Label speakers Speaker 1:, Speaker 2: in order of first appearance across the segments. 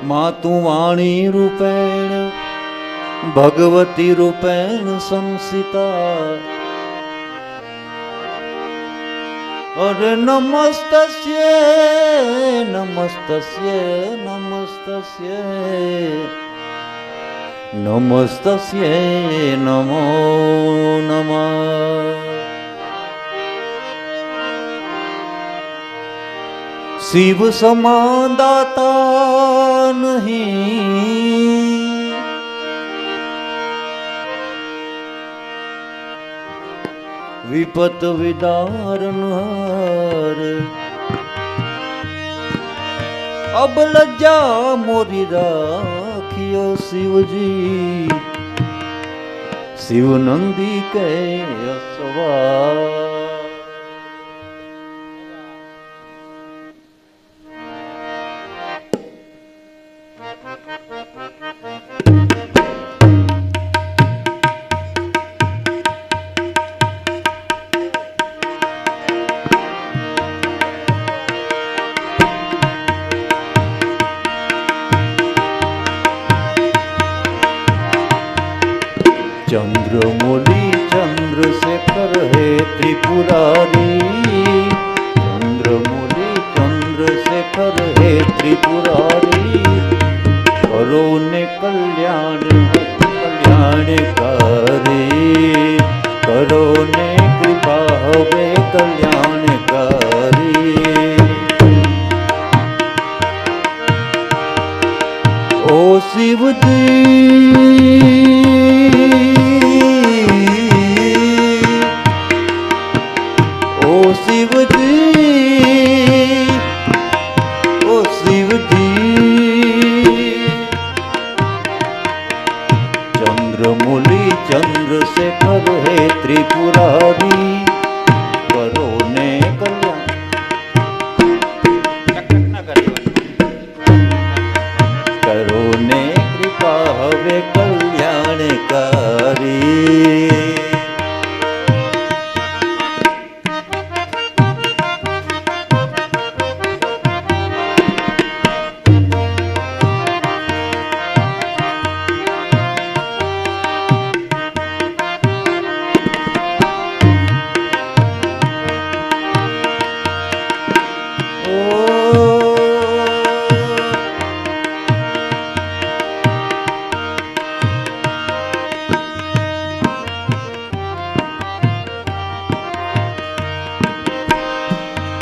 Speaker 1: मातु वाणी रूपेण भगवती रूपेण संसिता। अरे नमस्तस्ये नमस्तस्ये नमस्तस्ये नमस्तस्ये नमो नमः। शिव समान दाता नहीं, विपत विदारनहार। अब लज्जा मोरी राखियो शिवजी, शिव नंदी के असवार। चंद्रमौली चंद्रशेखर है त्रिपुरारी, चंद्रमौली चंद्रशेखर है त्रिपुरारी। करो ने कल्याण कल्याणकारी, करो ने कृपा हवे कल्याणकारी। ओ शिव जी चंद्रमौली चंद्रशेखर है त्रिपुरारी। करो ने कल्याण करो ने कृपा हवे कल्याणकारी।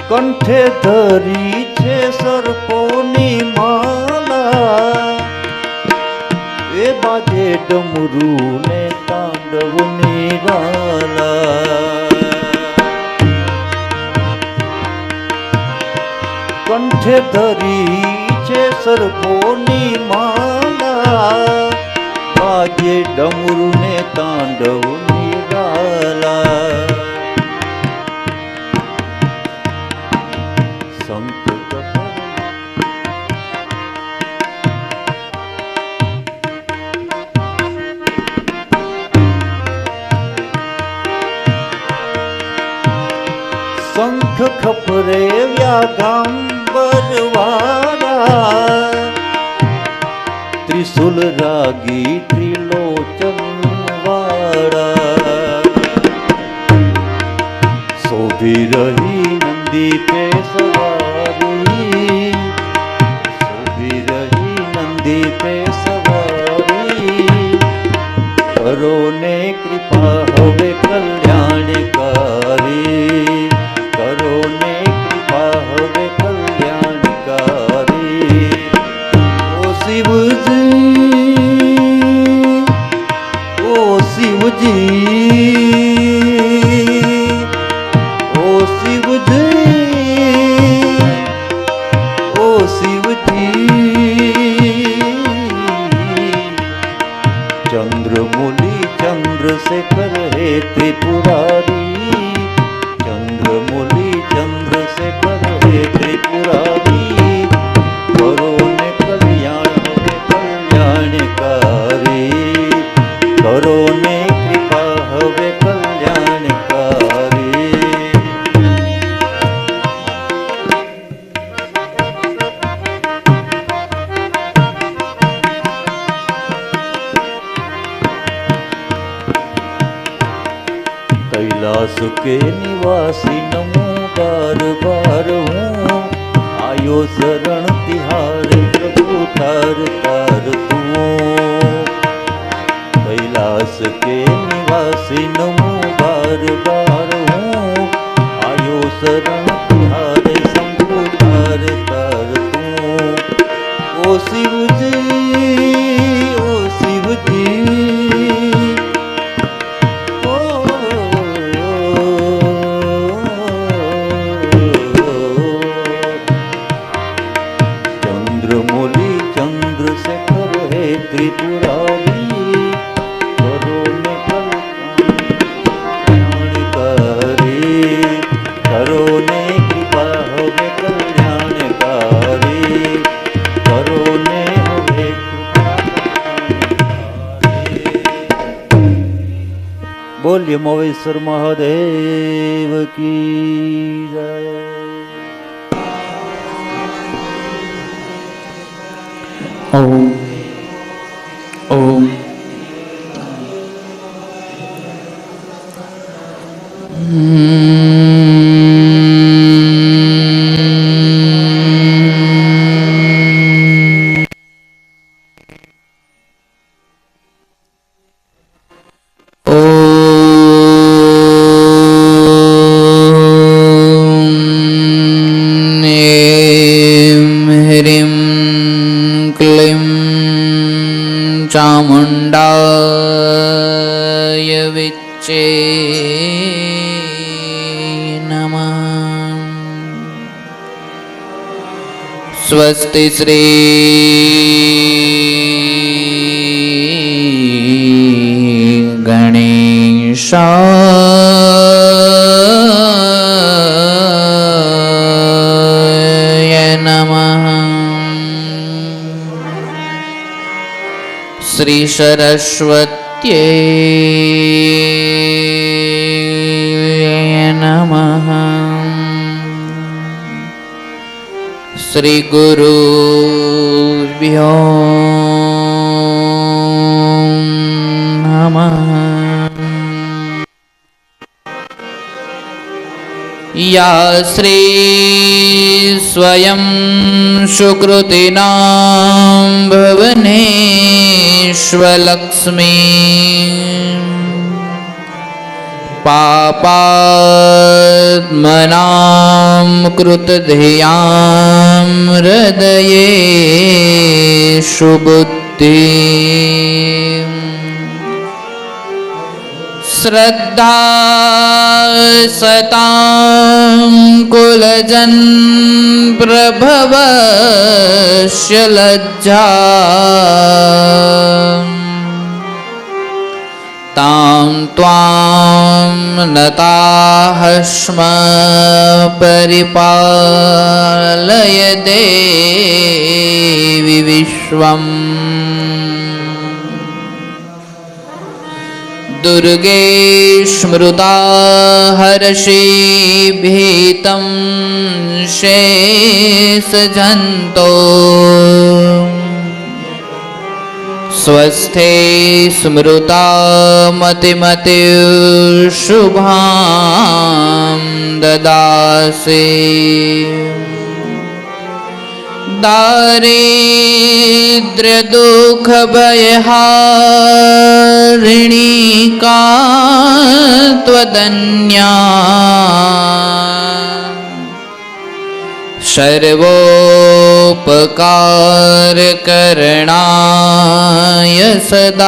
Speaker 1: कंठे धरी छे सर्पोनी माला, ए बाजे डमरू ने तांडव निराला। कंठे धरी छे सर्पोनी माला, बाजे डमरू ने तांडव निराला। शंख खपरे व्यागांबर वाला, त्रिशूल रागी त्रिलोचन वाला। शोभी रही नंदी पे सवारी, शोभी रही नंदी पे सवारी। करो ने कृपा हवे कल्याणकारी, करो ने कृपा हवे कल्याणकारी। ओ शिव जी, ओ शिव जी, ओ शिव जी, ओ शिव जी। चंद्रमौली चंद्रशेखर है त्रिपुरारी, चंद्रमौली चंद्रशेखर है त्रिपुरारी। करो ने कल्याण हवे कल्याणकारी, करो ने कृपा हवे कल्याणकारी। के निवासी नमो बार बार हूँ आयो शरण तिहारे प्रभु तार तार तू कैलाश के निवासी नमो बार बार हूँ आयो शरण तिहारे शंभु तार तार तू ओ शिव जी चंद्रमौली चंद्रशेखर हे त्रिपुरारी करो ने कल्याणकारी करो ने कृपा हवे कल्याणकारी करो ने हवे बोलिए मोवेश्वर महादेव की जय।
Speaker 2: ओम ओम चामुण्डाय विच्चे नमः। स्वस्ति श्री गणेशाय नमः। श्री सरस्वत्यै नमः। श्री गुरुभ्यो नमः। या श्री स्वयं सुकृतिनां भुवनेश्वरलक्ष्मी पापात्मनां कृतधियां हृदये सुबुद्धि श्रद्धा सतां कुलजन प्रभवस्य लज्जा तां त्वां नताः स्म परिपालय देवि विश्वम्। दुर्गे स्मृता हर्षि भीतं शेषजन्तो स्वस्थे स्मृता मतिमतिः शुभां ददासि। दारिद्र्यदुःखभयहारिणी का त्वदन्या सर्वोपकारकरणाय सदार्दचित्ता।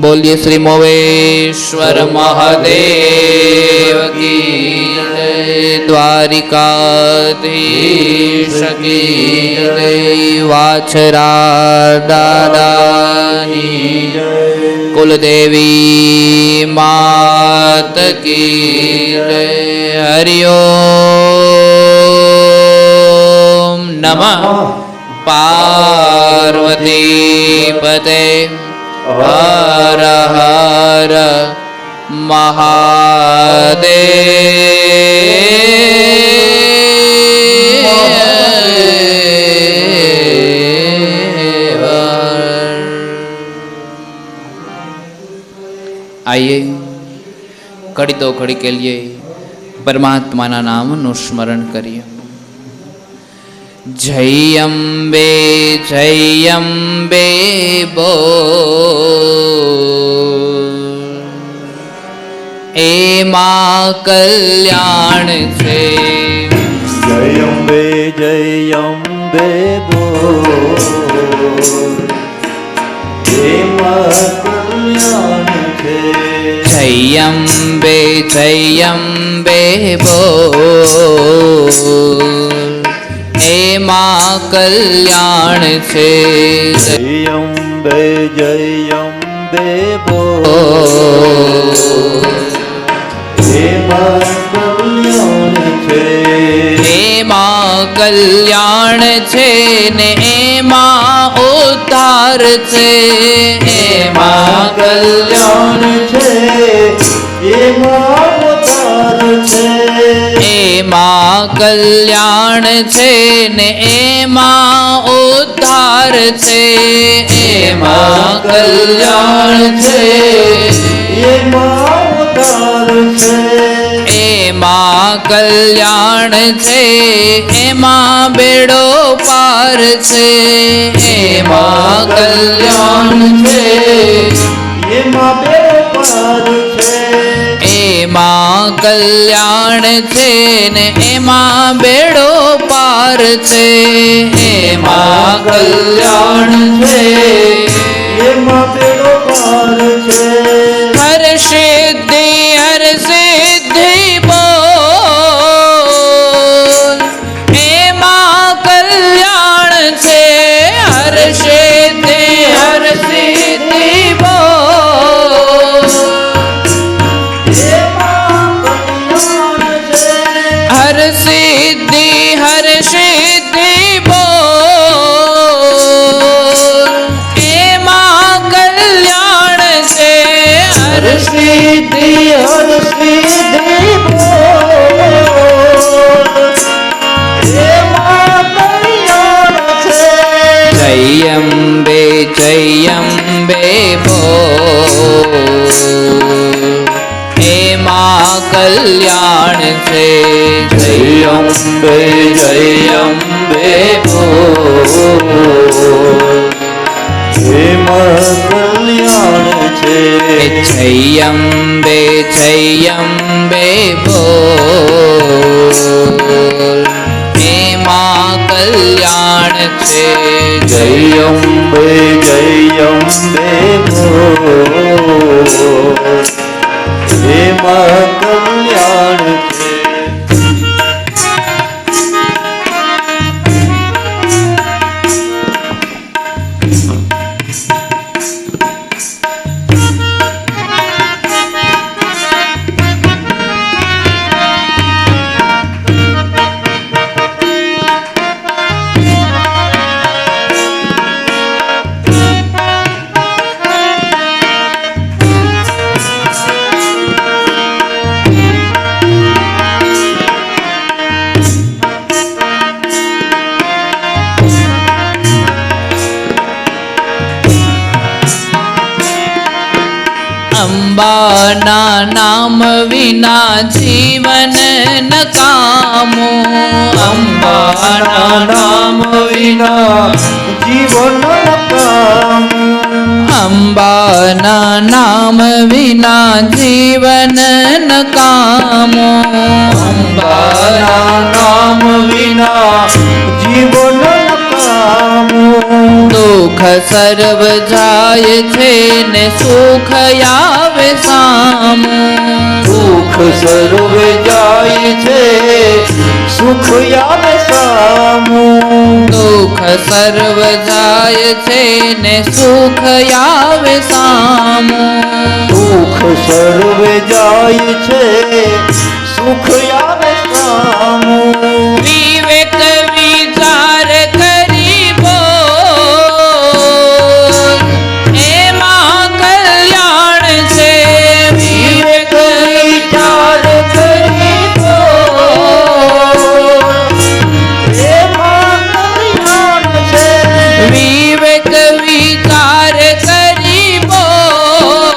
Speaker 2: बोलिए श्री मोवेश्वर महादेव की जय। द्वारिकाधीश की जय। वाछरा दादानी कुलदेवी मात की जय। हरि ओम नमः पार्वती पते हर हर महादेव। आइए घड़ी दो घड़ी के लिए परमात्मा ना नाम नु स्मरण करिए। जय अम्बे बोल, ए माँ कल्याण से।
Speaker 1: जय अम्बे बोल, ए माँ कल्याण से।
Speaker 2: जय अम्बे बोल, ए माँ कल्याण से।
Speaker 1: जय अम्बे बोल, हे माँ कल्याण छे।
Speaker 2: हे माँ कल्याण छे ने हे माँ उद्धार छे। हे माँ
Speaker 1: कल्याण छे, हे माँ उद्धार छे।
Speaker 2: हे माँ कल्याण छे ने हे माँ उद्धार छे। हे माँ कल्याण छे,
Speaker 1: हे माँ उद्धार छे।
Speaker 2: हे माँ कल्याण छे, हे माँ बेड़ो पार छे। हे माँ कल्याण छे,
Speaker 1: हे माँ बेड़ो पार छे।
Speaker 2: हे माँ कल्याण छे ने हे माँ बेड़ो पार छे। हे माँ कल्याण छे,
Speaker 1: हे माँ बेड़ो पार छे।
Speaker 2: हर सिद्धि बोल, हे माँ कल्याण छे। हर सिद्धि बोल,
Speaker 1: हे माँ कल्याण छे।
Speaker 2: हर सिद्धि बोल, हे माँ कल्याण छे। हर
Speaker 1: सिद्धि बोल, हे माँ कल्याण छे।
Speaker 2: जय अम्बे बोल, हे माँ कल्याण छे।
Speaker 1: जय अम्बे बोल, हे माँ कल्याण छे।
Speaker 2: जय अम्बे बोल, हे माँ कल्याण छे।
Speaker 1: जय अम्बे बोल, हे माँ कल्याण छे।
Speaker 2: અંબાના નામ વિના જીવન નકામો.
Speaker 1: અંબાના નામ વિના જીવન નકામું.
Speaker 2: અંબાના નામ વિના જીવન નકામો.
Speaker 1: અંબાના નામ વિના જીવન નકામું.
Speaker 2: દુઃખ સર્વ જાય છે ને સુખ આવે સામું.
Speaker 1: દુઃખ સર્વે જાય છે સુખ આવે સામું.
Speaker 2: દુઃખ સર્વ જાય છે ને સુખ આવે સામું.
Speaker 1: દુઃખ સર્વે જાય છે સુખ આવે સામું.
Speaker 2: વિવેક વિચાર કરી બોલ, એમાં કલ્યાણ છે. વિવેક
Speaker 1: વિચાર કરી બોલ, એમાં કલ્યાણ છે.
Speaker 2: વિવેક વિચાર કરી બોલ,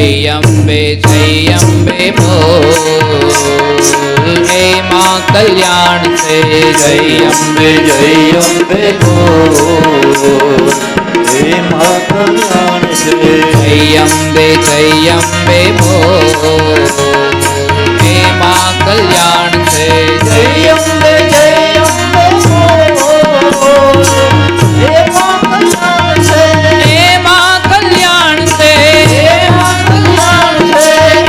Speaker 2: જય અંબે બોલ, હે માં કલ્યાણ છે.
Speaker 1: જય અંબે બોલ, હે માં કલ્યાણ છે.
Speaker 2: જય અંબે બોલ, હે માં કલ્યાણ છે.
Speaker 1: જય અંબે બોલ, હે માં કલ્યાણ છે.
Speaker 2: હે માં કલ્યાણ છે.
Speaker 1: હે માં કલ્યાણ છે.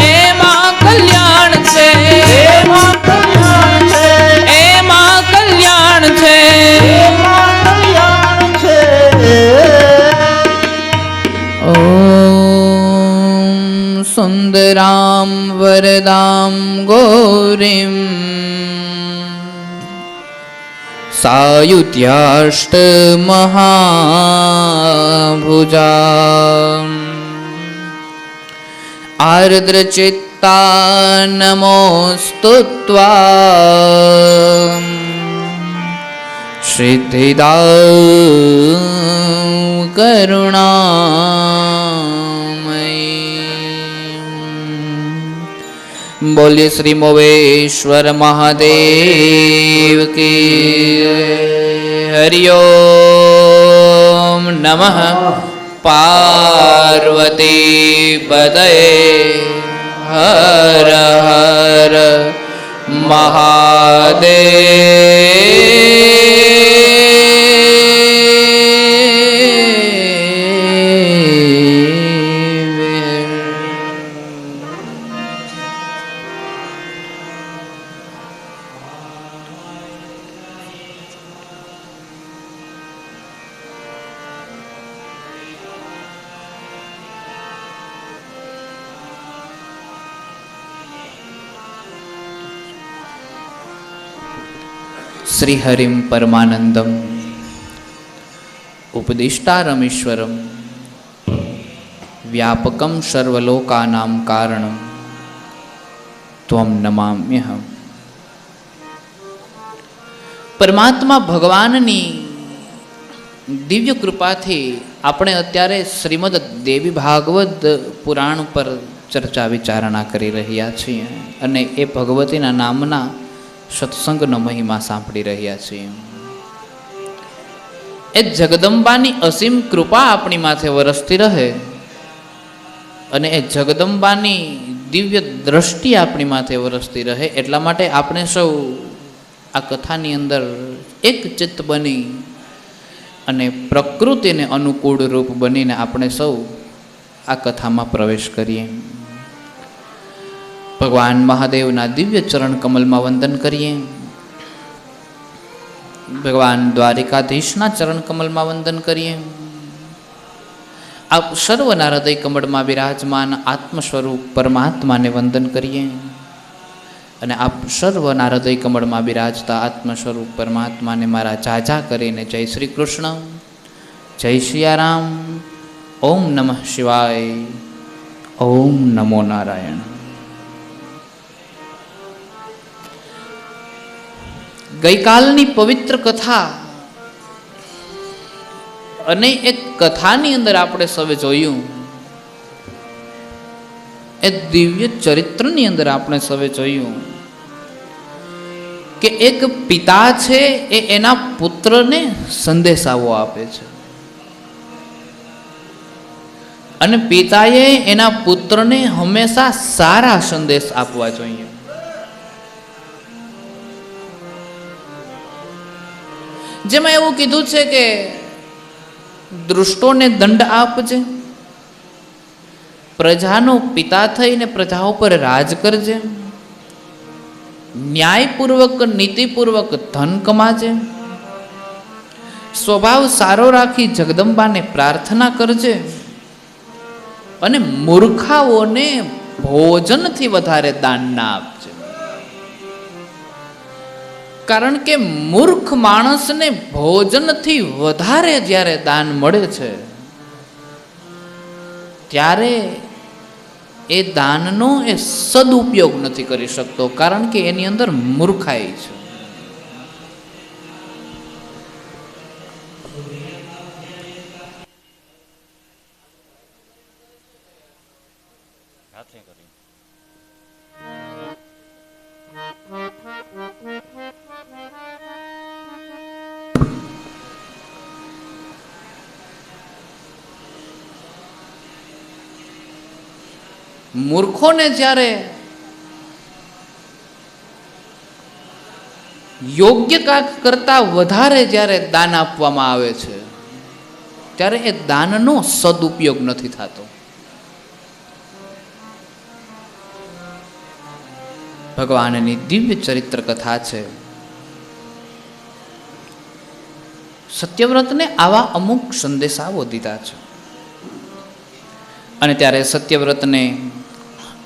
Speaker 2: હે માં કલ્યાણ છે.
Speaker 1: હે માં કલ્યાણ છે.
Speaker 2: હે માં કલ્યાણ છે.
Speaker 1: હે માં કલ્યાણ છે.
Speaker 2: ઓમ સુંદરામ વરદામ ગૌરીમ સાયુધ્યાષ્ટ મહાભુજા આર્દ્રચિત્તા નમોસ્તુત્વા સિદ્ધિદા કરુણામયી. બોલીએ શ્રી મોવેશ્વર મહાદેવ કી. હરિઓમ નમઃ પાર્વતી પતયે. હર હર શ્રી હરિમ પરમાનંદમ ઉપદિષ્ટારમીશ્વરમ વ્યાપકમ સર્વલોકાનામ કારણમ ત્વમ નમામ્યહમ. પરમાત્મા ભગવાનની દિવ્ય કૃપાથી આપણે અત્યારે શ્રીમદ દેવી ભાગવત પુરાણ પર ચર્ચા વિચારણા કરી રહ્યા છીએ અને એ ભગવતીના નામના સત્સંગનો મહિમા સાંભળી રહ્યા છીએ. એ જગદંબાની અસીમ કૃપા આપણી માથે વરસતી રહે અને એ જગદંબાની દિવ્ય દ્રષ્ટિ આપણી માથે વરસતી રહે એટલા માટે આપણે સૌ આ કથાની અંદર એક ચિત્ત બની અને પ્રકૃતિને અનુકૂળ રૂપ બનીને આપણે સૌ આ કથામાં પ્રવેશ કરીએ. ભગવાન મહાદેવના દિવ્ય ચરણ કમલમાં વંદન કરીએ. ભગવાન દ્વારિકાધીશના ચરણ કમલમાં વંદન કરીએ. આપ સર્વના હૃદય કમળમાં બિરાજમાન આત્મ સ્વરૂપ પરમાત્માને વંદન કરીએ અને આપ સર્વના હૃદય કમળમાં બિરાજતા આત્મ સ્વરૂપ પરમાત્માને મારા જાજા કરીને જય શ્રી કૃષ્ણ, જય સિયારામ, ઓમ નમઃ શિવાય, ઓમ નમો નારાયણ. ગઈકાલની પવિત્ર કથા અને એક કથાની અંદર આપણે સૌએ જોયું, એ દિવ્ય ચરિત્રની અંદર આપણે સૌએ જોયું કે એક પિતા છે એ એના પુત્રને સંદેશાઓ આપે છે અને પિતાએ એના પુત્રને હંમેશા સારા સંદેશ આપવા જોઈએ. જેમાં એવું કીધું છે કે દુષ્ટોને દંડ આપજે, પ્રજાનો પિતા થઈને પ્રજાઓ પર રાજ કરજે, ન્યાયપૂર્વક નીતિપૂર્વક ધન કમાજે, સ્વભાવ સારો રાખી જગદંબાને પ્રાર્થના કરજે અને મૂર્ખાઓને ભોજનથી વધારે દાન ના આપજે. કારણ કે મૂર્ખ માણસને ભોજનથી વધારે જ્યારે દાન મળે છે ત્યારે એ દાનનો એ સદુપયોગ નથી કરી શકતો, કારણ કે એની અંદર મૂર્ખાઈ છે.
Speaker 1: સાથે કરી.
Speaker 2: મૂર્ખોને જ્યારે યોગ્ય કાક કરતા વધારે જ્યારે દાન આપવામાં આવે છે ત્યારે એ દાનનો સદુપયોગ નથી થતો. ભગવાનની દિવ્ય ચરિત્ર કથા છે. સત્યવ્રતને આવા અમુક સંદેશાઓ દીધા છે અને ત્યારે સત્યવ્રતને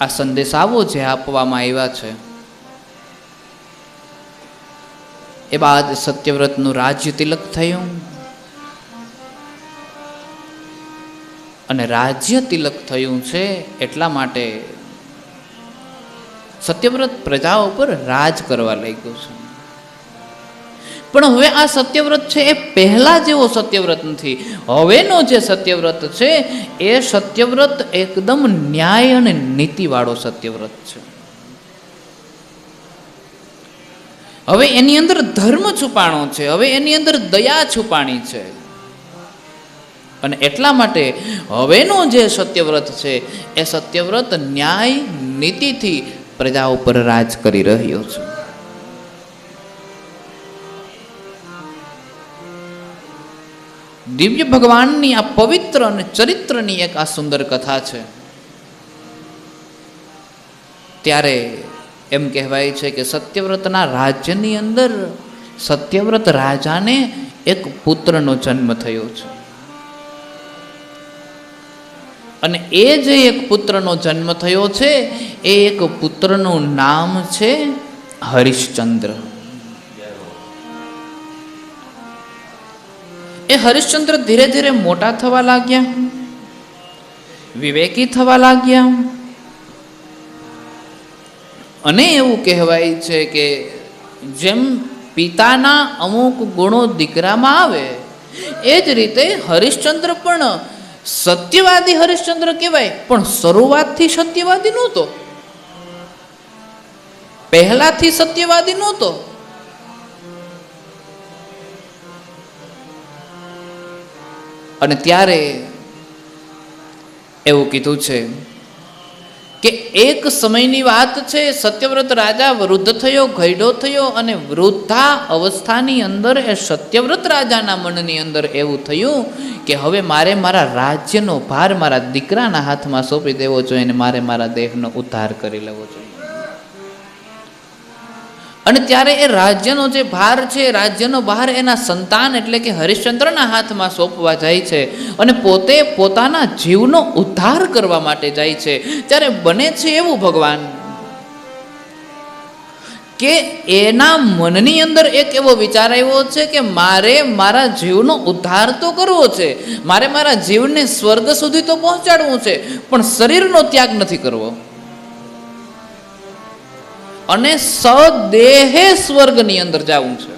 Speaker 2: આ સંદેશાઓ જે આપવામાં આવ્યા છે એ બાદ સત્યવ્રતનું રાજ્ય તિલક થયું અને રાજ્ય તિલક થયું છે એટલા માટે સત્યવ્રત પ્રજાઓ પર રાજ કરવા લાગ્યો છે. પણ હવે આ સત્યવ્રત છે એ પહેલા જેવો સત્યવ્રત નથી. હવેનો જે સત્યવ્રત છે એ સત્યવ્રત એકદમ ન્યાય અને નીતિવાળો સત્યવ્રત છે. હવે એની અંદર ધર્મ છુપાણો છે, હવે એની અંદર દયા છુપાણી છે અને એટલા માટે હવેનો જે સત્યવ્રત છે એ સત્યવ્રત ન્યાય નીતિથી પ્રજા ઉપર રાજ કરી રહ્યો છે. દિવ્ય ભગવાનની આ પવિત્ર અને ચરિત્રની એક આ સુંદર કથા છે. ત્યારે એમ કહેવાય છે કે સત્યવ્રતના રાજ્યની અંદર સત્યવ્રત રાજાને એક પુત્રનો જન્મ થયો છે અને એ જે એક પુત્રનો જન્મ થયો છે એ એક પુત્રનું નામ છે હરિશ્ચંદ્ર. એ હરિશ્ચંદ્ર ધીરે ધીરે મોટા થવા લાગ્યા, વિવેકી થવા લાગ્યા અને એવું કહેવાય છે કે જેમ પિતાના અમુક ગુણો દીકરામાં આવે એ જ રીતે હરિશ્ચંદ્ર પણ સત્યવાદી હરિશ્ચંદ્ર કહેવાય, પણ શરૂઆતથી સત્યવાદી નહોતો, પહેલાથી સત્યવાદી નહોતો. અને ત્યારે એવું કીધું છે કે એક સમયની વાત છે, સત્યવ્રત રાજા વૃદ્ધ થયો, ઘરડો થયો અને વૃદ્ધા અવસ્થાની અંદર એ સત્યવ્રત રાજાના મનની અંદર એવું થયું કે હવે મારે મારા રાજ્યનો ભાર મારા દીકરાના હાથમાં સોંપી દેવો જોઈએ અને મારે મારા દેહનો ઉદ્ધાર કરી લેવો જોઈએ. અને ત્યારે એ રાજ્યનો જે ભાર છે, રાજ્યનો ભાર એના સંતાન એટલે કે હરિશ્ચંદ્રના હાથમાં સોંપવા જાય છે અને પોતે પોતાના જીવનો ઉદ્ધાર કરવા માટે જાય છે. ત્યારે બને છે એવું ભગવાન કે એના મનની અંદર એક એવો વિચાર આવ્યો છે કે મારે મારા જીવનો ઉદ્ધાર તો કરવો છે, મારે મારા જીવને સ્વર્ગ સુધી તો પહોંચાડવું છે, પણ શરીરનો ત્યાગ નથી કરવો અને સદેહે સ્વર્ગની અંદર જવું છે.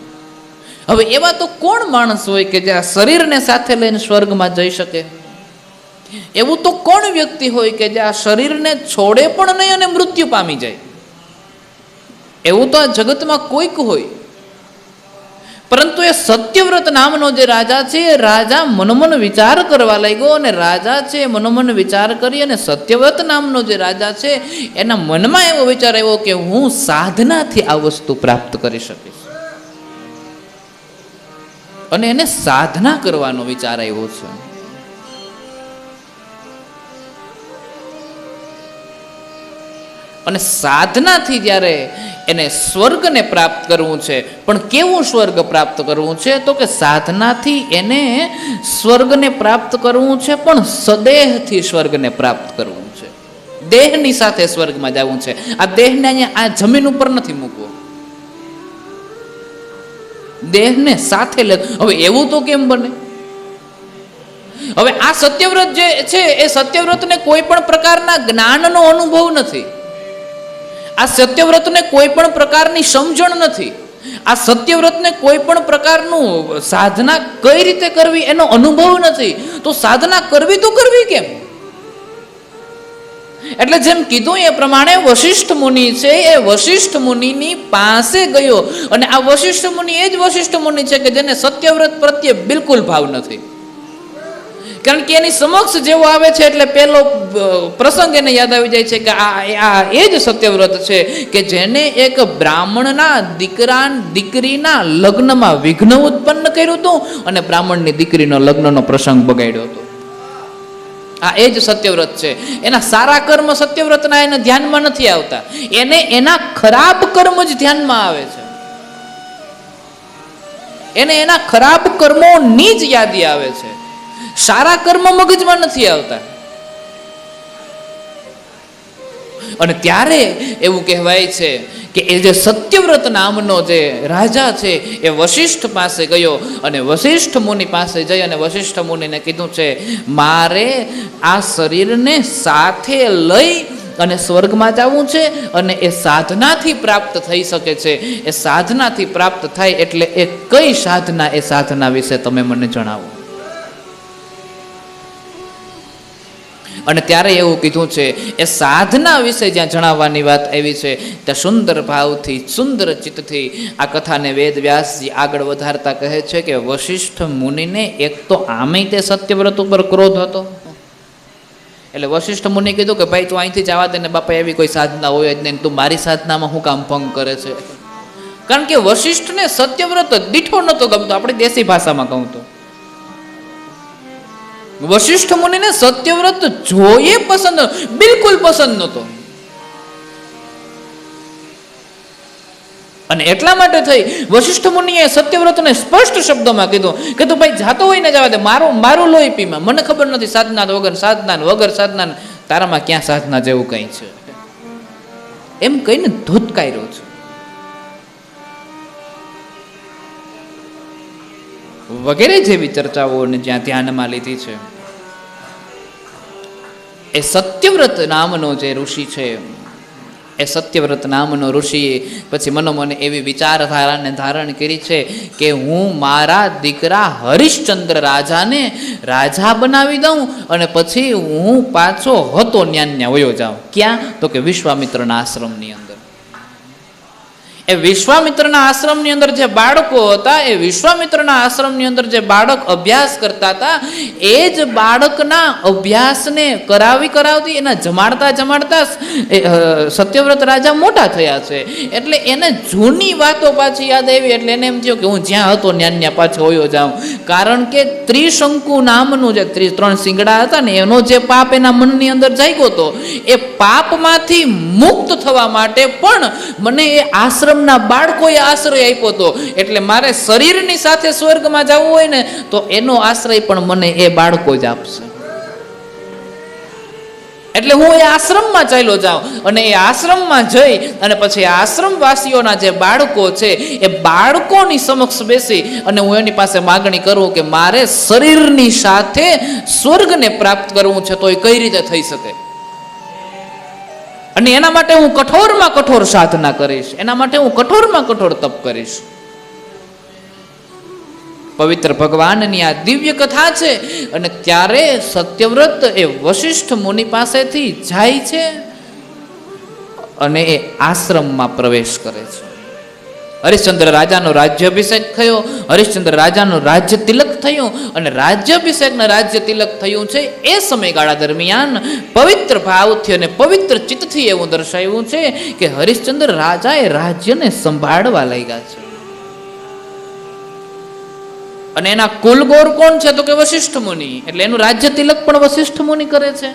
Speaker 2: હવે એવા તો કોણ માણસ હોય કે જે આ શરીરને સાથે લઈને સ્વર્ગમાં જઈ શકે? એવું તો કોણ વ્યક્તિ હોય કે જે આ શરીરને છોડે પણ નહીં અને મૃત્યુ પામી જાય? એવું તો આ જગતમાં કોઈક હોય. પરંતુ એ સત્યવ્રત નામનો જે રાજા છે એ રાજા મનોમન વિચાર કરવા લાગ્યો અને રાજા છે મનોમન વિચાર કરી અને સત્યવ્રત નામનો જે રાજા છે એના મનમાં એવો વિચાર આવ્યો કે હું સાધનાથી આ વસ્તુ પ્રાપ્ત કરી શકીશ અને એને સાધના કરવાનો વિચાર આવ્યો છે. અને સાધનાથી જ્યારે એને સ્વર્ગને પ્રાપ્ત કરવું છે, પણ કેવું સ્વર્ગ પ્રાપ્ત કરવું છે તો કે સાધનાથી એને સ્વર્ગને પ્રાપ્ત કરવું છે પણ સદેહથી સ્વર્ગને પ્રાપ્ત કરવું છે, દેહની સાથે સ્વર્ગમાં જવું છે. આ દેહને અહીંયા આ જમીન ઉપર નથી મૂકવો, દેહને સાથે લે. હવે એવું તો કેમ બને? હવે આ સત્યવ્રત જે છે એ સત્યવ્રતને કોઈ પણ પ્રકારના જ્ઞાનનો અનુભવ નથી, આ સત્યવ્રતને કોઈ પણ પ્રકારની સમજણ નથી, આ સત્યવ્રતને કોઈ પણ પ્રકારનું સાધના કઈ રીતે કરવી એનો અનુભવ નથી. તો સાધના કરવી તો કરવી કેમ? એટલે જેમ કીધું એ પ્રમાણે વશિષ્ઠ મુનિ છે, એ વશિષ્ઠ મુનિની પાસે ગયો. અને આ વશિષ્ઠ મુનિ એ જ વશિષ્ઠ મુનિ છે કે જેને સત્યવ્રત પ્રત્યે બિલકુલ ભાવ નથી. કારણ કે એની સમક્ષ જેવો આવે છે એટલે પેલો પ્રસંગ એને યાદ આવી જાય છે કે આ એ જ સત્યવ્રત છે કે જેને એક બ્રાહ્મણના દીકરીના લગ્નમાં વિઘ્ન ઉત્પન્ન કર્યું હતું અને બ્રાહ્મણની દીકરીનો લગ્નનો પ્રસંગ બગાડ્યો હતો. આ એ જ સત્યવ્રત છે. એના સારા કર્મ સત્યવ્રતના એને ધ્યાનમાં નથી આવતા, એને એના ખરાબ કર્મ જ ધ્યાનમાં આવે છે. એને એના ખરાબ કર્મોની જ યાદી આવે છે, સારા કર્મ મગજમાં નથી આવતા. અને ત્યારે એવું કહેવાય છે કે એ જે સત્યવ્રત નામનો જે રાજા છે એ વશિષ્ઠ પાસે ગયો અને વશિષ્ઠ મુનિ પાસે જઈ અને વશિષ્ઠ મુનિને કીધું છે, મારે આ શરીરને સાથે લઈ અને સ્વર્ગમાં જવું છે અને એ સાધનાથી પ્રાપ્ત થઈ શકે છે. એ સાધનાથી પ્રાપ્ત થાય એટલે એ કઈ સાધના, એ સાધના વિશે તમે મને જણાવો. અને ત્યારે એવું કીધું છે, એ સાધના વિશે જ્યાં જણાવવાની વાત આવી છે ત્યાં સુંદર ભાવથી સુંદર ચિત્તથી આ કથાને વેદ વ્યાસજી આગળ વધારતા કહે છે કે વશિષ્ઠ મુનિને એક તો આમેય તે સત્યવ્રત ઉપર ક્રોધ હતો. એટલે વશિષ્ઠ મુનિ કીધું કે ભાઈ તું અહીંથી જવા દે ને બાપા, એવી કોઈ સાધના હોય જ નહીં, તું મારી સાધનામાં હું કામ ભંગ કરે છે. કારણ કે વશિષ્ઠને સત્યવ્રત દીઠો નતો ગમતો. આપણે દેશી ભાષામાં કહું તો વશિષ્ઠ મુનિને સત્યવ્રત જોઈએ પસંદ, બિલકુલ પસંદ નતો. અને એટલા માટે થઈ વશિષ્ઠ મુનિએ સત્યવ્રતને સ્પષ્ટ શબ્દોમાં કીધું કે તું ભાઈ જાતો હોય ને જવા દે, મારું લોહી પીમાં, મને ખબર નથી સાધના વગર સાધના તારામાં ક્યાં સાધના જેવું કઈ છે, એમ કહીને ધૂતકાર્યો છે. વગેરે જેવી ચર્ચાઓને જ્યાં ધ્યાનમાં લીધી છે. એ સત્યવ્રત નામનો જે ઋષિ છે, એ સત્યવ્રત નામનો ઋષિએ પછી મનોમન એવી વિચારધારાને ધારણ કરી છે કે હું મારા દીકરા હરિશ્ચંદ્ર રાજાને રાજા બનાવી દઉં અને પછી હું પાછો હતો ન્યા વયો જાઉં. ક્યાં? તો કે વિશ્વામિત્રના આશ્રમની અંદર. એ વિશ્વામિત્રના આશ્રમની અંદર જે બાળકો હતા, એ વિશ્વામિત્રના આશ્રમની અંદર જે બાળક અભ્યાસ કરતા હતા, એ જ બાળકના અભ્યાસને કરાવતી એના જમાડતા સત્યવ્રત રાજા મોટા થયા છે. એટલે એને જૂની વાતો પાછી યાદ આવી. એટલે એને એમ થયું કે હું જ્યાં હતો ન્યા પાછો હોયો જાઉં. કારણ કે ત્રિશંકુ નામનું જે 3 શિંગડા હતા ને, એનો જે પાપ એના મનની અંદર જાગ્યો હતો, એ પાપમાંથી મુક્ત થવા માટે પણ મને એ આશ્રમ ના બાળકોએ આશ્રય આપ્યો હતો. એટલે મારે શરીરની સાથે સ્વર્ગમાં જવું હોય ને તો એનો આશ્રય પણ મને એ બાળકો જ આપશે. એટલે હું એ આશ્રમમાં ચાલ્યો જાઉં અને એ આશ્રમમાં જઈ અને પછી આશ્રમવાસીઓના જે બાળકો છે એ બાળકોની સમક્ષ બેસી અને હું એની પાસે માગણી કરું કે મારે શરીરની સાથે સ્વર્ગને પ્રાપ્ત કરવું છે, તો એ કઈ રીતે થઈ શકે? અને એના માટે હું કઠોરમાં કઠોર સાધના કરીશ, એના માટે હું કઠોરમાં કઠોર તપ કરીશ. પવિત્ર ભગવાનની આ દિવ્ય કથા છે. અને ત્યારે સત્યવ્રત એ વશિષ્ઠ મુનિ પાસેથી જાય છે અને એ આશ્રમમાં પ્રવેશ કરે છે. હરિશ્ચંદ્ર રાજાનો રાજ્યાભિષેક થયો, હરિશ્ચંદ્ર રાજાનું રાજ્ય તિલક થયું અને રાજ્યાભિષેકના રાજ્ય તિલક થયું છે. એ સમયગાળા દરમિયાન પવિત્ર ભાવથી અને પવિત્ર ચિત્તથી એવું દર્શાવ્યું છે કે હરિશ્ચંદ્ર રાજાએ રાજ્યને સંભાળવા લાગ્યા છે. અને એના કુલગોર કોણ છે? તો કે વશિષ્ઠ મુનિ. એટલે એનું રાજ્ય તિલક પણ વશિષ્ઠ મુનિ કરે છે.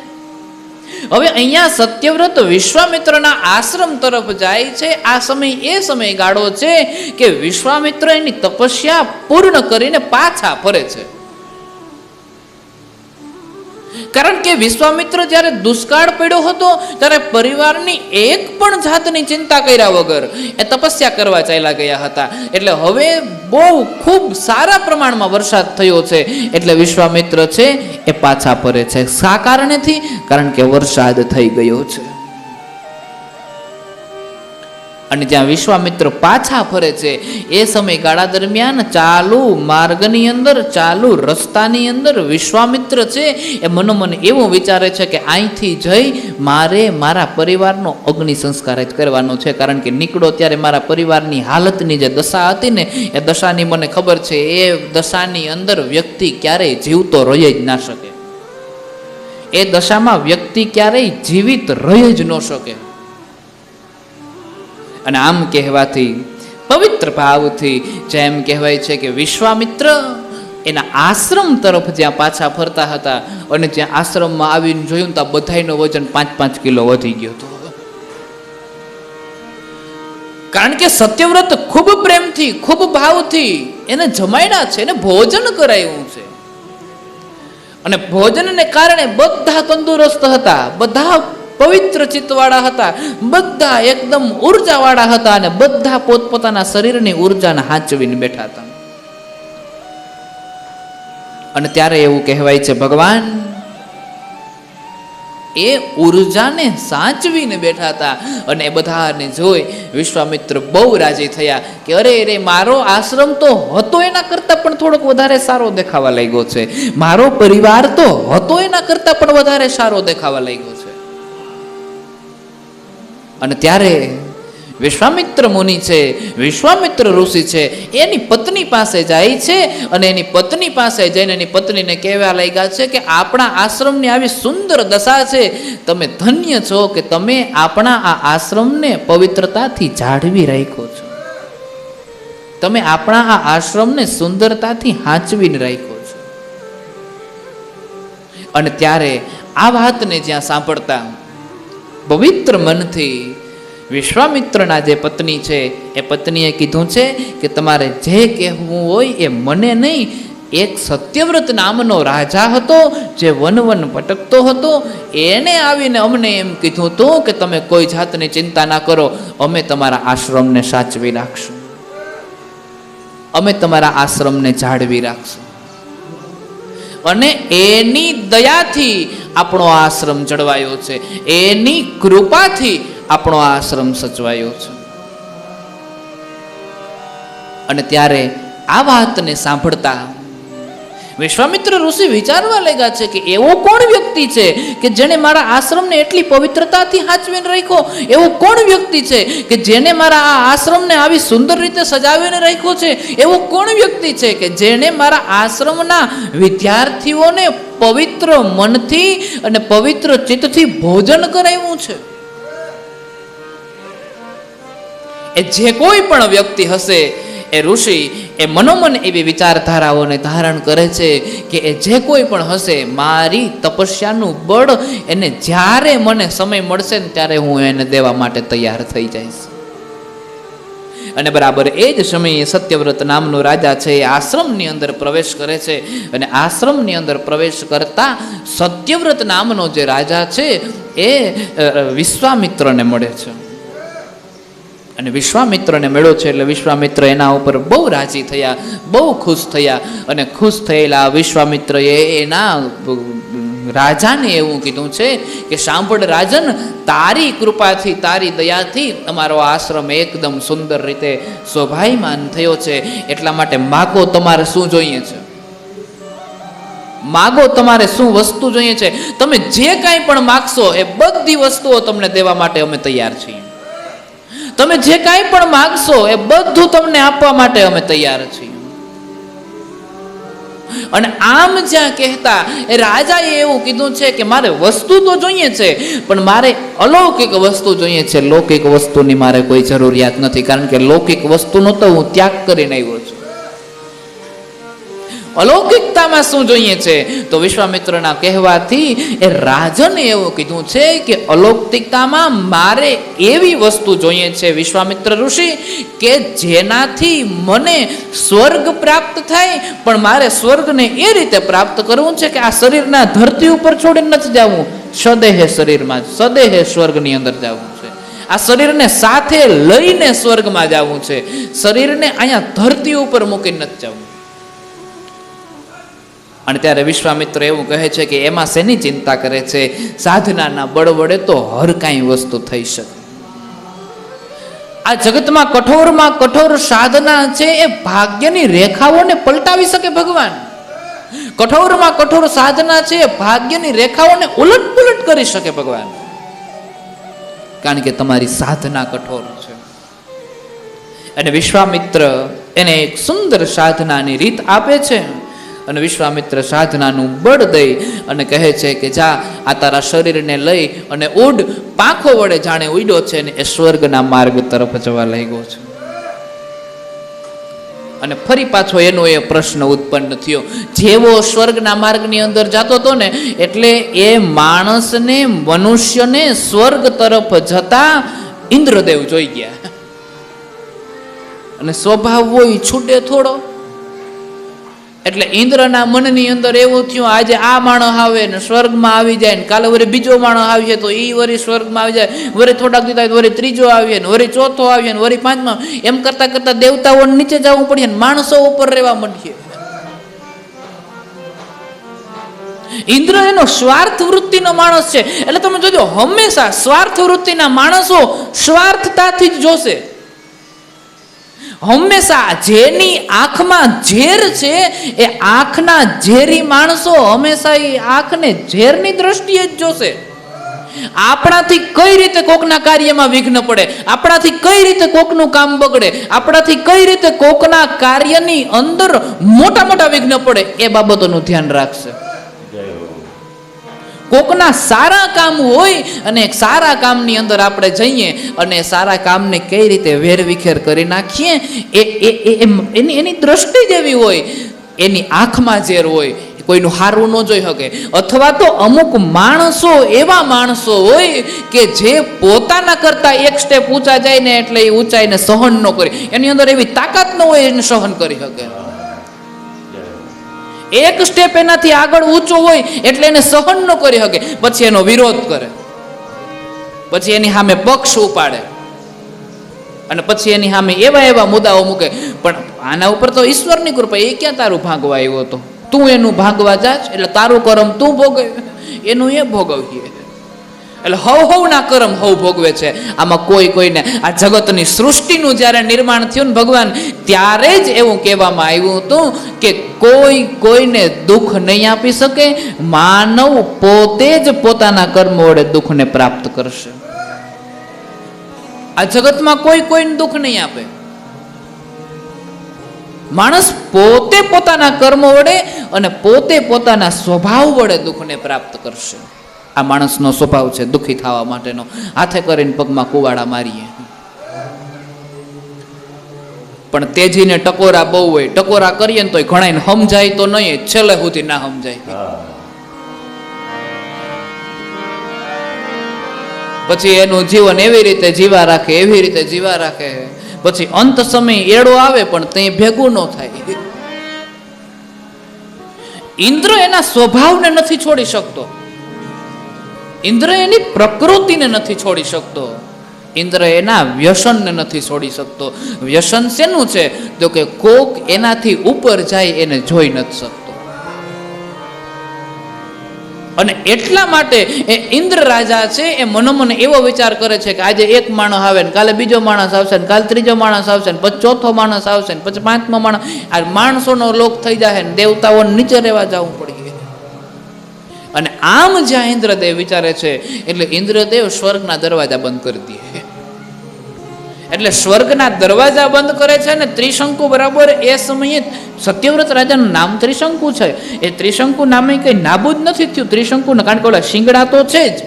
Speaker 2: હવે અહીંયા સત્યવ્રત વિશ્વામિત્રના આશ્રમ તરફ જાય છે. આ સમય એ સમયગાળો છે કે વિશ્વામિત્ર એની તપસ્યા પૂર્ણ કરીને પાછા ફરે છે. કારણ કે વિશ્વામિત્ર જ્યારે દુષ્કાળ પડ્યો હતો ત્યારે પરિવારની એક પણ જાતની ચિંતા કર્યા વગર એ તપસ્યા કરવા ચાલ્યા ગયા હતા. એટલે હવે બહુ ખૂબ સારા પ્રમાણમાં વરસાદ થયો છે. એટલે વિશ્વામિત્ર છે એ પાછા ફરે છે. શા કારણેથી? કારણ કે વરસાદ થઈ ગયો છે. અને જ્યાં વિશ્વામિત્ર પાછા ફરે છે એ સમયગાળા દરમિયાન ચાલુ માર્ગની અંદર, ચાલુ રસ્તાની અંદર વિશ્વામિત્ર છે એ મનોમન એવું વિચારે છે કે અહીંથી જઈ મારે મારા પરિવારનો અગ્નિ સંસ્કાર જ કરવાનો છે, કારણ કે નીકળો ત્યારે મારા પરિવારની હાલતની જે દશા હતી ને એ દશાની મને ખબર છે. એ દશાની અંદર વ્યક્તિ ક્યારેય જીવતો રહી જ ના શકે. એ દશામાં વ્યક્તિ ક્યારેય જીવિત રહી જ ન શકે. અને આમ કહેવાથી પવિત્ર ભાવથી જેમ કહેવાય છે કે વિશ્વામિત્ર એના આશ્રમ તરફ જ્યાં પાછા ફરતા હતા અને જ્યાં આશ્રમમાં આવીને જોયું તો બધાયનો વજન 5-5 કિલો વધી ગયો હતો. કારણ કે સત્યવ્રત ખૂબ પ્રેમથી, ખૂબ ભાવથી એને જમાડ્યા છે, એને ભોજન કરાયું છે. અને ભોજનને કારણે બધા તંદુરસ્ત હતા, બધા પવિત્ર ચિત્તવાળા હતા, બધા એકદમ ઉર્જાવાળા હતા અને બધા પોતપોતાના શરીરની ઉર્જાને હાંચવીને બેઠા હતા. અને ત્યારે એવું કહેવાય છે ભગવાન એ ઉર્જાને સાચવીને બેઠા હતા. અને એ બધાને જોઈ વિશ્વામિત્ર બહુ રાજી થયા કે અરે અરે, મારો આશ્રમ તો હતો એના કરતાં પણ થોડોક વધારે સારો દેખાવા લાગ્યો છે, મારો પરિવાર તો હતો એના કરતાં પણ વધારે સારો દેખાવા લાગ્યો છે. અને ત્યારે વિશ્વામિત્ર મુનિ છે, વિશ્વામિત્ર ઋષિ છે, એની પત્ની પાસે જાય છે અને એની પત્ની પાસે જઈને એની પત્નીને કહેવા લાગ્યા છે કે આપણા આશ્રમની આવી સુંદર દશા છે, તમે ધન્ય છો કે તમે આપણા આ આશ્રમને પવિત્રતાથી જાળવી રાખ્યો છો, તમે આપણા આ આશ્રમને સુંદરતાથી હાંચવીને રાખ્યો છો. અને ત્યારે આ વાતને જ્યાં સાંભળતા પવિત્ર મનથી વિશ્વામિત્રના જે પત્ની છે એ પત્નીએ કીધું છે કે તમારે જે કહેવું હોય એ મને નહીં, એક સત્યવ્રત નામનો રાજા હતો જે વન વન ભટકતો હતો, એને આવીને અમને એમ કીધું હતું કે તમે કોઈ જાતની ચિંતા ના કરો, અમે તમારા આશ્રમને સાચવી રાખશું, અમે તમારા આશ્રમને જાળવી રાખશું. અને એની દયાથી આપણો આશ્રમ જળવાયો છે, એની કૃપાથી આપણો આશ્રમ સચવાયો છે. અને ત્યારે આ વાતને સાંભળતા વિશ્વામિત્ર ઋષિ વિચારવા લાગ્યા છે કે એવો કોણ વ્યક્તિ છે કે જેને મારા આશ્રમને એટલી પવિત્રતાથી હાચવીને રાખ્યો, એવો કોણ વ્યક્તિ છે કે જેને મારા આ આશ્રમને આવી સુંદર રીતે સજાવીને રાખ્યો છે, એવો કોણ વ્યક્તિ છે કે જેને મારા આશ્રમના વિદ્યાર્થીઓને પવિત્ર મનથી અને પવિત્ર ચિત્તથી ભોજન કરાવ્યું છે. એ જે કોઈ પણ વ્યક્તિ હશે એ ઋષિ એ મનોમન એવી વિચારધારાઓને ધારણ કરે છે કે એ જે કોઈ પણ હશે મારી તપસ્યાનું બળ એને જ્યારે મને સમય મળશે ને ત્યારે હું એને દેવા માટે તૈયાર થઈ જઈશ. અને બરાબર એ જ સમયે સત્યવ્રત નામનો રાજા છે એ આશ્રમની અંદર પ્રવેશ કરે છે. અને આશ્રમની અંદર પ્રવેશ કરતા સત્યવ્રત નામનો જે રાજા છે એ વિશ્વામિત્રને મળે છે. અને વિશ્વામિત્રને મળ્યો છે એટલે વિશ્વામિત્ર એના ઉપર બહુ રાજી થયા, બહુ ખુશ થયા. અને ખુશ થયેલા વિશ્વામિત્રએ એના રાજાને એવું કીધું છે કે સાંભળ રાજન, તારી કૃપાથી, તારી દયાથી અમારો આશ્રમ એકદમ સુંદર રીતે શોભાયમાન થયો છે, એટલા માટે માગો તમારે શું જોઈએ છે, માગો તમારે શું વસ્તુ જોઈએ છે, તમે જે કાંઈ પણ માગશો એ બધી વસ્તુઓ તમને દેવા માટે અમે તૈયાર છીએ, તમે જે કાંઈ પણ માગશો એ બધું તમને આપવા માટે અમે તૈયાર છીએ. અને આમ જ્યાં કહેતા એ રાજાએ એવું કીધું છે કે મારે વસ્તુ તો જોઈએ છે પણ મારે અલૌકિક વસ્તુ જોઈએ છે, લૌકિક વસ્તુની મારે કોઈ જરૂરિયાત નથી, કારણ કે લૌકિક વસ્તુનો તો હું ત્યાગ કરીને આવ્યો છું. અલૌકિકતામાં શું જોઈએ છે તો વિશ્વામિત્રના કહેવાથી એ રાજને એવું કીધું છે કે અલૌકિકતામાં મારે એવી વસ્તુ જોઈએ છે વિશ્વામિત્ર ઋષિ કે જેનાથી મને સ્વર્ગ પ્રાપ્ત થાય, પણ મારે સ્વર્ગને એ રીતે પ્રાપ્ત કરવું છે કે આ શરીરના ધરતી ઉપર છોડીને નથી જવું, સદેહે શરીરમાં સદેહે સ્વર્ગની અંદર જવું છે, આ શરીરને સાથે લઈને સ્વર્ગમાં જવું છે, શરીરને અહીંયા ધરતી ઉપર મૂકીને નથી જવું. અને ત્યારે વિશ્વામિત્ર એવું કહે છે કે એમાં શેની ચિંતા કરે છે, સાધનાના બળ વડે તો હર કાંઈ વસ્તુ થઈ શકે. આ જગતમાં કઠોર સાધના છે એ ભાગ્યની રેખાઓને પલટાવી શકે ભગવાન. કઠોરમાં કઠોર સાધના છે એ ભાગ્યની રેખાઓને ઉલટ પુલટ કરી શકે ભગવાન, કારણ કે તમારી સાધના કઠોર છે. અને વિશ્વામિત્ર એને એક સુંદર સાધનાની રીત આપે છે, અને વિશ્વામિત્ર સાધનાનું બળ દઈ અને કહે છે કે જા આ તારા શરીરને લઈ અને ઉડ, પાંખો વડે જાણે ઉડ્યો છે ને એ સ્વર્ગના માર્ગ તરફ જવા લાગ્યો છે. અને ફરી પાછો એનો એ પ્રશ્ન ઉત્પન્ન થયો, જેવો સ્વર્ગના માર્ગની અંદર જતો હતો ને એટલે એ માણસને, મનુષ્યને સ્વર્ગ તરફ જતા ઇન્દ્રદેવ જોઈ ગયા. અને સ્વભાવ હોય છૂટે થોડો, એટલે ઇન્દ્રના મનની અંદર એવું થયું, આજે આ માણસ આવે ને સ્વર્ગમાં આવી જાય ને કાલે વળી બીજો માણસ આવીએ તો એ વળી સ્વર્ગમાં આવી જાય, વળી થોડાક દીધા વળી ત્રીજો આવીએ ને વળી ચોથો આવીએ ને વળી પાંચમા, એમ કરતા કરતા દેવતાઓ નીચે જવું પડે ને માણસો ઉપર રહેવા માંડીએ. ઇન્દ્ર એનો સ્વાર્થ વૃત્તિનો માણસ છે, એટલે તમે જોજો હંમેશા સ્વાર્થ વૃત્તિના માણસો સ્વાર્થતાથી જ જોશે. હંમેશા જેની આંખમાં ઝેર છે એ આંખના ઝેરી માણસો હંમેશા એ આંખને ઝેરની દ્રષ્ટિએ જ જોશે. આપણાથી કઈ રીતે કોકના કાર્યમાં વિઘ્ન પડે, આપણાથી કઈ રીતે કોકનું કામ બગડે, આપણાથી કઈ રીતે કોકના કાર્યની અંદર મોટા મોટા વિઘ્ન પડે એ બાબતોનું ધ્યાન રાખશે. કોકના સારા કામ હોય અને એક સારા કામની અંદર આપણે જઈએ અને સારા કામને કઈ રીતે વેરવિખેર કરી નાખીએ એની દ્રષ્ટિ જેવી હોય, એની આંખમાં ઝેર હોય, કોઈનું હારવું ન જોઈ શકે. અથવા તો અમુક માણસો એવા માણસો હોય કે જે પોતાના કરતા એક સ્ટેપ ઊંચા જાય ને એટલે એ ઊંચાઈને સહન ન કરે, એની અંદર એવી તાકાત ન હોય એને સહન કરી શકે. એક સ્ટેપ એનાથી આગળ ઊંચો હોય એટલે એને સહન ન કરી શકે, પછી એનો વિરોધ કરે, પછી એની સામે પક્ષ ઉપાડે અને પછી એની સામે એવા મુદ્દાઓ મૂકે. પણ આના ઉપર તો ઈશ્વરની કૃપા, એ ક્યાં તારું ભાગવા આવ્યો હતો? તું એનું ભાગવા જાશ એટલે તારું કર્મ તું ભોગવે, એનું એ ભોગવીએ. એટલે હવના કર્મ હવ ભોગવે છે. આમાં કોઈને આ જગતની સૃષ્ટિનું જ્યારે નિર્માણ થયું ને ભગવાન, ત્યારે જ એવું કહેવામાં આવ્યું હતું કે કોઈને દુઃખ નહીં આપી શકે, માનવ પોતે જ પોતાના કર્મ વડે દુઃખને પ્રાપ્ત કરશે. આ જગતમાં કોઈને દુઃખ નહીં આપે. માણસ પોતે પોતાના કર્મ વડે અને પોતે પોતાના સ્વભાવ વડે દુઃખને પ્રાપ્ત કરશે. આ માણસનો સ્વભાવ છે દુઃખી થવા માટેનો. હાથે કરીને પગમાં કુવાડા મારીએ, પણ તેજીને ટકોરા બહુ હોય, ટકોરા કરીએ ને તો ઘણાને સમજાય તો નહીં, છેલ્લે સુધી ના સમજાય. પછી એનું જીવન એવી રીતે જીવા રાખે, પછી અંત સમય એડો આવે પણ તે ભેગું ન થાય. ઇન્દ્ર એના સ્વભાવને નથી છોડી શકતો, ઇન્દ્ર એની પ્રકૃતિને નથી છોડી શકતો, ઇન્દ્ર એના વ્યસનને નથી છોડી શકતો. વ્યસન શેનું છે? તો કે કોક એનાથી ઉપર જાય એને જોઈ નથી શકતો. અને એટલા માટે એ ઇન્દ્ર રાજા છે એ મનોમન એવો વિચાર કરે છે કે આજે એક માણસ આવે ને કાલે બીજો માણસ આવશે ને કાલે ત્રીજો માણસ આવશે ને પછી ચોથો માણસ આવશે ને પછી પાંચમો માણસ. આ માણસોનો લોક થઈ જાય ને દેવતાઓ નીચે રહેવા જવું પડી. અને આમ જ્યાં ઇન્દ્રદેવ વિચારે છે એટલે ઇન્દ્રદેવ સ્વર્ગના દરવાજા બંધ કરી દે. એટલે સ્વર્ગના દરવાજા બંધ કરે છે ને ત્રિશંકુ બરાબર એ સમયે સત્યવ્રત રાજાનું નામ ત્રિશંકુ છે. એ ત્રિશંકુ નામે કઈ નાબૂદ નથી થયું ત્રિશંકુ, કારણ કે ઓલા શિંગડા તો છે જ.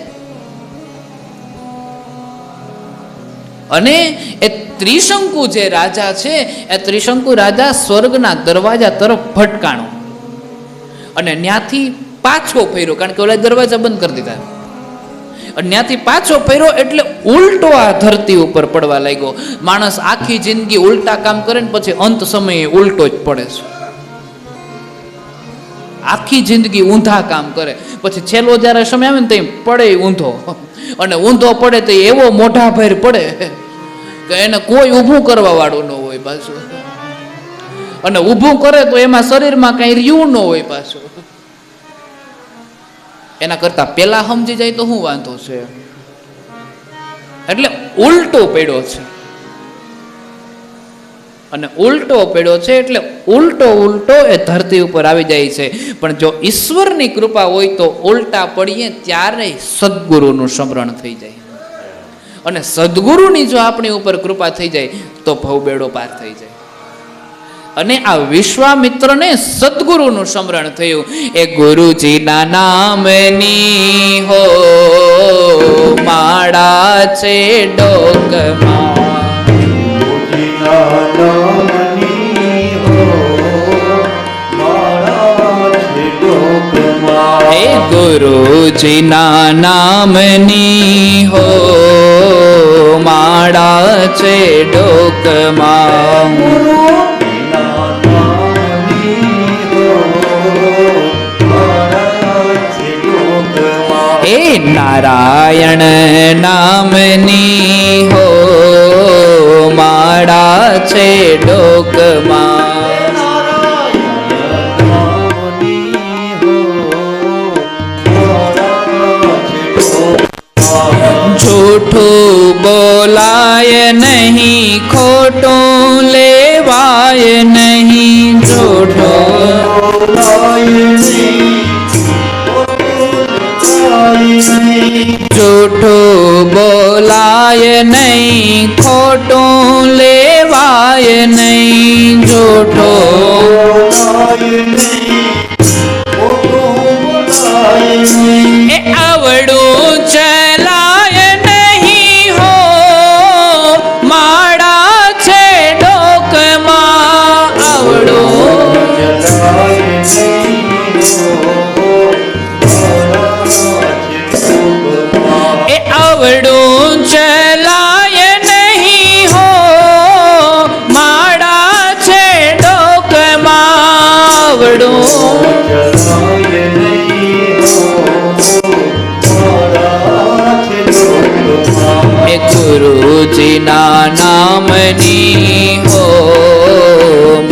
Speaker 2: અને એ ત્રિશંકુ જે રાજા છે એ ત્રિશંકુ રાજા સ્વર્ગના દરવાજા તરફ ભટકાણો અને ત્યાંથી પાછો ફર્યો, કારણ કે ઓલા દરવાજા બંધ કરી દીધા. અને ત્યાંથી પાછો ફર્યો એટલે ઉલટો આ ધરતી ઉપર પડવા લાગ્યો. માણસ આખી જિંદગી ઉલટા કામ કરે ને પછી અંત સમયે ઉલટો જ પડે છે. આખી જિંદગી ઊંધા કામ કરે પછી છેલ્લો જયારે સમય આવે ને તો પડે ઊંધો, અને ઊંધો પડે તો એવો મોઢા ભેર પડે કે એને કોઈ ઊભું કરવા વાળું ન હોય પાછું, અને ઊભું કરે તો એમાં શરીરમાં કઈ રહ્યું ન હોય પાછું. એના કરતા પેલા સમજી જાય તો શું વાંધો છે? એટલે ઉલટો પડ્યો છે. અને ઉલટો પડ્યો છે એટલે ઉલટો ઉલટો એ ધરતી ઉપર આવી જાય છે. પણ જો ઈશ્વરની કૃપા હોય તો ઉલટા પડીએ ત્યારે સદગુરુનું સ્મરણ થઈ જાય, અને સદગુરુની જો આપણી ઉપર કૃપા થઈ જાય તો ભવબેડો પાર થઈ જાય. અને આ વિશ્વામિત્રને સદગુરુનું સ્મરણ થયું. એ ગુરુજીના નામની હો માળા છે ડોકમાં, એ ગુરુજીના નામની હો માળા છે ડોકમાં. એ નારાયણ નામની હો માળા છે ડોકમાં. જૂઠું બોલાય નહીં, ખોટું લેવાય નહીં, જૂઠું જૂઠું બોલાય નહીં, ખોટું લેવાય નહીં, જૂઠું એ આવડું ચલાય નહીં હો માળા છે ડોકમાં, આવડું એ આવડું ચલાય નહીં હો માળા છે ડોકમાં, આવડું એ ગુરુજીના નામની હો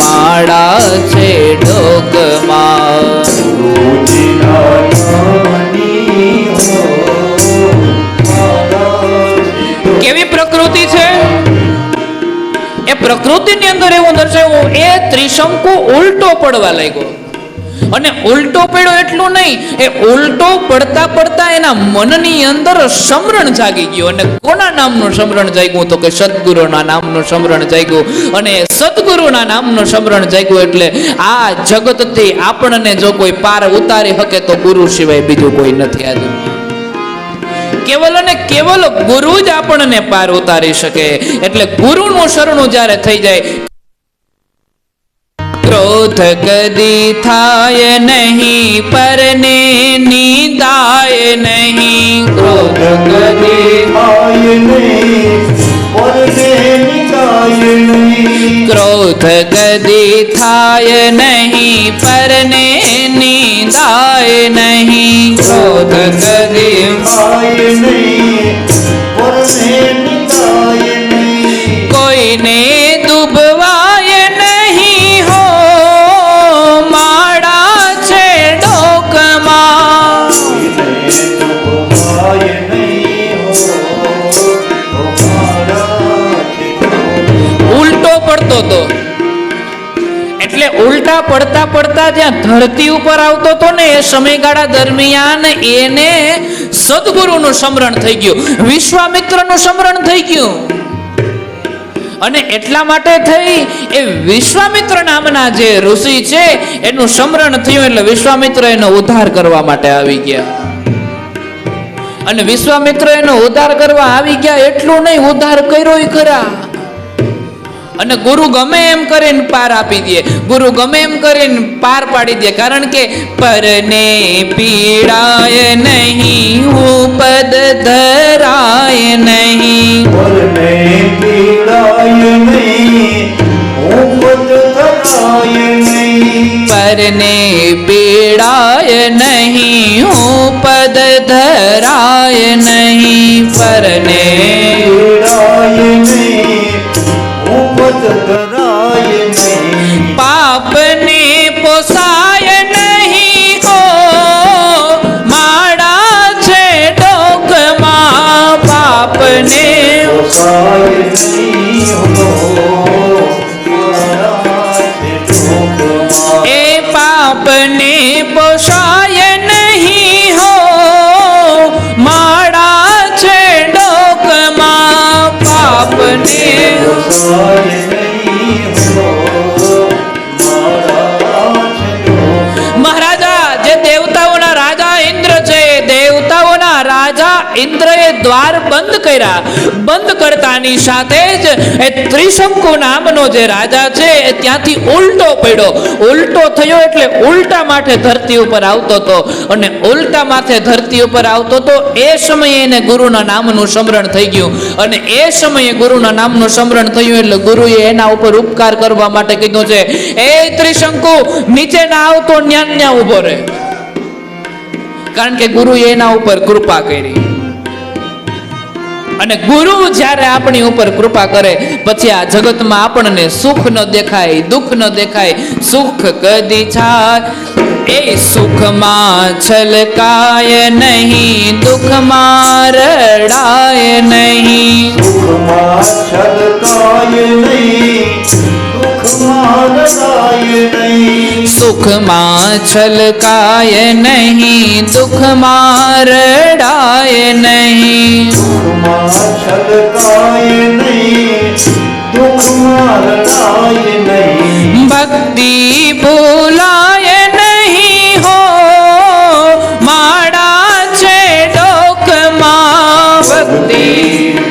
Speaker 2: માળા છે ડોકમાં. કેવી પ્રકૃતિ છે એ પ્રકૃતિની અંદર એવું દર્શાવ્યું. એ ત્રિશંકુ ઉલટો પડવા લાગ્યો, અને ઉલટો પડ્યો એટલું નહીં, એ ઉલટો પડતા પડતા એના મનની અંદર સમરણ જાગી ગયું. અને કોના નામનું સમરણ જાગ્યું? તો કે સદગુરુના નામનું સમરણ જાગ્યું. અને સદગુરુના નામનું સમરણ જાગ્યું એટલે આ જગતથી આપણને જો કોઈ પાર ઉતારી શકે તો ગુરુ સિવાય બીજું કોઈ નથી. આ કેવલ અને કેવલ ગુરુ જ આપણને પાર ઉતારી શકે. એટલે ગુરુનું શરણું જ્યારે થઈ જાય, ક્રોધ કદી થાય નહીં, પરને નિંદાય નહીં, ક્રોધ કદી થાય નહીં, પરને નિંદાય નહીં, ક્રોધ કદી થાય નહીં, પરને નિંદાય નહીં, ક્રોધ કદી થાય નહીં, પરને નિંદાય નહીં, કોઈને દુભવાય નહીં હો માળા છે ડોકમાં, ઉલટો પડતો હતો. એટલે ઉલટા પડતા પડતા જ્યાં ધરતી ઉપર આવતો હતો ને એ સમયગાળા દરમિયાન એને સદગુરુનું સ્મરણ થઈ ગયું, વિશ્વામિત્રનું સ્મરણ થઈ ગયું. અને એટલા માટે થઈ એ વિશ્વામિત્ર નામના જે ઋષિ છે એનું સ્મરણ થયું એટલે વિશ્વામિત્ર એનો ઉદ્ધાર કરવા માટે આવી ગયા. અને વિશ્વામિત્ર એનો ઉદ્ધાર કરવા આવી ગયા એટલું નહીં, ઉદ્ધાર કર્યો ખરા. અને ગુરુ ગમે એમ કરીને પાર આપી દે, ગુરુ ગમે એમ કરીને પાર પાડી દે. કારણ કે પરને પીડાય નહીં, ઉપદ ધરાય નહીં, પરને પીડાય નહીં, ઉપદ ધરાય નહીં, પરને પીડાય નહીં, ઉપદ ધરાય નહીં, પરને પીડાય નહીં, પાપને પોસાય નહીં હો માળા છે ડોકમાં, પાપને પોસાય નહીં હો કર્યા. બંધ કરતાની સાથે જ એ ત્રિશંકુ નામનો જે રાજા છે એ ત્યાંથી ઉલટો પડ્યો. ઉલટો થયો એટલે ઉલટા માથે ધરતી ઉપર આવતો હતો, અને ઉલટા માથે ધરતી ઉપર આવતો હતો એ સમયે એને ગુરુના નામનું સ્મરણ થઈ ગયું. અને એ સમયે ગુરુના નામનું સ્મરણ થયું એટલે ગુરુએ એના ઉપર ઉપકાર કરવા માટે કીધું છે, એ ત્રિશંકુ નીચે ના આવતો ન્યા ઉભો રહે. કારણ કે ગુરુએ એના ઉપર કૃપા કરી. અને ગુરુ જ્યારે આપણી ઉપર કૃપા કરે પછી આ જગતમાં આપણને સુખ ન દેખાય, દુઃખ ન દેખાય. સુખ કદી છાય એ સુખમાં છલકાય નહીં, દુઃખમાં રડાય નહીં.
Speaker 1: સુખમાં છલકાય નહીં, દુઃખમાં રડાય નહીં.
Speaker 2: સુખમાં છલકાય નહીં, દુઃખમાં રડાય નહીં.
Speaker 1: સુખમાં છલકાય નહીં, દુઃખમાં રડાય નહીં.
Speaker 2: ભક્તિ ભૂલાય નહીં હો, માડા છે ડોકમાં. ભક્તિ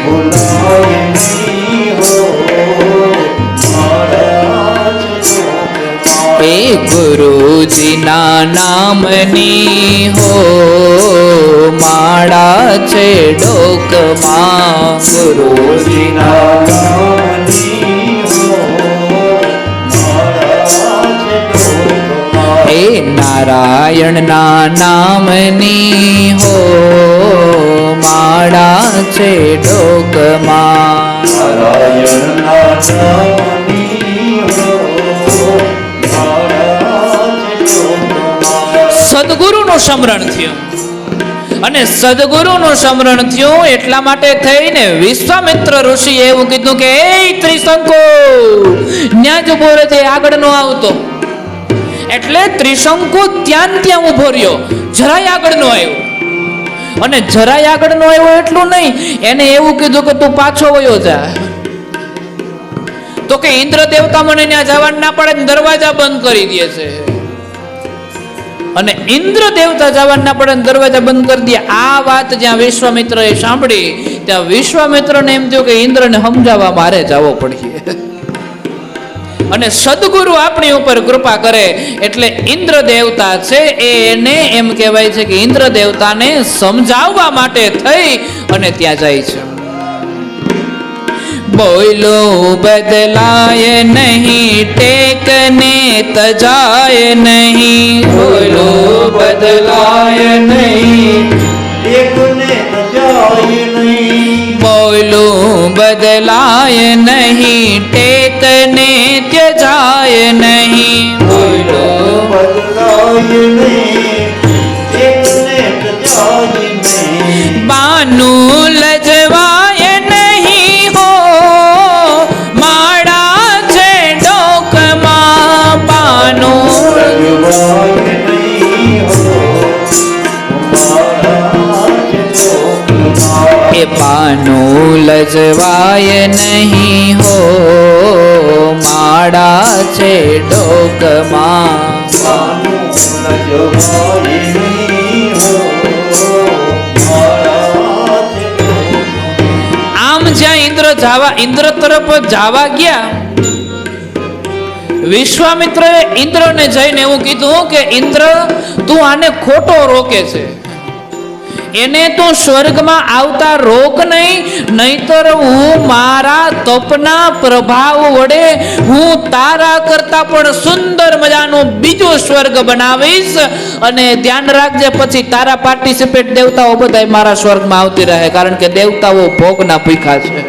Speaker 1: ભૂલાય નહીં હો, મારા ચરણોમાં.
Speaker 2: એ ગુરુજીના નામની હો, માળા છે ડોકમાં.
Speaker 1: ગુરુજીના નામની હો, માળા છે ડોકમાં.
Speaker 2: એ નારાયણના નામની હો, માળા છે ડોકમાં.
Speaker 1: નારાયણના નામની હો, માળા છે ડોકમાં.
Speaker 2: સદગુરુનું સ્મરણ થયું. અને સદગુરુનું સ્મરણ થયું એટલા માટે થઈને વિશ્વામિત્ર ઋષિએ એવું કીધું કે એ ત્રિશંકુ ન્યા જ ઉભો રહે, આગળ નો આવતો. એટલે ત્રિશંકુ ત્યાં ઉભો રહ્યો, જરાય આગળ નો આવ્યો. અને જરાય આગળ નો આવ્યો એટલું નહીં, એને એવું કીધું કે તું પાછો વયો જા. તો કે ઇન્દ્ર દેવતા મને ત્યાં જવા ના પડે, દરવાજા બંધ કરી દે છે. અને ઇન્દ્ર દેવતા જવા ના પડે, દરવાજા બંધ કરી દે. આ વાત જ્યાં વિશ્વામિત્રએ સાંભળી ત્યાં વિશ્વામિત્રને એમ થયું કે ઇન્દ્રને સમજાવવા મારે જવો પડશે. અને સદગુરુ આપણી ઉપર કૃપા કરે એટલે ઇન્દ્ર દેવતા છે એને એમ કહેવાય છે કે ઇન્દ્ર દેવતાને સમજાવવા માટે થઈ અને ત્યાં જાય છે. બોલો બદલાય નહીં, ટેકને તજાય નહીં. બોલો બદલાય નહીં,
Speaker 1: એકને જાય નહીં.
Speaker 2: બોલું બદલાય નહીં, ટેકને ત્યજાય નહીં. બોલો
Speaker 1: બદલાય નહીં, એકને જાય નહીં.
Speaker 2: બાનું લજવાય નહીં હો, માળા છે ડોકમાં. બાનું
Speaker 1: બદલાય નહીં હો, મારા છે ડોકમાં.
Speaker 2: એ બાનું લજવાય નહીં હો, માળા છે ડોકમાં.
Speaker 1: બાનું લજવાય નહીં હો, મારા છે ડોકમાં.
Speaker 2: આમ જ્યાં ઇન્દ્ર તરફ જવા ગયા, વિશ્વામિત્રએ ઇન્દ્રને જઈને એવું કીધું કે ઇન્દ્ર તું આને ખોટો રોકે છે, એને તું સ્વર્ગમાં આવતા રોક નહીં, નહીતર હું મારા તપના પ્રભાવ વડે હું તારા કરતા પણ સુંદર મજાનું બીજું સ્વર્ગ બનાવીશ. અને ધ્યાન રાખજે પછી તારા પાર્ટિસિપેટ દેવતાઓ બધા મારા સ્વર્ગમાં આવતી રહે, કારણ કે દેવતાઓ ભોગના ભૂખા છે.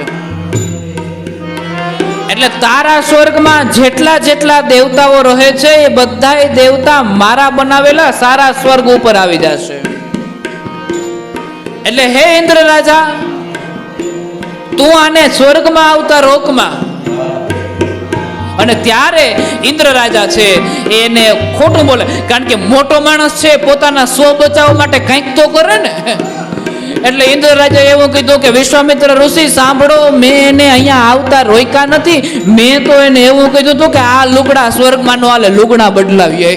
Speaker 2: એટલે તારા સ્વર્ગમાં જેટલા જેટલા દેવતાઓ રહે છે એ બધા દેવતા મારા બનાવેલા સારા સ્વર્ગ ઉપર આવી જશે. એટલે હે ઇન્દ્ર રાજા, તું આને સ્વર્ગમાં આવતા રોકમાં. અને ત્યારે ઇન્દ્ર રાજા છે એને ખોટું બોલે, કારણ કે મોટો માણસ છે, પોતાના સ્વ બચાવ માટે કંઈક તો કરે ને. એટલે ઇન્દ્ર રાજા એવું કીધું કે વિશ્વામિત્ર ઋષિ સાંભળો, મેં એને અહીંયા આવતા રોક્યા નથી, મેં તો એને એવું કીધું હતું કે આ લુગડા સ્વર્ગમાં નો હાલે, લુગડા બદલાવીએ.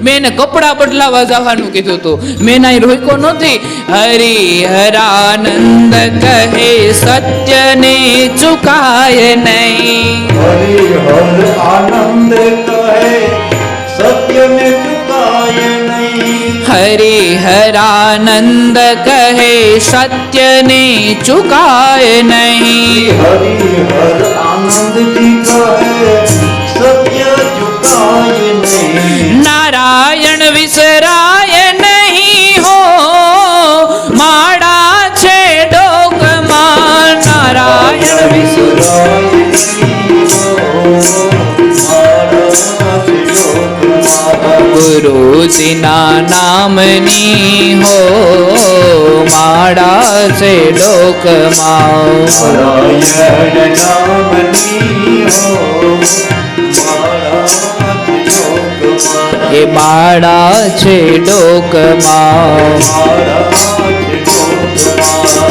Speaker 2: મેં એને કપડાં બદલાવા જવાનું કીધું હતું, મેં ના રોક્યો નથી. હરિહરાનંદ કહે સત્યને ચુકાય નહીં.
Speaker 1: હરિહર આનંદ કહે સત્યને ચુકાય નહીં.
Speaker 2: હરિહરાનંદ કહે સત્યને ચુકાય નહીં.
Speaker 1: હરિહર આનંદજી કહે સત્ય ચુકાય નહીં.
Speaker 2: નારાયણ વિસરાય નહીં હો, માળા છે ડોકમાં. નારાયણ વિસરાય ગુરુજીના નામની હો, માળા છે ડોકમાં.
Speaker 1: નારાયણ નામની હો,
Speaker 2: એ માળા છે ડોકમાં.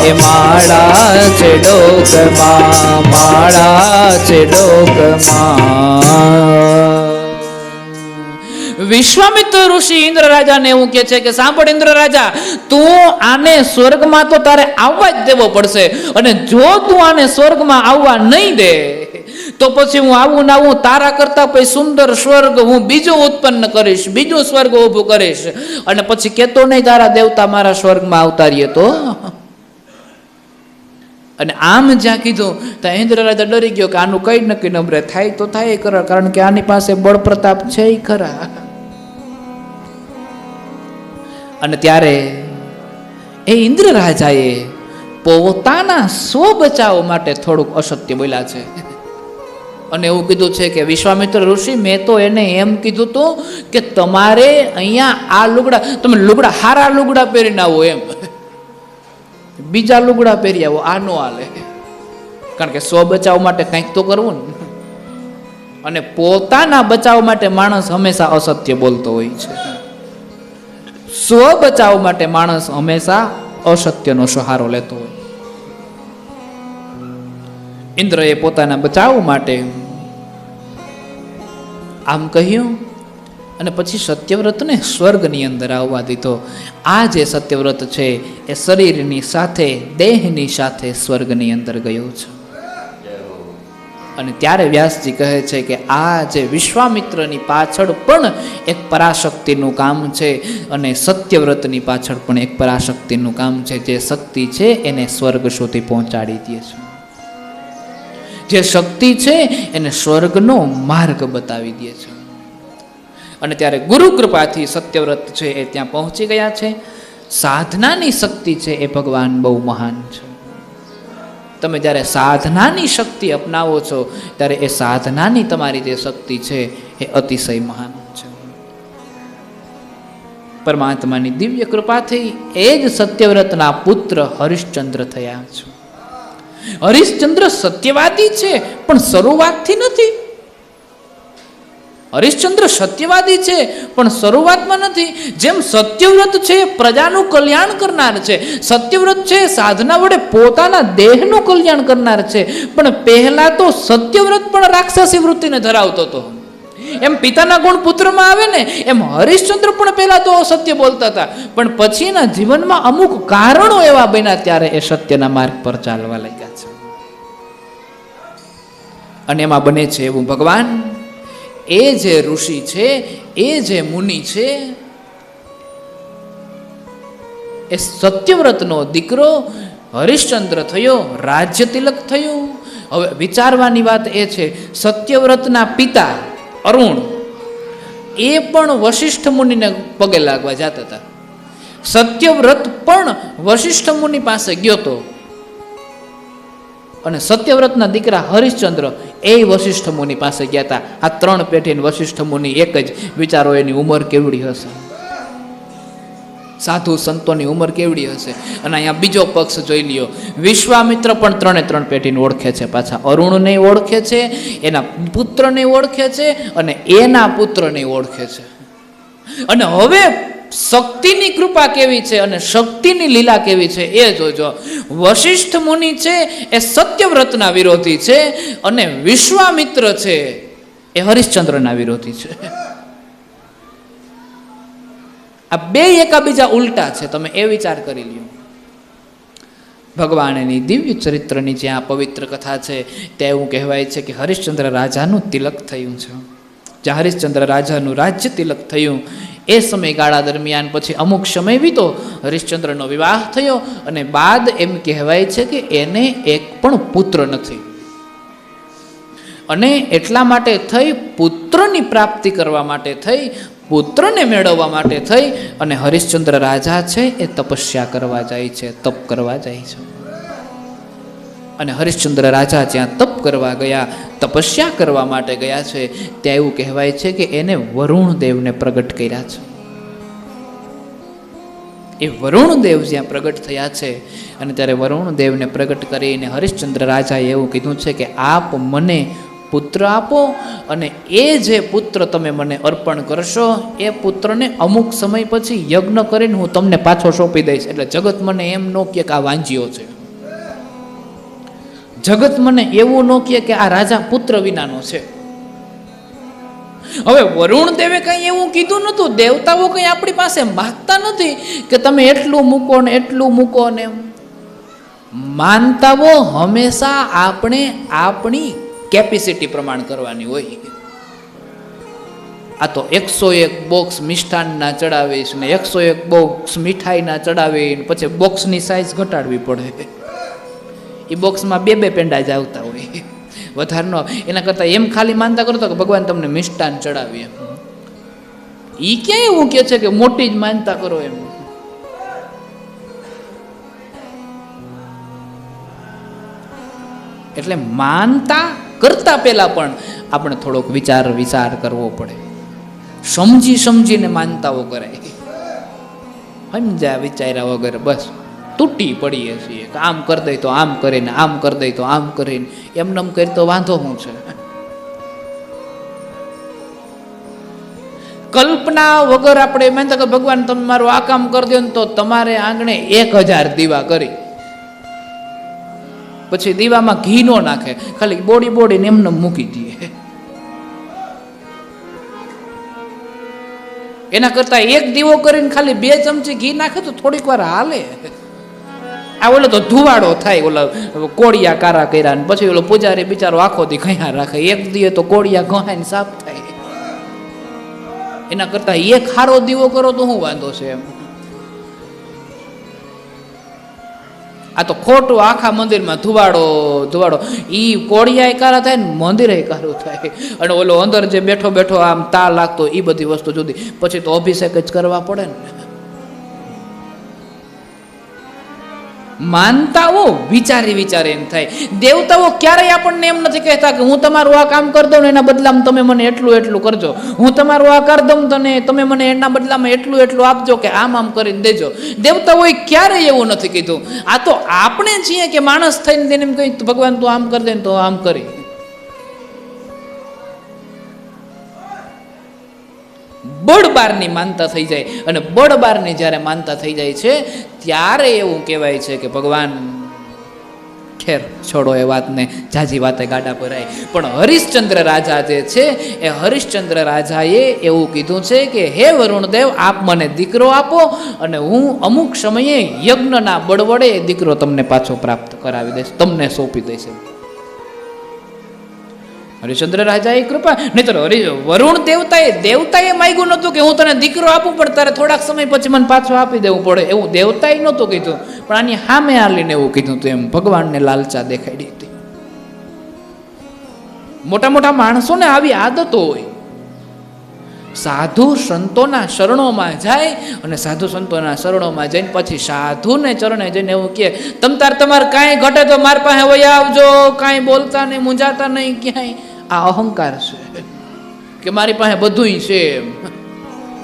Speaker 2: એ માળા છે ડોકમાં, માળા છે ડોકમાં. વિશ્વામિત્ર ઋષિ ઇન્દ્ર રાજાને એવું કહે છે કે સાંભળ ઇન્દ્ર રાજા, તું આને સ્વર્ગમાં તો તારે આવવા જ દેવો પડશે, અને જો તું આને સ્વર્ગમાં આવવા નહીં દે તો પછી હું આવું ને આવું તારા કરતા પછી સુંદર સ્વર્ગ હું બીજો ઉત્પન્ન કરીશ, બીજું સ્વર્ગ ઊભું કરીશ, અને પછી કેતો નહીં તારા દેવતા મારા સ્વર્ગમાં અવતારીએ તો. અને આમ જ્યાં કીધું ત્યાં ઇન્દ્ર રાજા ડરી ગયો કે આનું કઈ નક્કી નંબરે થાય તો થાય ખરા, કારણ કે આની પાસે બળ પ્રતાપ છે ખરા. અને ત્યારે એ ઇન્દ્ર રાજાએ પોતાના સ્વ બચાવ માટે થોડુંક અસત્ય બોલ્યા છે. અને એવું કીધું છે કે વિશ્વામિત્ર ઋષિ, મેં તો એને એમ કીધું હતું કે તમારે અહીંયા આ લુગડા, તમે લુગડા હારા લુગડા પહેરીને આવો, એમ બીજા લુગડા પહેરી આવો, આ નો હાલે. કારણ કે સ્વ બચાવ માટે કંઈક તો કરવું ને. અને પોતાના બચાવ માટે માણસ હંમેશા અસત્ય બોલતો હોય છે. સ્વ બચાવ માટે માણસ હંમેશા અસત્યનો સહારો લેતો હોય. ઇન્દ્રએ પોતાના બચાવ માટે આમ કહ્યું, અને પછી સત્યવ્રતને સ્વર્ગની અંદર આવવા દીધો. આ જે સત્યવ્રત છે એ શરીરની સાથે, દેહની સાથે સ્વર્ગની અંદર ગયો છે. અને ત્યારે વ્યાસજી કહે છે કે આ જે વિશ્વામિત્રની પાછળ પણ એક પરાશક્તિનું કામ છે, અને સત્યવ્રતની પાછળ પણ એક પરાશક્તિનું કામ છે. જે શક્તિ છે એને સ્વર્ગ સુધી પહોંચાડી દે છે. જે શક્તિ છે એને સ્વર્ગનો માર્ગ બતાવી દે છે. અને ત્યારે ગુરુ કૃપાથી સત્યવ્રત છે એ ત્યાં પહોંચી ગયા છે. સાધનાની શક્તિ છે એ ભગવાન બહુ મહાન છે. તમે જ્યારે સાધનાની શક્તિ અપનાવો છો ત્યારે એ સાધનાની તમારી જે શક્તિ છે એ અતિશય મહાન છે. પરમાત્માની દિવ્ય કૃપાથી એ જ સત્યવ્રતના પુત્ર હરિશ્ચંદ્ર થયા છે. હરિશ્ચંદ્ર સત્યવાદી છે પણ શરૂઆતથી નથી. હરિશ્ચંદ્ર સત્યવાદી છે પણ શરૂઆતમાં નથી. જેમ સત્યવ્રત છે પ્રજાનું કલ્યાણ કરનાર છે, સત્યવ્રત છે સાધના વડે પોતાના દેહનું કલ્યાણ કરનાર છે, પણ પહેલા તો સત્યવ્રત પણ રાક્ષસી વૃત્તિને ધરાવતો હતો. એમ પિતાના ગુણ પુત્રમાં આવે ને, એમ હરિશ્ચંદ્ર પણ પહેલા તો અસત્ય બોલતા હતા, પણ પછીના જીવનમાં અમુક કારણો એવા બન્યા ત્યારે એ સત્યના માર્ગ પર ચાલવા લાગ્યા છે. અને એમાં બને છે એવું ભગવાન એ જે ઋષિ છે, એ જે મુનિ છે, એ સત્યવ્રતનો દીકરો હરિશ્ચંદ્ર થયો, રાજ્ય તિલક થયું. હવે વિચારવાની વાત એ છે, સત્યવ્રતના પિતા અરુણ એ પણ વશિષ્ઠ મુનિને પગે લાગવા જતા હતા. સત્યવ્રત પણ વશિષ્ઠ મુનિ પાસે ગયો હતો, અને સત્યવ્રતના દીકરા હરિશ્ચંદ્ર એ વશિષ્ઠ મુનિ પાસે ગયા હતા. આ ત્રણ પેઢીને વશિષ્ઠ મુનિ એક જ. વિચારો એની ઉંમર કેવડી હશે, સાધુ સંતોની ઉંમર કેવડી હશે. અને અહીંયા બીજો પક્ષ જોઈ લ્યો, વિશ્વામિત્ર પણ ત્રણે ત્રણ પેઢીને ઓળખે છે. પાછા અરુણને ઓળખે છે, એના પુત્રને ઓળખે છે, અને એના પુત્રને ઓળખે છે. અને હવે શક્તિની કૃપા કેવી છે અને શક્તિની લીલા કેવી છે એ જોજો. વશિષ્ઠ મુનિ છે એ સત્યવ્રતના વિરોધી છે, અને વિશ્વામિત્ર છે એ હરિશ્ચંદ્રના વિરોધી છે. આ બે એકાબીજા ઉલટા છે, તમે એ વિચાર કરી લ્યો. ભગવાનની દિવ્ય ચરિત્રની જ્યાં પવિત્ર કથા છે ત્યાં એવું કહેવાય છે કે હરિશ્ચંદ્ર રાજાનું તિલક થયું છે. જ્યાં હરિશ્ચંદ્ર રાજાનું રાજ્ય તિલક થયું એ સમયગાળા દરમિયાન પછી અમુક સમય વીતો, હરિશ્ચંદ્રનો વિવાહ થયો અને બાદ એમ કહેવાય છે કે એને એક પણ પુત્ર નથી. અને એટલા માટે થઈ, પુત્રની પ્રાપ્તિ કરવા માટે થઈ, પુત્રને મેળવવા માટે થઈ અને હરિશ્ચંદ્ર રાજા છે એ તપસ્યા કરવા જાય છે, તપ કરવા જાય છે. અને હરિશ્ચંદ્ર રાજા જ્યાં તપ કરવા ગયા, તપસ્યા કરવા માટે ગયા છે, ત્યાં એવું કહેવાય છે કે એને વરુણ દેવને પ્રગટ કર્યા છે. એ વરુણ દેવ જ્યાં પ્રગટ થયા છે અને ત્યારે વરુણ દેવને પ્રગટ કરીને હરિશ્ચંદ્ર રાજાએ એવું કીધું છે કે આપ મને પુત્ર આપો અને એ જે પુત્ર તમે મને અર્પણ કરશો એ પુત્રને અમુક સમય પછી યજ્ઞ કરીને હું તમને પાછો સોંપી દઈશ. એટલે જગત મને એમ ન કહે કે આ વાંજીઓ છે, જગત મને એવું ન કહે કે આ રાજા પુત્ર વિનાનો છે. હવે વરુણ દેવે કઈ એવું કીધું નતું, દેવતાઓ કઈ આપણી પાસે માંગતા નથી કે તમે એટલું મૂકો ને એટલું મૂકો ને. માનતાઓ હંમેશા આપણે આપણી કેપેસિટી પ્રમાણ કરવાની હોય. આ તો 101 બોક્સ મિષ્ટાનના ચડાવીશ ને 101 બોક્સ મીઠાઈના ચડાવીને પછી બોક્સની સાઈઝ ઘટાડવી પડે. એ બોક્સમાં બે પેંડા જ આવતા હોય, વધારે ન. એના કરતાં એમ ખાલી માનતા કરતો કે ભગવાન તમને મિષ્ટાન ચડાવીએ. એ ક્યાં એવું કહે છે કે મોટી જ માનતા કરો એમ. એટલે માનતા કરતા પહેલા પણ આપણે થોડોક વિચાર કરવો પડે. સમજી સમજીને માનતાઓ કરાય, સમજ્યા વિચાર્યા વગર બસ તૂટી પડીએ છીએ. આમ કરી દઈ તો આમ કરીને, આમ કરી દઈ તો આમ કરીને, એમનેમ કરી તો વાંધો શું છે. કલ્પના વગર આપણે માનતા કે ભગવાન તમે મારું આ કામ કરી દો ને તો તમારે આંગણે 1000 દીવા કરી, પછી દીવામાં ઘી નો નાખે, ખાલી બોડીને એમને મૂકી દે. એના કરતા એક દીવો કરીને ખાલી 2 ચમચી ઘી નાખે તો થોડીક વાર હાલે. આ ઓલો તો ધુવાડો થાય, ઓલા કોળિયા કારા કર્યા ને પછી ઓલો પૂજારી બિચારો આખો દી ઘયા રાખે, એક દીએ તો કોળિયા ઘહાઈને સાફ થાય. એના કરતા એક હારો દીવો કરો તો શું વાંધો છે એમ. આ તો ખોટું, આખા મંદિરમાં ધુવાડો ઈ કોળિયા કારા થાય ને મંદિર કારું થાય. અને ઓલો અંદર જે બેઠો આમ તા લાગતો એ બધી વસ્તુ જુદી, પછી તો અભિષેક જ કરવા પડે ને. માનતાઓ વિચારીને થાય. દેવતાઓ ક્યારેય આપણને એમ નથી કહેતા કે હું તમારું આ કામ કરી દઉં ને એના બદલામાં તમે મને એટલું કરજો, હું તમારું આ કરી દઉં તને તમે મને એના બદલામાં એટલું આપજો કે આમ કરીને દેજો. દેવતાઓએ ક્યારેય એવું નથી કીધું. આ તો આપણે છીએ કે માણસ થઈને તેને એમ કહી ભગવાન તું આમ કરી દે ને તો આમ કરી. બળબારની માનતા થઈ જાય, અને બળબારની જ્યારે માનતા થઈ જાય છે ત્યારે એવું કહેવાય છે કે ભગવાન ખેર છોડો એ વાતને, જાજી વાતે ગાડા ભરાય. પણ હરિશ્ચંદ્ર રાજા જે છે એ હરિશ્ચંદ્ર રાજાએ એવું કીધું છે કે હે વરુણદેવ આપ મને દીકરો આપો અને હું અમુક સમયે યજ્ઞના બળ વડે એ દીકરો તમને પાછો પ્રાપ્ત કરાવી દઈશ, તમને સોંપી દઈશ. હરિશ્ચંદ્ર રાજાએ કૃપા, નહીતર વરુણ દેવતાએ માગ્યું નહોતું કે હું તને દીકરો આપું પણ તારે થોડાક સમય પછી મને પાછો આપી દેવું પડે, એવું દેવતાએ નહોતું કીધું. પણ આની સામે આલીને એવું કીધું હતું. એમ ભગવાનને લાલચા દેખાડી હતી. મોટા માણસોને આવી આદતો હોય. સાધુ સંતોના શરણોમાં જાય અને સાધુ સંતોના શરણોમાં જઈને પછી સાધુને ચરણે જઈને એવું કહે તમારે કાંઈ ઘટે તો મારી પાસે વયા આવજો, કાંઈ બોલતા નહીં, મૂંઝાતા નહીં ક્યાંય. આ અહંકાર છે કે મારી પાસે બધુંય છે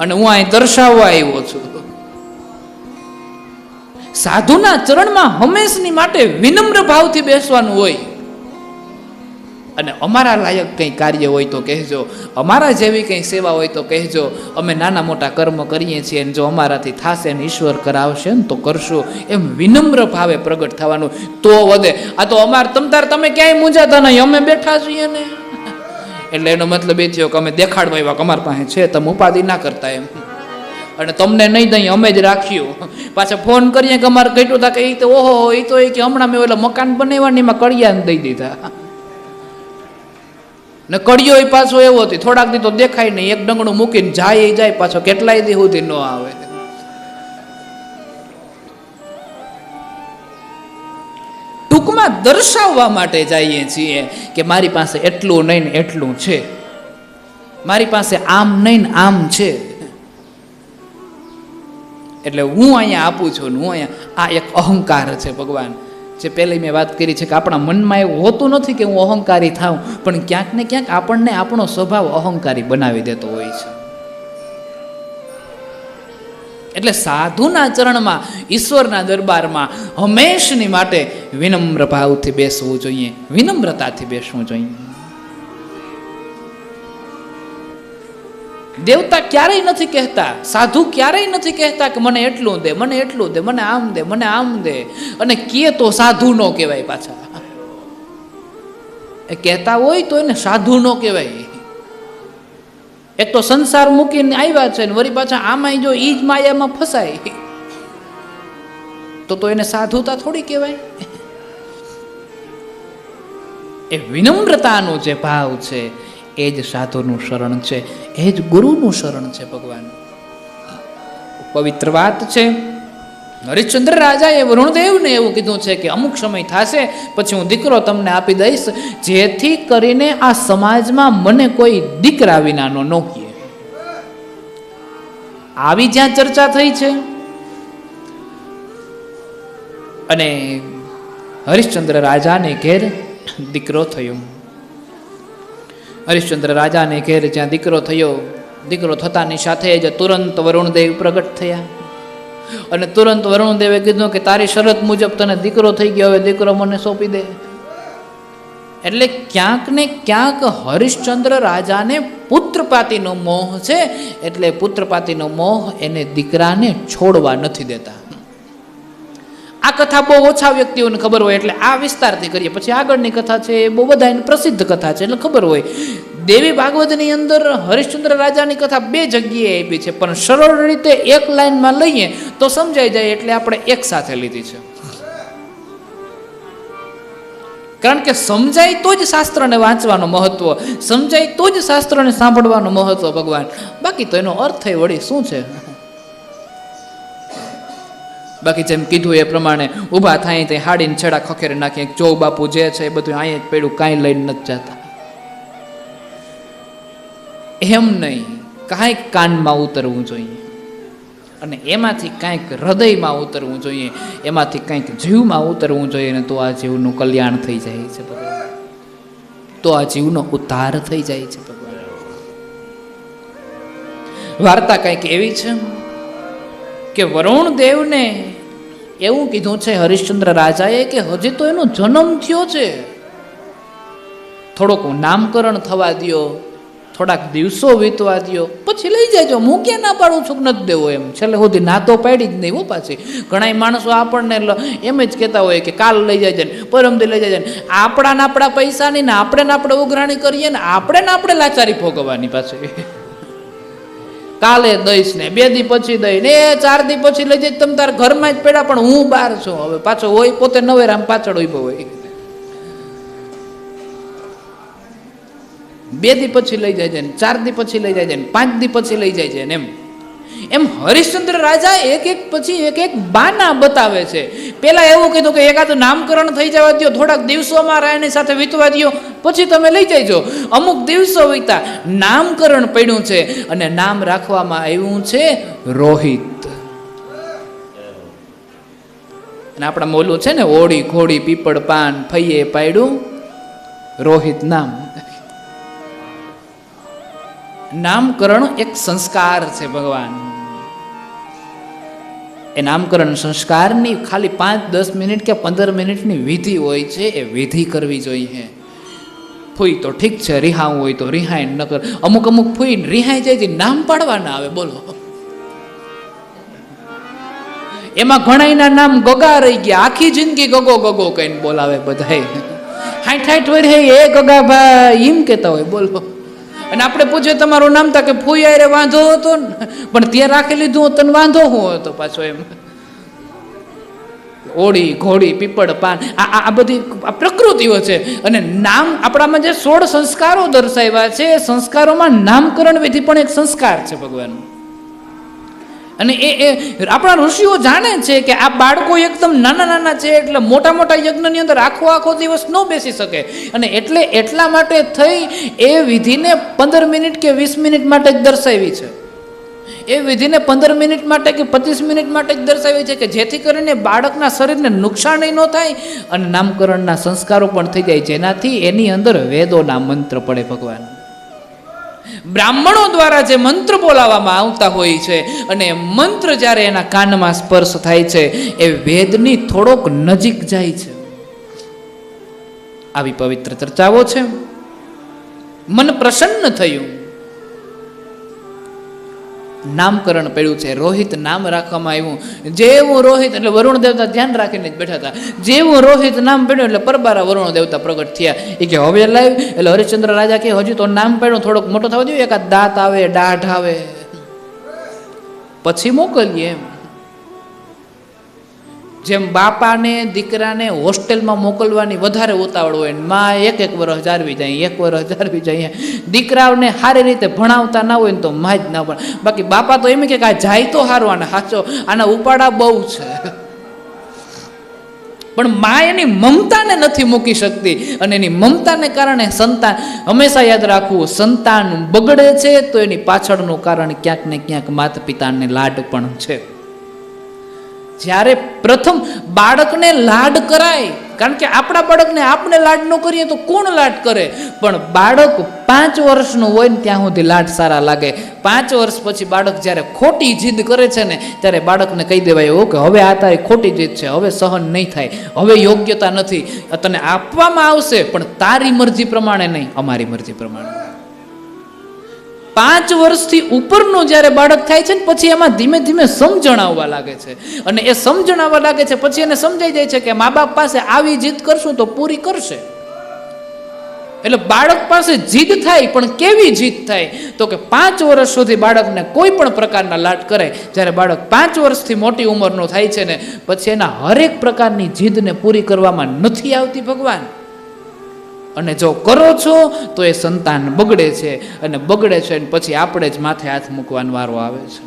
Speaker 2: અને હું અહીં દર્શાવવા આવ્યો છું. સાધુના ચરણમાં હંમેશની માટે વિનમ્ર ભાવથી બેસવાનું હોય. અને અમારા લાયક કંઈ કાર્ય હોય તો કહેજો, અમારા જેવી કંઈ સેવા હોય તો કહેજો, અમે નાના મોટા કર્મ કરીએ છીએ અને જો અમારાથી થશે ને ઈશ્વર કરાવશે ને તો કરશું, એમ વિનમ્ર ભાવે પ્રગટ થવાનું તો વધે. આ તો તમે ક્યાંય મૂંઝાતા નહીં, અમે બેઠા છીએ ને. એટલે એનો મતલબ એ થયો કે અમે દેખાડવા આવ્યા કે અમારી પાસે છે, તમે ઉપાધિ ના કરતા એમ. અને તમને નહીં દઈ અમે જ રાખ્યું. પાછા ફોન કરીએ કે અમારે ઘટ્યું હતા કે એ તો ઓહો એ તો એ કે હમણાં મેં ઓલા મકાન બનાવવાની એમાં કડિયાને દઈ દીધા. ને કડિયો એ પાછો એવો હતી થોડાક દી તો દેખાય નહીં, એક ડંગણું મૂકીને જાય એ જાય પાછો કેટલાય દી સુધી ન આવે. ટૂંકમાં દર્શાવવા માટે જઈએ છીએ કે મારી પાસે એટલું નહીં ને એટલું છે, મારી પાસે આમ નહીં ને આમ છે, એટલે હું અહીંયા આપું છું ને હું અહીંયા. આ એક અહંકાર છે ભગવાન. જે પહેલી મેં વાત કરી છે કે આપણા મનમાં એવું હોતું નથી કે હું અહંકારી થાઉં, પણ ક્યાંક ને ક્યાંક આપણને આપણો સ્વભાવ અહંકારી બનાવી દેતો હોય છે. એટલે સાધુના ચરણમાં, ઈશ્વરના દરબારમાં હંમેશની માટે વિનમ્ર ભાવથી બેસવું જોઈએ, વિનમ્રતાથી બેસવું જોઈએ. દેવતા ક્યારેય નથી કહેતા, સાધુ ક્યારેય નથી કહેતા કે મને એટલું દે, મને એટલું દે, મને આમ દે, મને આમ દે. અને કહે તો સાધુ નો કહેવાય. પાછા એ કહેતા હોય તો એને સાધુ નો કહેવાય. એક તો સંસાર મૂકીને આવ્યા છે ને વળી પાછા આમાંય જો ઈ જ માયામાં ફસાય તો એને સાધુતા થોડી કહેવાય. એ વિનમ્રતાનો જે ભાવ છે એ જ સાધુનું શરણ છે, એ જ ગુરુનું શરણ છે. ભગવાન પવિત્ર વાત છે. હરિશ્ચંદ્ર રાજાએ વરુણદેવને એવું કીધું છે કે અમુક સમય થશે પછી હું દીકરો તમને આપી દઈશ, જેથી કરીને આ સમાજમાં મને કોઈ દીકરા વિનાનો ન કહે. આવી જ્યાં ચર્ચા થઈ છે અને હરિશ્ચંદ્ર રાજાને ઘેર દીકરો થયો. હરિશ્ચંદ્ર રાજાને ઘેર જ્યાં દીકરો થયો, દીકરો થતાની સાથે જ તુરંત વરુણદેવ પ્રગટ થયા અને તુરંત વરુણદેવે કીધું કે તારી શરત મુજબ તને દીકરો થઈ ગયો, હવે દીકરો મને સોંપી દે. એટલે ક્યાંક ને ક્યાંક હરિશ્ચંદ્ર રાજાને પુત્રપાતીનો મોહ છે, એટલે પુત્રપાતીનો મોહ એને દીકરાને છોડવા નથી દેતા. આ કથા બહુ ઓછા વ્યક્તિઓને ખબર હોય એટલે આ વિસ્તારથી કરીએ. પછી આગળની કથા છે એ બહુ બધા પ્રસિદ્ધ કથા છે એટલે ખબર હોય. દેવી ભાગવતની અંદર હરિશ્ચંદ્ર રાજાની કથા બે જગ્યાએ આપી છે, પણ સરળ રીતે એક લાઈનમાં લઈએ તો સમજાઈ જાય એટલે આપણે એક સાથે લીધી છે. કારણ કે સમજાય તો જ શાસ્ત્રને વાંચવાનું મહત્વ, સમજાય તો જ શાસ્ત્રને સાંભળવાનું મહત્વ ભગવાન. બાકી તો એનો અર્થ વળી શું છે? બાકી જેમ કીધું એ પ્રમાણે ઊભા થાય ત્યાં હાડીને છેડા ખખેરી નાખીએ, જો બાપુ જે છે એ બધું અહીંયા જ પડ્યું, કાંઈ લઈને નથી જતા. એમ નહીં, કાંઈક કાનમાં ઉતરવું જોઈએ અને એમાંથી કાંઈક હૃદયમાં ઉતરવું જોઈએ, એમાંથી કાંઈક જીવમાં ઉતરવું જોઈએ ને તો આ જીવનું કલ્યાણ થઈ જાય છે ભગવાન, તો આ જીવનો ઉદ્ધાર થઈ જાય છે ભગવાન. વાર્તા કાંઈક એવી છે કે વરુણદેવને એવું કીધું છે હરિશ્ચંદ્ર રાજાએ કે હજી તો એનો જન્મ થયો છે, થોડોક નામકરણ થવા દ્યો, થોડાક દિવસો વીતવા દ્યો, પછી લઈ જાયજો. હું ક્યાં ના પાડું છું નથી દેવો એમ. છેલ્લે સુધી ના તો પાડી જ નહીં હો. પાછી ઘણા માણસો આપણને એમ જ કહેતા હોય કે કાલ લઈ જાય ને પરમદી લઈ જાય ને, આપણા પૈસાની ને આપણે ઉઘરાણી કરીએ ને આપણે લાચારી ભોગવવાની. પાછી કાલે દઈશ ને 2 દી પછી દઈ ને 4 દી પછી લઈ જાય, તમે તારા ઘરમાં જ પડ્યા પણ હું બહાર છું. હવે પાછો હોય પોતે નવેરામ પાછળ ઉભો હોય, 2 દી પછી લઈ જાય છે ને 4 દી પછી લઈ જાય છે ને 5 દી પછી લઈ જાય છે ને એમ હરિશ્ચંદ્ર રાજા એક પછી એક બાના બતાવે છે. પેલા એવું કીધું કે એકાદ નામકરણ થઈ જવા દો, થોડાક દિવસોમાં રાયની સાથે વીતવા દો, પછી તમે લઈ જઈજો. અમુક દિવસો વીતા, નામકરણ પડ્યું છે અને નામ રાખવામાં આવ્યું છે રોહિત. અને આપણા મોલું છે ને, ઓળી ઘોડી પીપળ પાન ફઈએ પાડ્યું રોહિત નામ. નામકરણ એક સંસ્કાર છે ભગવાન. એ નામકરણ સંસ્કારની ખાલી 5-10 મિનિટ કે 15 મિનિટની વિધિ હોય છે, એ વિધિ કરવી જોઈએ. ફૂઈ તો ઠીક છે, રિહાવું હોય તો રિહાય ન કર. અમુક ફૂઈ રિહાઈ જાય છે, નામ પાડવા ના આવે. બોલો, એમાં ઘણાના નામ ગગા રહી ગયા, આખી જિંદગી ગગો કહીને બોલાવે બધાય. 60 વર્ષે એ ગગા ભાઈ એમ કહેતા હોય. બોલો, અને આપણે પૂછીએ તમારું નામ તા કે ફૂઈ રે વાંધો હતો ને, પણ ત્યાં રાખી લીધું તને વાંધો શું હતો પાછો એમ. ઓળી ઘોડી પીપળ પાન આ બધી પ્રકૃતિઓ છે. અને નામ આપણામાં જે 16 સંસ્કારો દર્શાવ્યા છે એ સંસ્કારોમાં નામકરણ વિધિ પણ એક સંસ્કાર છે ભગવાનનું. અને એ આપણા ઋષિઓ જાણે છે કે આ બાળકો એકદમ નાના નાના છે એટલે મોટા મોટા યજ્ઞની અંદર આખો દિવસ ન બેસી શકે, અને એટલા માટે થઈ એ વિધિને 15 મિનિટ કે 20 મિનિટ માટે જ દર્શાવી છે. એ વિધિને 15 મિનિટ માટે કે 25 મિનિટ માટે જ દર્શાવી છે કે જેથી કરીને બાળકના શરીરને નુકસાન ન થાય અને નામકરણના સંસ્કારો પણ થઈ જાય, જેનાથી એની અંદર વેદોના મંત્ર પડે. ભગવાન બ્રાહ્મણો દ્વારા જે મંત્ર બોલાવવામાં આવતા હોય છે અને મંત્ર જ્યારે એના કાનમાં સ્પર્શ થાય છે એ વેદની થોડોક નજીક જાય છે. આવી પવિત્ર ચર્ચાઓ છે. મન પ્રસન્ન થયું. નામકરણ પડ્યું છે. રોહિત નામ રાખવામાં આવ્યું. જેવું રોહિત એટલે વરુણ દેવતા ધ્યાન રાખીને જ બેઠા હતા. જેવું રોહિત નામ પડ્યું એટલે પરબારા વરુણ દેવતા પ્રગટ થયા. એ કે હવે લાવ. એટલે હરિશ્ચંદ્ર રાજા કે હજી તો નામ પડ્યું, થોડોક મોટો થવા દો, એકાદ દાંત આવે, દાઢ આવે, પછી મોકલીએ એમ. જેમ બાપાને દીકરાને હોસ્ટેલમાં મોકલવાની વધારે ઉતાવળ હોય, માં એક વર્ષ જાળવી જાય, 1 વર્ષ જાળવી જાય. દીકરાઓને સારી રીતે ભણાવતા ના હોય ને તો માં જ ના ભણે. બાકી બાપા તો એમ કે આ જાય તો સારું, આને સાચો, આના ઉપાડા બહુ છે. પણ માં એની મમતાને નથી મૂકી શકતી, અને એની મમતાને કારણે સંતાન, હંમેશા યાદ રાખવું, સંતાન બગડે છે તો એની પાછળનું કારણ ક્યાંક ને ક્યાંક માતા પિતાને લાડ પણ છે. જ્યારે પ્રથમ બાળકને લાડ કરાય, કારણ કે આપણા બાળકને આપણે લાડ ન કરીએ તો કોણ લાડ કરે? પણ બાળક 5 વર્ષનું હોય ને ત્યાં સુધી લાડ સારા લાગે. 5 વર્ષ પછી બાળક જ્યારે ખોટી જીદ કરે છે ને ત્યારે બાળકને કહી દેવાય કે હવે આ તારી ખોટી જીદ છે, હવે સહન નહીં થાય, હવે યોગ્યતા નથી, તને આપવામાં આવશે પણ તારી મરજી પ્રમાણે નહીં, અમારી મરજી પ્રમાણે. 5 વર્ષથી ઉપરનું જ્યારે બાળક થાય છે ને પછી એમાં ધીમે ધીમે સમજણ આવવા લાગે છે, અને એ સમજણ આવવા લાગે છે પછી એને સમજાઈ જાય છે કે મા બાપ પાસે આવી જીદ કરશું તો પૂરી કરશે. એટલે બાળક પાસે જીદ થાય, પણ કેવી જીદ થાય? તો કે 5 વર્ષ સુધી બાળકને કોઈ પણ પ્રકારના લાડ કરે. જ્યારે બાળક 5 વર્ષથી મોટી ઉંમરનો થાય છે ને પછી એના હરેક પ્રકારની જીદને પૂરી કરવામાં નથી આવતી ભગવાન. અને જો કરો છો તો એ સંતાન બગડે છે, અને બગડે છે અને પછી આપણે જ માથે હાથ મૂકવાનો વારો આવે છે.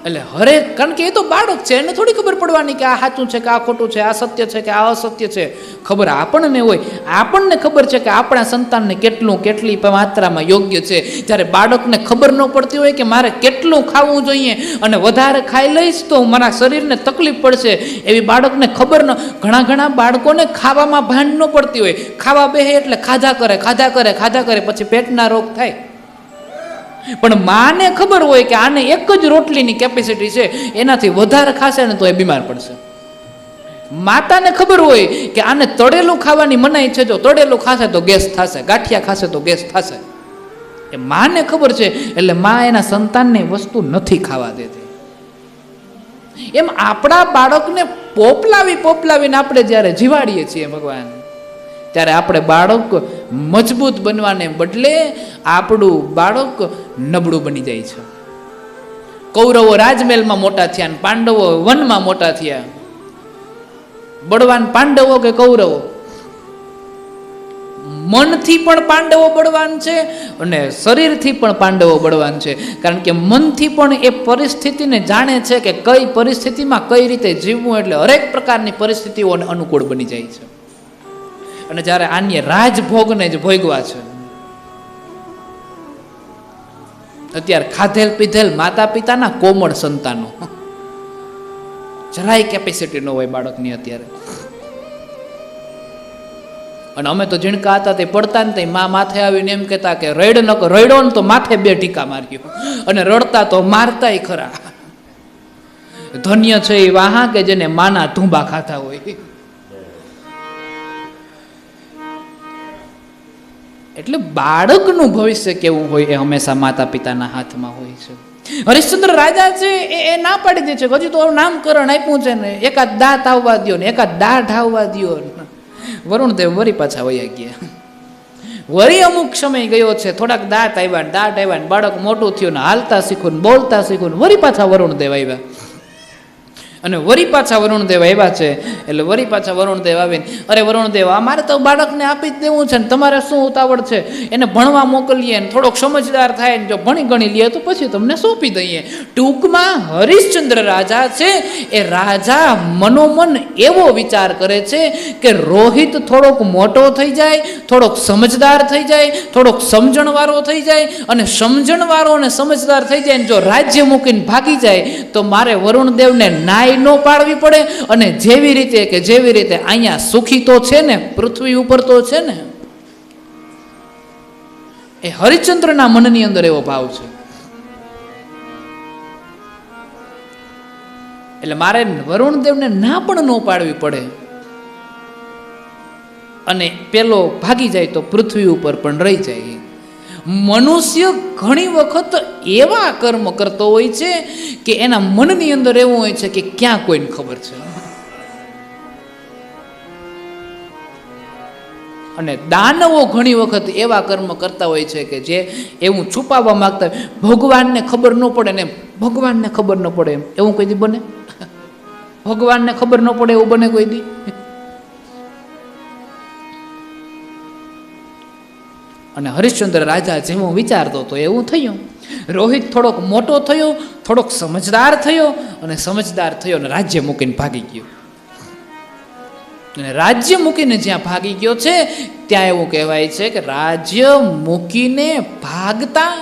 Speaker 2: એટલે હરેક, કારણ કે એ તો બાળક છે, એને થોડી ખબર પડવાની કે આ સાચું છે કે આ ખોટું છે, આ સત્ય છે કે આ અસત્ય છે. ખબર આપણને હોય. આપણને ખબર છે કે આપણા સંતાનને કેટલી માત્રામાં યોગ્ય છે. જ્યારે બાળકને ખબર ન પડતી હોય કે મારે કેટલું ખાવું જોઈએ અને વધારે ખાઈ લઈશ તો મારા શરીરને તકલીફ પડશે, એવી બાળકને ખબર ન. ઘણા બાળકોને ખાવામાં ભાન ન પડતી હોય. ખાવા બેસે એટલે ખાધા કરે પછી પેટના રોગ થાય. પણ માને ખબર હોય કે આને એક જ રોટલીની કેપેસિટી છે, એનાથી વધારે ખાશે ને તો એ બીમાર પડશે. માતાને ખબર હોય કે આને તળેલું ખાવાની મનાઈ છે, જો તળેલું ખાશે તો ગેસ થશે, ગાંઠિયા ખાશે તો ગેસ થશે. એ માને ખબર છે, એટલે માં એના સંતાનને વસ્તુ નથી ખાવા દેતી. એમ આપણા બાળકને પોપલાવીને આપણે જ્યારે જીવાડીએ છીએ ભગવાન, ત્યારે આપણે બાળક મજબૂત બનવાને બદલે આપણું બાળક નબળું બની જાય છે. કૌરવો રાજમહેલમાં મોટા થયા અને પાંડવો વનમાં મોટા થયા. બળવાન પાંડવો કે કૌરવો? મનથી પણ પાંડવો બળવાન છે અને શરીરથી પણ પાંડવો બળવાન છે. કારણ કે મનથી પણ એ પરિસ્થિતિને જાણે છે કે કઈ પરિસ્થિતિમાં કઈ રીતે જીવવું, એટલે હરેક પ્રકારની પરિસ્થિતિઓને અનુકૂળ બની જાય છે. અને જ્યારે આન્ય રાજભોગને જ ભોગવા છે, અત્યારે ખાધેલ પીધેલ માતા પિતાના કોમળ સંતાનો, જરાય કેપેસિટી ન હોય બાળકની અત્યારે. અને અમે તો ઝીણકા હતા તે પડતા ને મા માથે આવીને એમ કહેતા કે રડ્યો ને તો માથે 2 ઢીકા માર્યો, અને રડતા તો મારતાય ખરા. ધન્ય છે એ વાહા કે જેને માના ધૂંબા ખાતા હોય. એટલે બાળકનું ભવિષ્ય કેવું હોય એ હંમેશા માતા પિતાના હાથમાં હોય છે. હરિશ્ચંદ્ર રાજા છે એ ના પાડી દે છે, હજુ તો નામકરણ આપ્યું છે ને, એકાદ દાંત આવવા દો ને, એકાદ દાઢ આવવા દો. વરુણદેવ વરી પાછા વયા ગયા. વળી અમુક સમય ગયો છે, થોડાક દાંત આવ્યા ને બાળક મોટું થયું ને હાલતા શીખ્યું ને બોલતા શીખ્યું ને વળી પાછા વરુણદેવ આવ્યા. અને વળી પાછા વરુણદેવ આવ્યા છે એટલે વળી પાછા વરુણદેવ આવીને, અરે વરુણદેવ, અમારે તો બાળકને આપી જ દેવું છે ને તમારે શું ઉતાવળ છે? એને ભણવા મોકલીએ ને થોડોક સમજદાર થાય ને જો ભણી ગણી લે તો પછી તમને સોંપી દઈએ. ટૂંકમાં હરિશ્ચંદ્ર રાજા છે એ રાજા મનોમન એવો વિચાર કરે છે કે રોહિત થોડોક મોટો થઈ જાય, થોડોક સમજદાર થઈ જાય, થોડોક સમજણવાળો થઈ જાય, અને સમજણવાળો અને સમજદાર થઈ જાય ને જો રાજ્ય મૂકીને ભાગી જાય તો મારે વરુણદેવને નાય ન પાડવી પડે. અને જેવી રીતે અહીંયા સુખી તો છે ને, પૃથ્વી ઉપર તો છે ને. એ હરિશ્ચંદ્રના મનની અંદર એવો ભાવ છે. એટલે મારે વરુણદેવને ના પણ ન પાડવી પડે, અને પેલો ભાગી જાય તો પૃથ્વી ઉપર પણ રહી જાય. મનુષ્ય ઘણી વખત એવા કર્મ કરતો હોય છે કે એના મનની અંદર એવું હોય છે કે ક્યાં કોઈને ખબર છે. અને દાનવો ઘણી વખત એવા કર્મ કરતા હોય છે કે જે એવું છુપાવવા માંગતા હોય, ભગવાનને ખબર ન પડે ને, ભગવાનને ખબર ન પડે એવું કોઈ દી બને? ભગવાનને ખબર ન પડે એવું બને કોઈ દી? અને હરિશ્ચંદ્ર રાજા જેવું વિચારતો હતો એવું થયું. રોહિત થોડોક મોટો થયો, થોડોક સમજદાર થયો, અને રાજ્ય મૂકીને ભાગી ગયો. અને રાજ્ય મૂકીને જ્યાં ભાગી ગયો છે ત્યાં એવું કહેવાય છે કે રાજ્ય મૂકીને ભાગતા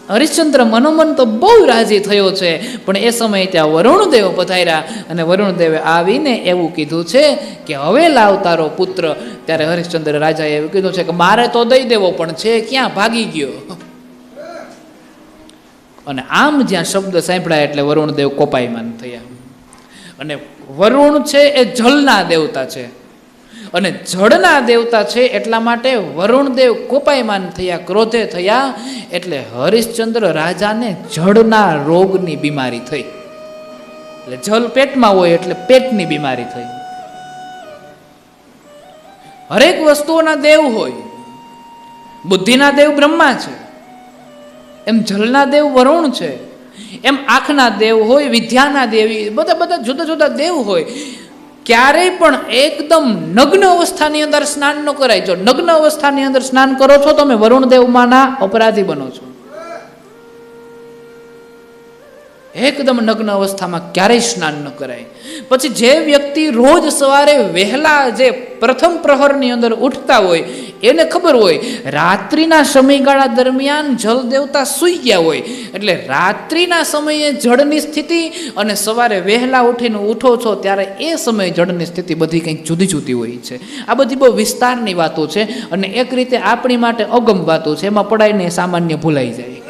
Speaker 2: હરિશ્ચંદ્ર મનોમન તો બહુ રાજી થયો છે. પણ એ સમયે ત્યાં વરુણદેવ પધાર્યા અને વરુણદેવે આવીને એવું કીધું છે કે હવે લાવ તારો પુત્ર. ત્યારે હરિશ્ચંદ્ર રાજાએ એવું કીધું છે કે મારે તો દઈ દેવો પણ છે ક્યાં, ભાગી ગયો. અને આમ જ્યાં શબ્દ સાંભળ્યા એટલે વરુણદેવ કોપાયમાન થયા. અને વરુણ છે એ જળના દેવતા છે, અને જળના દેવતા છે એટલા માટે વરુણદેવ કોપાયમાન થયા, ક્રોધે થયા. એટલે હરિશ્ચંદ્ર રાજાને જળના રોગની બીમારી થઈ. એટલે જળ પેટમાં હોય એટલે પેટની બીમારી થઈ. હરેક વસ્તુઓના દેવ હોય. બુદ્ધિના દેવ બ્રહ્મા છે, એમ જલના દેવ વરુણ છે, એમ આંખના દેવ હોય, વિદ્યાના દેવી બધા જુદા જુદા દેવ હોય. ક્યારેય પણ એકદમ નગ્ન અવસ્થાની અંદર સ્નાન ન કરાય. જો નગ્ન અવસ્થાની અંદર સ્નાન કરો છો તમે વરુણદેવમાંના અપરાધી બનો છો. એકદમ નગ્ન અવસ્થામાં ક્યારેય સ્નાન ન કરાય. પછી જે વ્યક્તિ રોજ સવારે વહેલા જે પ્રથમ પ્રહરની અંદર ઉઠતા હોય એને ખબર હોય રાત્રિના સમયગાળા દરમિયાન જળ દેવતા સૂઈ ગયા હોય. એટલે રાત્રિના સમયે જળની સ્થિતિ અને સવારે વહેલા ઉઠીને ઉઠો છો ત્યારે એ સમયે જળની સ્થિતિ બધી કંઈક જુદી જુદી હોય છે. આ બધી બહુ વિસ્તારની વાતો છે અને એક રીતે આપણી માટે અગમ વાતો છે. એમાં પડાઈને સામાન્ય ભૂલાઈ જાય.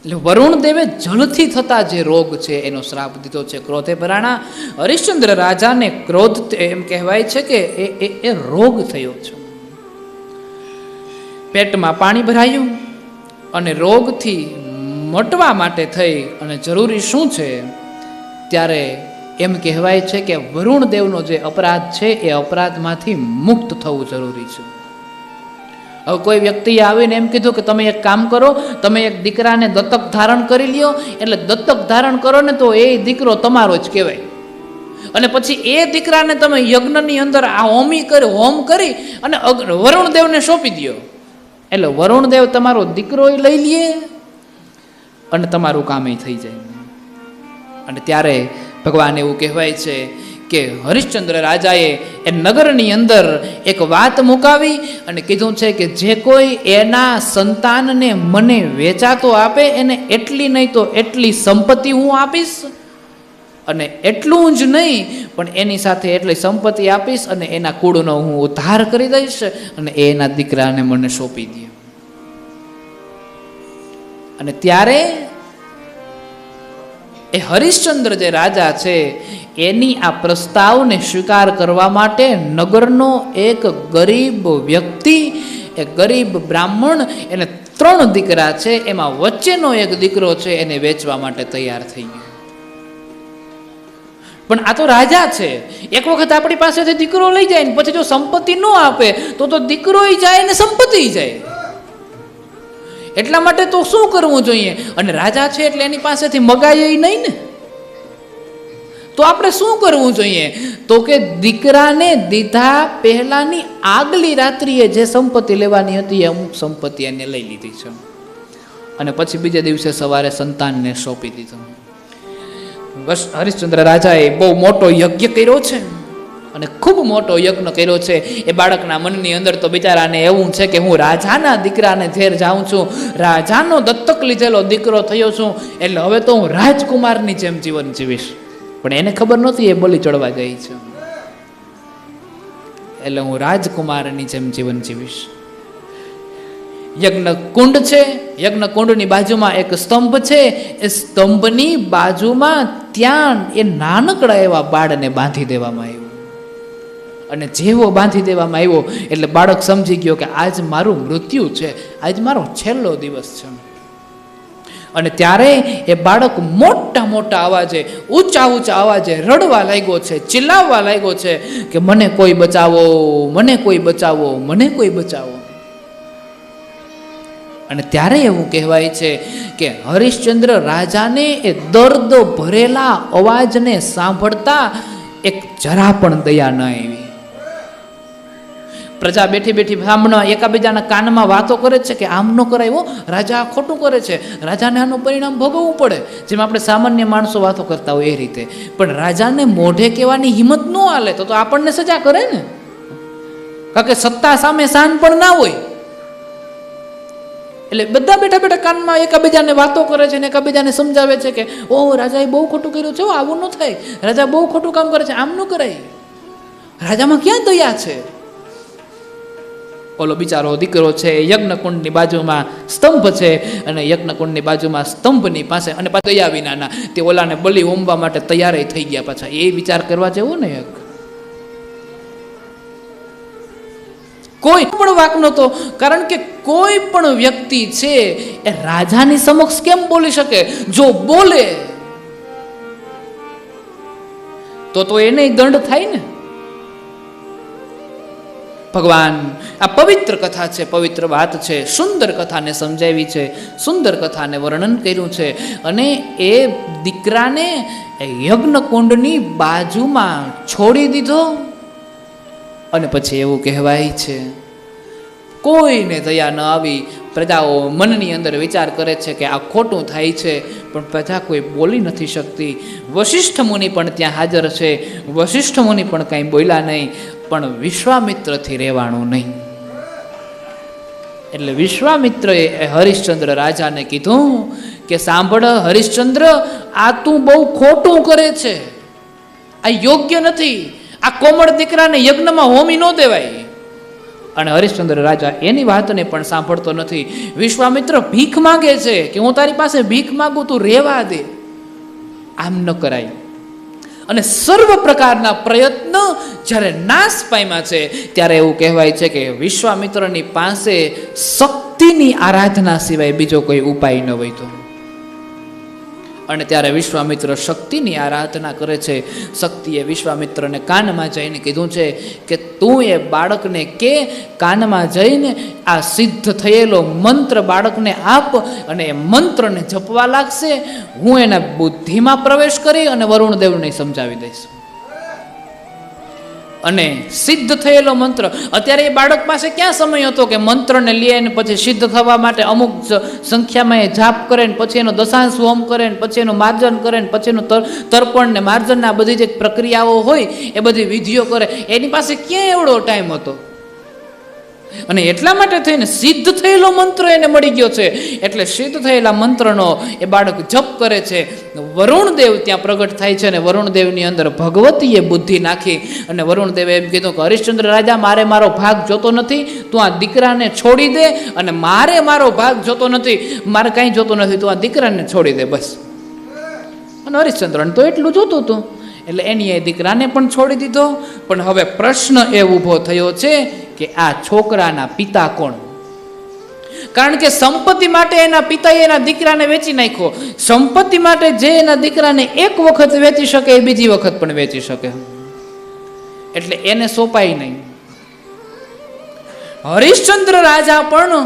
Speaker 2: એટલે વરુણદેવે જળથી થતા જે રોગ છે એનો શ્રાપ દીધો છે. ક્રોધે ભરાણા હરિશ્ચંદ્ર રાજાને ક્રોધ એમ કહેવાય છે કે એ રોગ થયો છે. પેટમાં પાણી ભરાયું અને રોગથી મટવા માટે થઈ અને જરૂરી શું છે ત્યારે એમ કહેવાય છે કે વરુણદેવનો જે અપરાધ છે એ અપરાધમાંથી મુક્ત થવું જરૂરી છે. હવે કોઈ વ્યક્તિએ આવીને એમ કીધું કે તમે એક કામ કરો, તમે એક દીકરાને દત્તક ધારણ કરી લ્યો. એટલે દત્તક ધારણ કરો ને તો એ દીકરો તમારો જ કહેવાય. અને પછી એ દીકરાને તમે યજ્ઞની અંદર આ હોમ કરી અને વરુણદેવને સોંપી દો. એટલે વરુણદેવ તમારો દીકરો લઈ લે અને તમારું કામ થઈ જાય. અને ત્યારે ભગવાન એવું કહેવાય છે કે હરિશ્ચંદ્ર રાજાએ એ નગરની અંદર એક વાત મુકાવી અને કીધું છે કે જે કોઈ એના સંતાનને મને વેચાતો આપે એને એટલી નહીં તો એટલી સંપત્તિ હું આપીશ, અને એટલું જ નહીં પણ એની સાથે એટલી સંપત્તિ આપીશ અને એના કુળનો હું ઉદ્ધાર કરી દઈશ અને એના દીકરાને મને સોંપી દે. અને ત્યારે એ હરિશ્ચંદ્ર જે રાજા છે એની આ પ્રસ્તાવને સ્વીકાર કરવા માટે નગરનો એક ગરીબ વ્યક્તિ, એક ગરીબ બ્રાહ્મણ, એને 3 દીકરા છે, એમાં વચ્ચેનો એક દીકરો છે એને વેચવા માટે તૈયાર થઈ ગયો. પણ આ તો રાજા છે. એક વખત આપણી પાસેથી દીકરો લઈ જાય ને પછી જો સંપત્તિ ન આપે તો દીકરોય જાય ને સંપત્તિ જાય. એટલા માટે તો શું કરવું જોઈએ? અને રાજા છે એટલે એની પાસેથી મગાય નહીં ને, તો આપણે શું કરવું જોઈએ? તો કે દીકરાને દીધા પહેલાની આગલી રાત્રિએ જે સંપત્તિ લેવાની હતી એ અમુક સંપત્તિ એને લઈ લીધી છે અને પછી બીજા દિવસે સવારે સંતાનને સોંપી દીધું. બસ હરિશ્ચંદ્ર રાજાએ બહુ મોટો યજ્ઞ કર્યો છે અને ખૂબ મોટો યજ્ઞ કર્યો છે. એ બાળકના મનની અંદર તો બિચારાને એવું છે કે હું રાજાના દીકરાને ઘેર જાઉં છું, રાજાનો દત્તક લીધેલો દીકરો થયો છું, એટલે હવે તો હું રાજકુમારની જેમ જીવન જીવીશ. પણ એને ખબર નહોતી એ બલિ ચડવા જાય છે, એટલે હું રાજકુમારની જેમ જીવન જીવીશ. યજ્ઞ કુંડ છે, યજ્ઞ કુંડની બાજુમાં એક સ્તંભ છે. એ સ્તંભની બાજુમાં ત્યાં એ નાનકડા એવા બાળને બાંધી દેવામાં આવ્યો અને જેવો બાંધી દેવામાં આવ્યો એટલે બાળક સમજી ગયો કે આજ મારું મૃત્યુ છે, આજ મારો છેલ્લો દિવસ છે. અને ત્યારે એ બાળક મોટા મોટા અવાજે, ઊંચા ઊંચા અવાજે રડવા લાગ્યો છે, ચિલ્લાવવા લાગ્યો છે કે મને કોઈ બચાવો, મને કોઈ બચાવો, મને કોઈ બચાવો. અને ત્યારે એવું કહેવાય છે કે હરિશ્ચંદ્ર રાજાને એ દર્દ ભરેલા અવાજને સાંભળતા એક જરા પણ દયા ન આવી. પ્રજા બેઠી બેઠી બ્રાહ્મણ એકાબીજાના કાનમાં વાતો કરે છે કે આમ ન કરાય, રાજા આ ખોટું કરે છે, રાજાને આનું પરિણામ ભોગવવું પડે, જેમ આપણે સામાન્ય માણસો વાતો કરતા હોય એ રીતે. પણ રાજાને મોઢે કહેવાની હિંમત ન હાલે તો આપણને સજા કરે ને, કારણ કે સત્તા સામે શાન પણ ના હોય. એટલે બધા બેઠા બેઠા કાનમાં એકાબીજાને વાતો કરે છે ને એકાબીજાને સમજાવે છે કે ઓ રાજાએ બહુ ખોટું કર્યું છે, આવું ન થાય, રાજા બહુ ખોટું કામ કરે છે, આમ ન કરાય, રાજામાં ક્યાં દયા છે. ઓલો બિચારો દીકરો છે યજ્ઞકુંડની બાજુમાં સ્તંભ છે અને યજ્ઞકુંડની બાજુમાં સ્તંભની પાસે અને પાછા દયા વિનાના તે ઓલાને બલિ હોમવા માટે તૈયાર થઈ ગયા. પાછા એ વિચાર કરવા જેવો ને, કોઈ પણ વાક નહોતો, કારણ કે કોઈ પણ વ્યક્તિ છે એ રાજાની સમક્ષ કેમ બોલી શકે? જો બોલે તો એને દંડ થાય ને. ભગવાન આ પવિત્ર કથા છે, પવિત્ર વાત છે, સુંદર કથાને સમજાવી છે, સુંદર કથાને વર્ણન કર્યું છે. અને એ દીકરાને યજ્ઞકુંડની બાજુમાં છોડી દીધો અને પછી એવું કહેવાય છે કોઈને દયા ન આવી. પ્રજાઓ મનની અંદર વિચાર કરે છે કે આ ખોટું થાય છે, પણ પ્રજા કોઈ બોલી નથી શકતી. વશિષ્ઠ મુનિ પણ ત્યાં હાજર છે, વશિષ્ઠ મુનિ પણ કાંઈ બોલ્યા નહીં, પણ વિશ્વામિત્રથી રહેવાનું નહીં. એટલે વિશ્વામિત્રએ હરિશ્ચંદ્ર રાજાને કીધું કે સાંભળ હરિશ્ચંદ્ર, આ તું બહુ ખોટું કરે છે, આ યોગ્ય નથી, આ કોમળ દીકરાને યજ્ઞમાં હોમી ન દેવાય. અને હરિશ્ચંદ્ર રાજા એની વાતને પણ સાંભળતો નથી. વિશ્વામિત્ર ભીખ માંગે છે કે હું તારી પાસે ભીખ માંગુ, તું રહેવા દે, આમ ન કરાય. અને સર્વ પ્રકારના પ્રયત્ન જ્યારે નાશ પામ્યા છે ત્યારે એવું કહેવાય છે કે વિશ્વામિત્રની પાસે શક્તિની આરાધના સિવાય બીજો કોઈ ઉપાય ન હોય તો. અને ત્યારે વિશ્વામિત્ર શક્તિની આરાધના કરે છે. શક્તિએ વિશ્વામિત્રને કાનમાં જઈને કીધું છે કે તું એ બાળકને કે કાનમાં જઈને આ સિદ્ધ થયેલો મંત્ર બાળકને આપ અને એ મંત્રને જપવા લાગશે. હું એના બુદ્ધિમાં પ્રવેશ કરી અને વરુણદેવને સમજાવી દઈશ. અને સિદ્ધ થયેલો મંત્ર, અત્યારે એ બાળક પાસે ક્યાં સમય હતો કે મંત્રને લે ને પછી સિદ્ધ થવા માટે અમુક સંખ્યામાં એ જાપ કરે ને પછી એનો દશાંશ હોમ કરે ને પછી એનું માર્જન કરે ને પછી એનું તર્પણ ને માર્જન આ બધી જે પ્રક્રિયાઓ હોય એ બધી વિધિઓ કરે, એની પાસે ક્યાં એવડો ટાઈમ હતો? અને એટલા માટે થઈને સિદ્ધ થયેલો મંત્ર એને મળી ગયો છે. એટલે સિદ્ધ થયેલા મંત્રનો એ બાળક જપ કરે છે. વરુણદેવ ત્યાં પ્રગટ થાય છે અને વરુણદેવની અંદર ભગવતીએ બુદ્ધિ નાખી અને વરુણદેવે એમ કીધું કે હરિશ્ચંદ્ર રાજા, મારે મારો ભાગ જોતો નથી, તું આ દીકરાને છોડી દે. અને મારે મારો ભાગ જોતો નથી, મારે કાંઈ જોતો નથી, તું આ દીકરાને છોડી દે બસ. અને હરિશ્ચંદ્રને તો એટલું જોતું હતું એટલે એની એ દીકરાને પણ છોડી દીધો. પણ હવે પ્રશ્ન એ ઊભો થયો છે કે આ છોકરાના પિતા કોણ? કારણ કે સંપત્તિ માટે એના પિતાએ એના દીકરાને વેચી નાખ્યો. સંપત્તિ માટે જે એના દીકરાને એક વખત વેચી શકે એ બીજી વખત પણ વેચી શકે, એટલે એને સોંપાય નહીં. હરિશ્ચંદ્ર રાજા પણ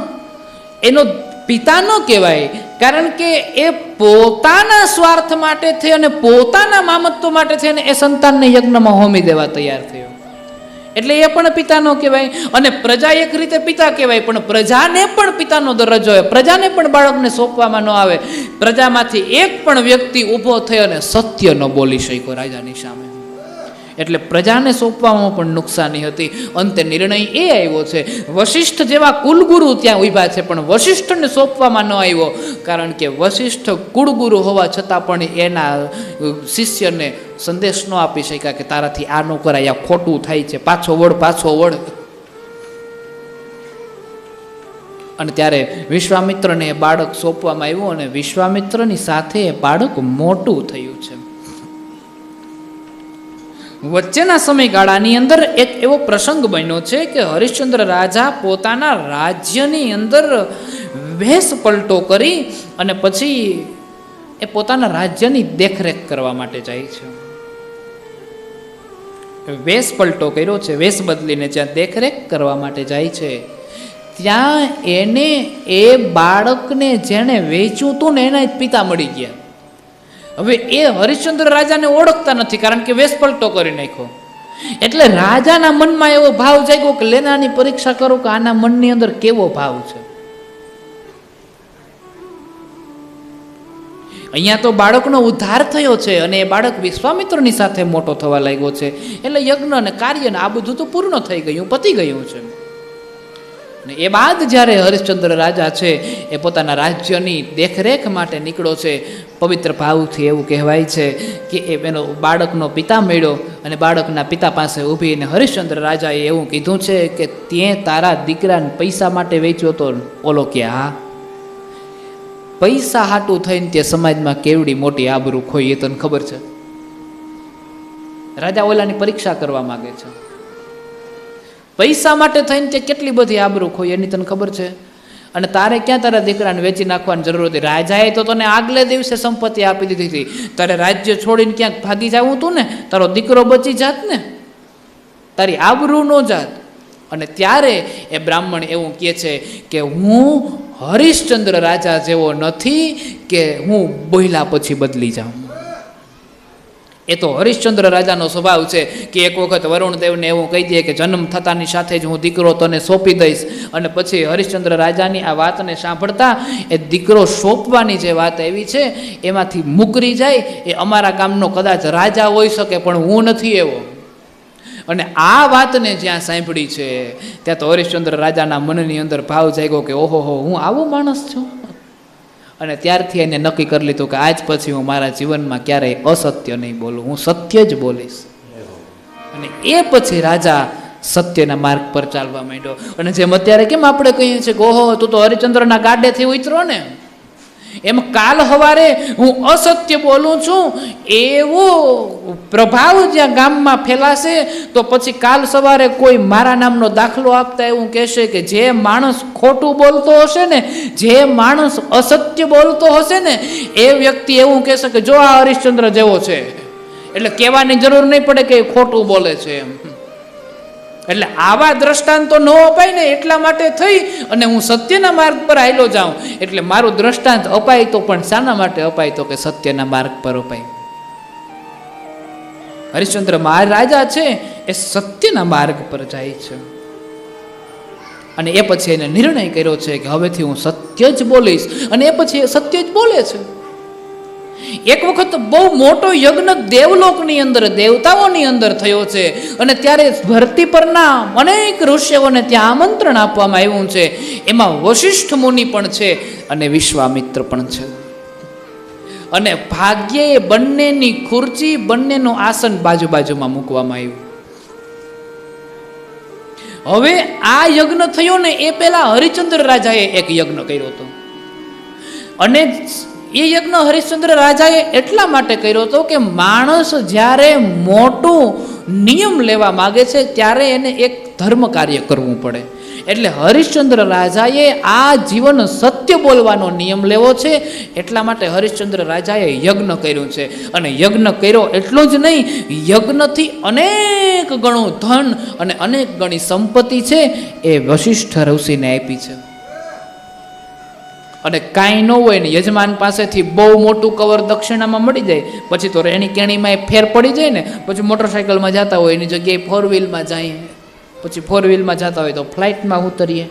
Speaker 2: એનો પિતા ન કહેવાય, કારણ કે એ પોતાના સ્વાર્થ માટે થઈ અને પોતાના મામત્વ માટે થઈને એ સંતાનને યજ્ઞમાં હોમી દેવા તૈયાર થયો, એટલે એ પણ પિતા ન કહેવાય. અને પ્રજા એક રીતે પિતા કહેવાય, પણ પ્રજાને પણ પિતાનો દરજ્જો હોય, પ્રજાને પણ બાળકને સોંપવામાં ન આવે. પ્રજામાંથી એક પણ વ્યક્તિ ઊભો થયો અને સત્ય ન બોલી શક્યો રાજાની સામે, એટલે પ્રજાને સોંપવામાં પણ નુકસાની હતી. અંતે નિર્ણય એ આવ્યો છે, વશિષ્ઠ જેવા કુલગુરુ ત્યાં ઊભા છે, પણ વશિષ્ઠને સોંપવામાં ન આવ્યો, કારણ કે વશિષ્ઠ કુળગુરુ હોવા છતાં પણ એના શિષ્યને સંદેશ ન આપી શક્યા કે તારાથી આ ન કરાય, આ ખોટું થાય છે, પાછો વળ. અને ત્યારે વિશ્વામિત્રને એ બાળક સોંપવામાં આવ્યું, અને વિશ્વામિત્રની સાથે એ બાળક મોટું થયું છે. વચ્ચેના સમયગાળાની અંદર એક એવો પ્રસંગ બન્યો છે કે હરિશ્ચંદ્ર રાજા પોતાના રાજ્યની અંદર વેશ પલટો કરી અને પછી એ પોતાના રાજ્યની દેખરેખ કરવા માટે જાય છે. વેશ પલટો કર્યો છે, વેશ બદલીને જ્યાં દેખરેખ કરવા માટે જાય છે, ત્યાં એને એ બાળકને જેણે વેચ્યું હતું ને એના જ પિતા મળી ગયા. હવે એ હરિશ્ચંદ્ર રાજાને ઓળખતા નથી, કારણ કે વેશ પલટો કરી નાખ્યો. એટલે રાજાના મનમાં એવો ભાવ જાગ્યો કે લેનાની પરીક્ષા કરો કે આના મનની અંદર કેવો ભાવ છે. અહીંયા તો બાળકનો ઉદ્ધાર થયો છે અને એ બાળક વિશ્વામિત્રની સાથે મોટો થવા લાગ્યો છે, એટલે યજ્ઞ અને કાર્ય આ બધું તો પૂર્ણ થઈ ગયું, પતી ગયું છે. અને એ બાદ જ્યારે હરિશ્ચંદ્ર રાજા છે એ પોતાના રાજ્યની દેખરેખ માટે નીકળ્યો છે, પવિત્ર ભાવથી એવું કહેવાય છે કે એનો બાળકનો પિતા મળ્યો અને બાળકના પિતા પાસે ઊભી અને હરિશ્ચંદ્ર રાજાએ એવું કીધું છે કે તે તારા દીકરાને પૈસા માટે વેચ્યો તો? ઓલો કે હા. પૈસા હાટું થઈને તે સમાજમાં કેવડી મોટી આબરૂ ખોઈ, એ તને ખબર છે? રાજા ઓલાની પરીક્ષા કરવા માંગે છે. પૈસા માટે થઈને તે કેટલી બધી આબરૂ ખોઈ એની તને ખબર છે? અને તારે ક્યાં તારા દીકરાને વેચી નાખવાની જરૂર હતી? રાજાએ તો તને આગલે દિવસે સંપત્તિ આપી દીધી હતી, તારે રાજ્ય છોડીને ક્યાંક ભાગી જવું હતું ને, તારો દીકરો બચી જાત ને, તારી આબરૂ ન જાત. અને ત્યારે એ બ્રાહ્મણ એવું કહે છે કે હું હરિશ્ચંદ્ર રાજા જેવો નથી કે હું બોલ્યા પછી બદલી જાઉં. એ તો હરિશ્ચંદ્ર રાજાનો સ્વભાવ છે કે એક વખત વરુણદેવને એવું કહી દે કે જન્મ થતાની સાથે જ હું દીકરો તને સોંપી દઈશ, અને પછી હરિશ્ચંદ્ર રાજાની આ વાતને સાંભળતા એ દીકરો સોંપવાની જે વાત એવી છે એમાંથી મુકરી જાય. એ અમારા ગામનો કદાચ રાજા હોઈ શકે પણ હું નથી એવો. અને આ વાતને જ્યાં સાંભળી છે ત્યાં તો હરિશ્ચંદ્ર રાજાના મનની અંદર ભાવ જાગ્યો કે ઓહો હું આવો માણસ છું. અને ત્યારથી એને નક્કી કરી લીધું કે આજ પછી હું મારા જીવનમાં ક્યારેય અસત્ય નહીં બોલું, હું સત્ય જ બોલીશ. અને એ પછી રાજા સત્યના માર્ગ પર ચાલવા માંડ્યો. અને જેમ અત્યારે કેમ આપણે કહીએ છીએ કે ઓહો તું તો હરિશ્ચંદ્રના ગાડેથી ઉતરો ને, એમ કાલ સવારે હું અસત્ય બોલું છું એવો પ્રભાવ જ્યાં ગામમાં ફેલાશે તો પછી કાલ સવારે કોઈ મારા નામનો દાખલો આપતા એવું કહેશે કે જે માણસ ખોટું બોલતો હશે ને, જે માણસ અસત્ય બોલતો હશે ને, એ વ્યક્તિ એવું કહેશે કે જો આ હરિશ્ચંદ્ર જેવો છે. એટલે કહેવાની જરૂર નહીં પડે કે ખોટું બોલે છે એમ. એટલે આવા દ્રષ્ટાંતો ન અપાય ને, એટલા માટે થઈ અને હું સત્યના માર્ગ પર હાલ્યો જાઉં. એટલે મારું દ્રષ્ટાંત અપાય તો પણ શાના માટે અપાય? તો કે સત્યના માર્ગ પર અપાય. હરિશ્ચંદ્ર મહારાજા છે એ સત્યના માર્ગ પર જાય છે. અને એ પછી એને નિર્ણય કર્યો છે કે હવેથી હું સત્ય જ બોલીશ. અને એ પછી એ સત્ય જ બોલે છે. એક વખત બહુ મોટો યજ્ઞ દેવલોકની અંદર, દેવતાઓની અંદર થયો છે. અને ત્યારે ધરતી પરના અનેક ઋષિઓને ત્યાં આમંત્રણ આપવામાં આવ્યું છે. એમાં વશિષ્ઠ મુનિ પણ છે અને વિશ્વામિત્ર પણ છે. અને ભાગ્યે બંનેની ખુરચી, બંનેનું આસન બાજુમાં મૂકવામાં આવ્યું. હવે આ યજ્ઞ થયો ને એ પહેલા હરિશ્ચંદ્ર રાજાએ એક યજ્ઞ કર્યો હતો. અને એ યજ્ઞ હરિશ્ચંદ્ર રાજાએ એટલા માટે કર્યો હતો કે માણસ જ્યારે મોટું નિયમ લેવા માગે છે ત્યારે એને એક ધર્મ કાર્ય કરવું પડે. એટલે હરિશ્ચંદ્ર રાજાએ આ જીવન સત્ય બોલવાનો નિયમ લેવો છે. એટલા માટે હરિશ્ચંદ્ર રાજાએ યજ્ઞ કર્યું છે. અને યજ્ઞ કર્યો એટલું જ નહીં, યજ્ઞથી અનેક ગણું ધન અને અનેક ગણી સંપત્તિ છે એ વશિષ્ઠ ઋષિને આપી છે. અને કાંઈ ન હોય ને યજમાન પાસેથી બહુ મોટું કવર દક્ષિણામાં મળી જાય, પછી તો રેણી કેણીમાં ફેર પડી જાય ને, પછી મોટરસાઇકલમાં જતા હોય એની જગ્યાએ 4 વ્હીલમાં જાય, પછી 4 વ્હીલમાં જતા હોય તો ફ્લાઇટમાં ઉતરીએ.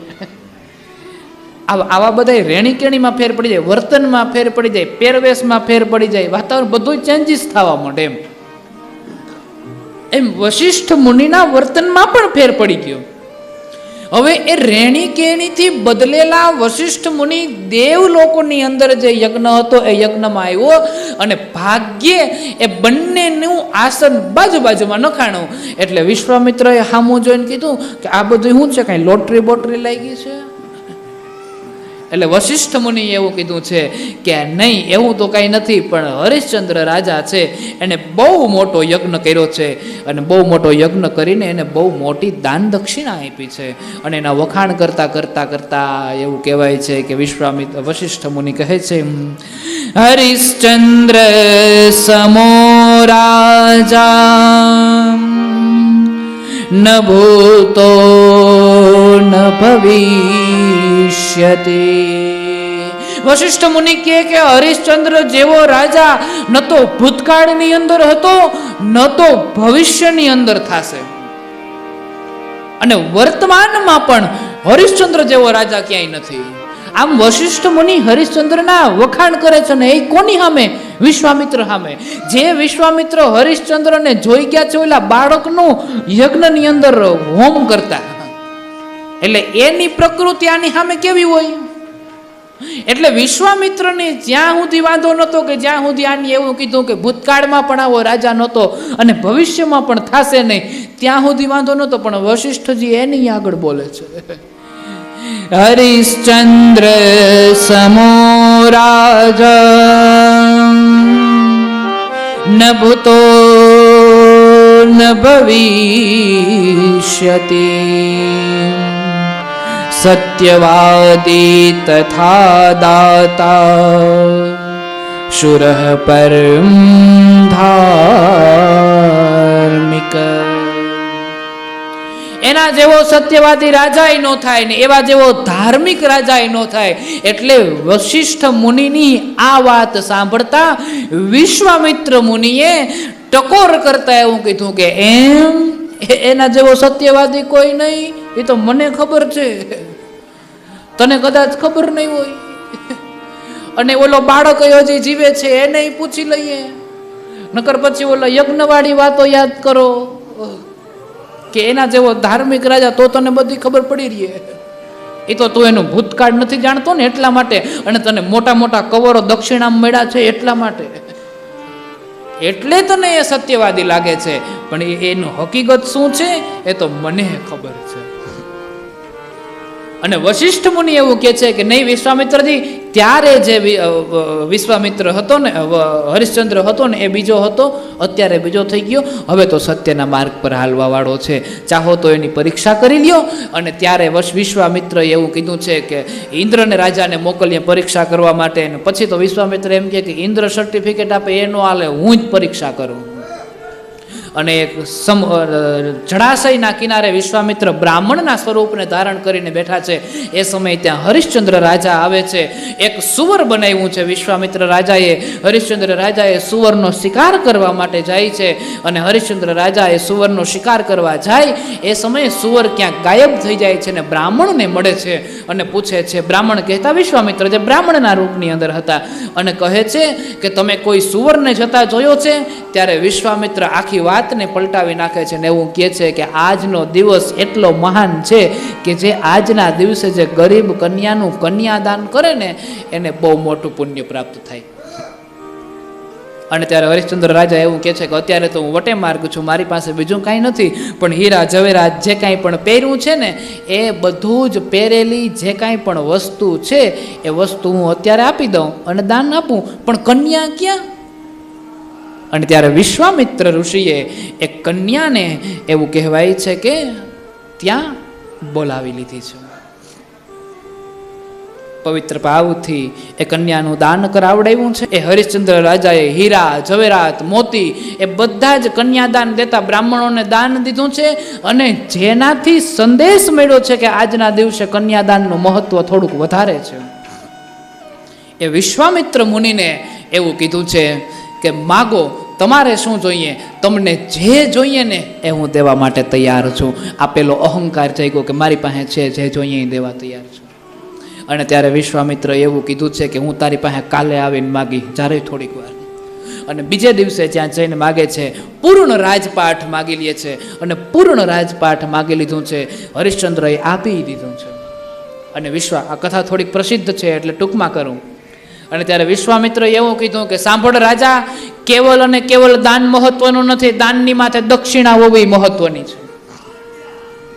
Speaker 2: આવા બધા રેણી કેણીમાં ફેર પડી જાય, વર્તનમાં ફેર પડી જાય, પહેરવેશમાં ફેર પડી જાય, વાતાવરણ બધું ચેન્જીસ થવા માંડે. એમ વશિષ્ઠ મુનિના વર્તનમાં પણ ફેર પડી ગયો. હવે એ રેણી કેણીથી બદલેલા વશિષ્ઠ મુનિ દેવ લોકોની અંદર જે યજ્ઞ હતો એ યજ્ઞમાં આવ્યો અને ભાગ્યે એ બંનેનું આસન બાજુમાં નખાણું. એટલે વિશ્વામિત્રએ સામું જોઈને કીધું કે આ બધું શું છે, કાંઈ લોટરી બોટરી લાગી છે? એટલે વશિષ્ઠ મુનિએ એવું કીધું છે કે નહીં, એવું તો કાંઈ નથી, પણ હરિશ્ચંદ્ર રાજા છે એને બહુ મોટો યજ્ઞ કર્યો છે અને બહુ મોટો યજ્ઞ કરીને એને બહુ મોટી દાન દક્ષિણા આપી છે. અને એના વખાણ કરતા એવું કહેવાય છે કે વશિષ્ઠ મુનિ કહે છે, હરિશ્ચંદ્ર સમો રાજા ન ભૂતો ન ભવિષ્યતિ. વશિષ્ઠ મુનિ કે હરિશ્ચંદ્ર જેવો રાજા ન તો ભૂતકાળની અંદર હતો ન તો ભવિષ્યની અંદર થશે, અને વર્તમાનમાં પણ હરિશ્ચંદ્ર જેવો રાજા ક્યાંય નથી. આમ વશિષ્ઠ મુનિ હરિશ્ચંદ્રના વખાણ કરે છે ને એ કોની સામે? વિશ્વામિત્ર સામે. જે વિશ્વામિત્ર હરિશ્ચંદ્રને જોઈ ગયા છે ઓલા બાળકનું યજ્ઞની અંદર હોમ કરતા, એટલે એની પ્રકૃતિ આની સામે કેવી હોય? એટલે વિશ્વામિત્રને જ્યાં સુધી વાંધો નહોતો કે જ્યાં સુધી આની એવું કીધું કે ભૂતકાળમાં પણ આવો રાજા નહોતો અને ભવિષ્યમાં પણ થશે નહીં, ત્યાં સુધી વાંધો નહોતો. પણ વશિષ્ઠજી એની આગળ બોલે છે, હરિશ્ચંદ્ર સમો રાજા ન ભૂતો ન ભવિષ્યતિ સત્યવાદી તથા દાતા શુરઃ પરમ ધાર્મિક. એના જેવો સત્યવાદી રાજા નો થાય ને એવા જેવો ધાર્મિક રાજા નો થાય. એટલે વશિષ્ઠ મુનિની આ વાત સાંભળતા વિશ્વામિત્ર મુનિએ ટકોર કરતા એવું કીધું કે એમ એના જેવો સત્યવાદી કોઈ નહીં, એ તો મને ખબર છે, તને કદાચ ખબર નહીં હોય. અને ઓલો બાળક હજી જીવે છે એને પૂછી લઈએ, નકર પછી ઓલો યજ્ઞવાળી વાતો યાદ કરો કે એના જેવો ધાર્મિક રાજા તો તને બધી ખબર પડી રહી. એ તો તું એનું ભૂતકાળ નથી જાણતો ને એટલા માટે, અને તને મોટા મોટા કવરો દક્ષિણા મળ્યા છે એટલા માટે, એટલે તને એ સત્યવાદી લાગે છે. પણ એનું હકીકત શું છે એ તો મને ખબર છે. અને વશિષ્ઠ મુનિ એવું કહે છે કે નહીં વિશ્વામિત્રજી, ત્યારે જે વિશ્વામિત્ર હતો ને હરિશ્ચંદ્ર હતો ને એ બીજો હતો, અત્યારે બીજો થઈ ગયો. હવે તો સત્યના માર્ગ પર હાલવા વાળો છે, ચાહો તો એની પરીક્ષા કરી લ્યો. અને ત્યારે વિશ્વામિત્રએ એવું કીધું છે કે ઇન્દ્રને રાજાને મોકલીએ પરીક્ષા કરવા માટે. અને પછી તો વિશ્વામિત્ર એમ કહે કે ઇન્દ્ર સર્ટિફિકેટ આપે એ નો હાલે, હું જ પરીક્ષા કરું. અને એક જળાશયના કિનારે વિશ્વામિત્ર બ્રાહ્મણના સ્વરૂપને ધારણ કરીને બેઠા છે. એ સમયે ત્યાં હરિશ્ચંદ્ર રાજા આવે છે. એક સુવર બનાવ્યું છે વિશ્વામિત્ર રાજાએ. હરિશ્ચંદ્ર રાજાએ સુવરનો શિકાર કરવા માટે જાય છે. અને હરિશ્ચંદ્ર રાજા એ સુવરનો શિકાર કરવા જાય એ સમયે સુવર ક્યાંક ગાયબ થઈ જાય છે અને બ્રાહ્મણને મળે છે અને પૂછે છે. બ્રાહ્મણ કહેતા વિશ્વામિત્ર જે બ્રાહ્મણના રૂપની અંદર હતા, અને કહે છે કે તમે કોઈ સુવરને જતા જોયો છે? ત્યારે વિશ્વામિત્ર આખી વાતને પલટાવી નાખે છે ને એવું કહે છે કે આજનો દિવસ એટલો મહાન છે કે જે આજના દિવસે જે ગરીબ કન્યાનું કન્યાદાન કરે ને એને બહુ મોટું પુણ્ય પ્રાપ્ત થાય. અને ત્યારે હરિશ્ચંદ્ર રાજા એવું કહે છે કે અત્યારે તો હું વટે માર્ગ છું, મારી પાસે બીજું કાંઈ નથી, પણ હીરા જવેરાત જે કાંઈ પણ પહેર્યું છે ને એ બધું જ પહેરેલી જે કાંઈ પણ વસ્તુ છે એ વસ્તુ હું અત્યારે આપી દઉં અને દાન આપું, પણ કન્યા ક્યાં? અને ત્યારે વિશ્વામિત્ર ઋષિએ એક કન્યાને એવું કહેવાય છે કે ત્યાં બોલાવી લીધી છે. પવિત્ર ભાવથી એ કન્યાનું દાન કરાવડાવ્યું છે. એ હરિશ્ચંદ્ર રાજાએ હીરા, ઝવેરાત, મોતી એ બધા જ કન્યાદાન દેતા બ્રાહ્મણોને દાન દીધું છે. અને જેનાથી સંદેશ મળ્યો છે કે આજના દિવસે કન્યાદાનનું મહત્વ થોડુંક વધારે છે. એ વિશ્વામિત્ર મુનિને એવું કીધું છે કે માગો, તમારે શું જોઈએ, તમને જે જોઈએ ને એ હું દેવા માટે તૈયાર છું. આપેલો અહંકાર થઈ ગયો કે મારી પાસે છે, જે જોઈએ એ દેવા તૈયાર છું. અને ત્યારે વિશ્વામિત્ર એવું કીધું છે કે હું તારી પાસે કાલે આવીને માગી, જ્યારે થોડીક વાર. અને બીજે દિવસે ત્યાં જઈને માગે છે, પૂર્ણ રાજપાઠ માગી લે છે. અને પૂર્ણ રાજપાઠ માગી લીધું છે. હરિશ્ચંદ્રએ આપી દીધું છે. અને આ કથા થોડીક પ્રસિદ્ધ છે એટલે ટૂંકમાં કરું. અને ત્યારે વિશ્વામિત્રએ એવું કીધું કે સાંભળ રાજા, કેવલ અને કેવલ દાન મહત્વનું નથી, દાનની માથે દક્ષિણા હોવી મહત્વની છે.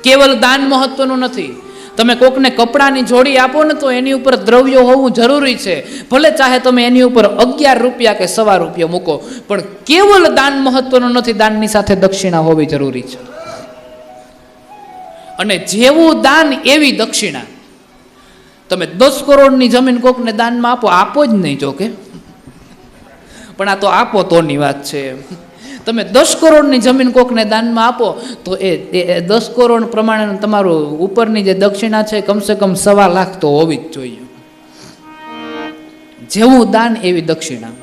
Speaker 2: કેવલ દાન મહત્વનું નથી. તમે કોકને કપડાની જોડી આપો ને તો એની ઉપર દ્રવ્યો હોવું જરૂરી છે. ભલે ચાહે તમે એની ઉપર 11 રૂપિયા કે 1.25 રૂપિયા મૂકો, પણ કેવલ દાન મહત્વનું નથી, દાનની સાથે દક્ષિણા હોવી જરૂરી છે. અને જેવું દાન એવી દક્ષિણા. તમે 10 કરોડની જમીન કોકને દાનમાં આપો જ નહીં, જો કે પણ આ તો આપો તોની વાત છે. તમે 10 કરોડની જમીન કોકને દાનમાં આપો તો એ 10 કરોડ પ્રમાણે તમારું ઉપરની જે દક્ષિણા છે કમસે કમ 1.25 લાખ તો હોવી જ જોઈએ. જેવું દાન એવી દક્ષિણા.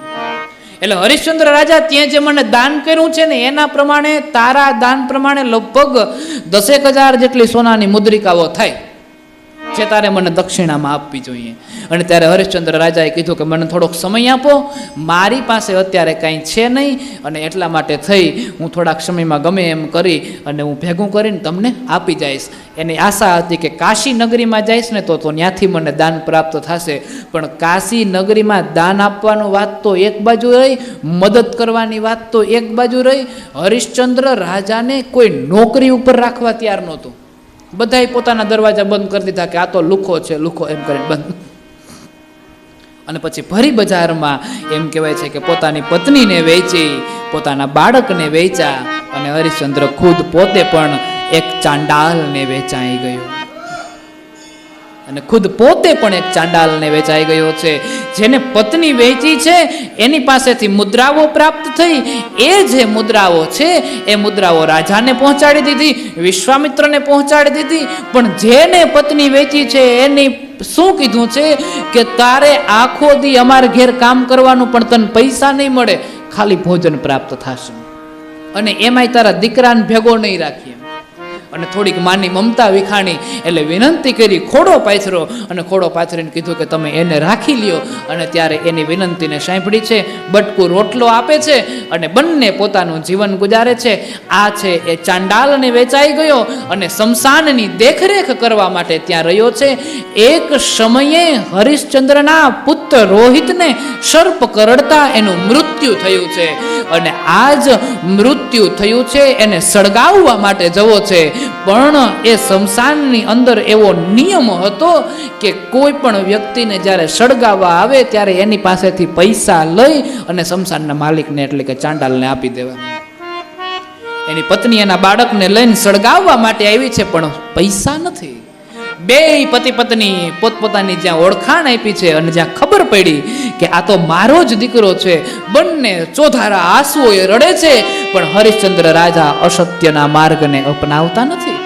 Speaker 2: એટલે હરિશ્ચંદ્ર રાજા ત્યાં જે મને દાન કર્યું છે ને એના પ્રમાણે, તારા દાન પ્રમાણે લગભગ 10,000 જેટલી સોનાની મુદ્રિકાઓ થાય, જે તારે મને દક્ષિણામાં આપવી જોઈએ. અને ત્યારે હરિશ્ચંદ્ર રાજાએ કીધું કે મને થોડોક સમય આપો, મારી પાસે અત્યારે કાંઈ છે નહીં, અને એટલા માટે થઈ હું થોડાક સમયમાં ગમે એમ કરી અને હું ભેગું કરીને તમને આપી જઈશ. એની આશા હતી કે કાશી નગરીમાં જઈશ ને તો ત્યાંથી મને દાન પ્રાપ્ત થશે. પણ કાશી નગરીમાં દાન આપવાનું વાત તો એક બાજુ રહી, મદદ કરવાની વાત તો એક બાજુ રહી. હરિશ્ચંદ્ર રાજાને કોઈ નોકરી ઉપર રાખવા તૈયાર નહોતું. બધાએ પોતાના દરવાજા બંધ કરી દીધા કે આ તો લુખો છે, લુખો એમ કરીને બંધ. અને પછી ભરી બજારમાં એમ કહેવાય છે કે પોતાની પત્નીને વેચી, પોતાના બાળકને વેચ્યા, અને હરિશ્ચંદ્ર ખુદ પોતે પણ એક ચાંડાલને વેચાઈ ગયો. અને ખુદ પોતે પણ એક ચાંડાલને વેચાઈ ગયો છે. જેને પત્ની વેચી છે એની પાસેથી મુદ્રાઓ પ્રાપ્ત થઈ. એ જે મુદ્રાઓ છે એ મુદ્રાઓ રાજાને પહોંચાડી દીધી, વિશ્વામિત્રને પહોંચાડી દીધી. પણ જેને પત્ની વેચી છે એની શું કીધું છે કે તારે આખો દી અમારા ઘેર કામ કરવાનું, પણ તને પૈસા નહીં મળે, ખાલી ભોજન પ્રાપ્ત થશે. અને એમાંય તારા દીકરાને ભેગો નહીં રાખીએ. અને થોડીક માની મમતા વિખાણી એટલે વિનંતી કરી, ખોડો પાથર્યો. અને ખોડો પાથરીને કીધું કે તમે એને રાખી લ્યો. અને ત્યારે એની વિનંતીને સાંભળી છે, બટકું રોટલો આપે છે અને બંને પોતાનું જીવન ગુજારે છે. આ છે એ ચાંડાલને વેચાઈ ગયો અને શમશાનની દેખરેખ કરવા માટે ત્યાં રહ્યો છે. એક સમયે હરિશ્ચંદ્રના પુત્ર રોહિતને સર્પ કરડતા એનું મૃત્યુ થયું છે. અને આ જ મૃત્યુ થયું છે એને સળગાવવા માટે જવો છે. પણ એ શમશાનની અંદર એવો નિયમ હતો કે કોઈ પણ વ્યક્તિને જ્યારે સળગાવવા આવે ત્યારે એની પાસેથી પૈસા લઈ અને શમશાનના માલિકને એટલે કે ચાંડાલને આપી દેવા. એની પત્ની એના બાળકને લઈને સળગાવવા માટે આવી છે, પણ પૈસા નથી. બેય પતિ પત્ની પોતપોતાની જ્યાં ઓળખાણ આપી છે અને જ્યાં ખબર પડી કે આ તો મારો જ દીકરો છે, બંને ચોધારા આંસુઓએ રડે છે. પણ હરિશ્ચંદ્ર રાજા અસત્યના માર્ગને અપનાવતા નથી.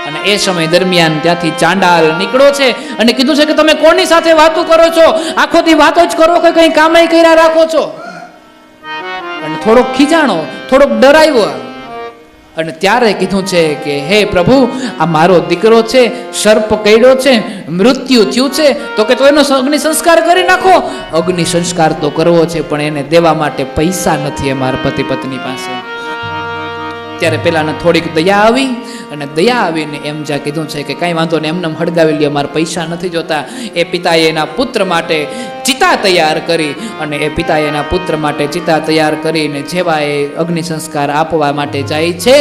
Speaker 2: અને એ સમય દરમિયાન ત્યાંથી ચાંડાલ નીકળ્યો છે અને કીધું છે કે તમે કોની સાથે વાતો કરો છો? આખો દી વાતો જ કરો કે કંઈ કામે કર્યા રાખો છો? અને થોડોક ખીજાણો, થોડોક ડરાવ્યો. અને ત્યારે કીધું છે કે હે પ્રભુ, આ મારો દીકરો છે, સર્પ કરડ્યો છે, મૃત્યુ થયું છે, તો કે તો એનો અગ્નિ સંસ્કાર કરી નાખો. અગ્નિ સંસ્કાર તો કરવો છે, પણ એને દેવા માટે પૈસા નથી અમારા પતિ પત્ની પાસે. ત્યારે પેલાને થોડીક દયા આવી, અને દયા આવીને એમ જ્યાં કીધું છે કે કાંઈ વાંધો નહીં, એમને હળગાવી લે, અમારા પૈસા નથી જોતા. એ પિતાએ એના પુત્ર માટે ચિતા તૈયાર કરી અને એ પિતાએ એના પુત્ર માટે ચિતા તૈયાર કરીને જેવા એ અગ્નિ સંસ્કાર આપવા માટે જાય છે,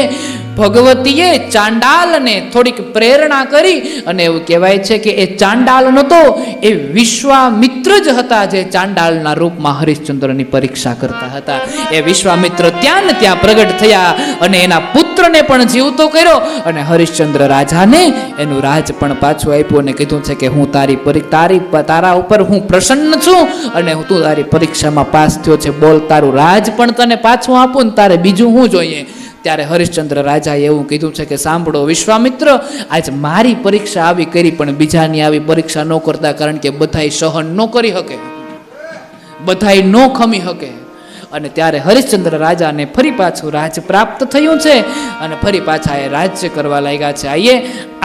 Speaker 2: ભગવતીએ ચાંડાલને થોડીક પ્રેરણા કરી અને એવું કહેવાય છે કે એ ચાંડાલ નહોતો, એ વિશ્વામિત્ર જ હતા, જે ચાંડાલના રૂપમાં હરિશ્ચંદ્રની પરીક્ષા કરતા હતા. એ વિશ્વામિત્ર ત્યાં ને ત્યાં પ્રગટ થયા અને એના પુત્રને પણ જીવતો કર્યો અને હરિશ્ચંદ્ર રાજાને એનું રાજ પણ પાછું આપ્યું અને કીધું છે કે હું તારા ઉપર હું પ્રસન્ન છું અને તું તારી પરીક્ષામાં પાસ થયો છે, બોલ તારું રાજ પણ તને પાછું આપું ને તારે બીજું શું જોઈએ. ત્યારે હરિશ્ચંદ્ર રાજાએ એવું કીધું છે કે સાંભળો વિશ્વામિત્ર, આજ મારી પરીક્ષા આવી કરી પણ બીજાની આવી પરીક્ષા ન કરતા, કારણ કે બધાય સહન ન કરી શકે, બધાય ન ખમી શકે. અને ત્યારે હરિશ્ચંદ્ર રાજાને ફરી પાછું રાજ પ્રાપ્ત થયું છે અને ફરી પાછા એ રાજ્ય કરવા લાગ્યા છે. આઈએ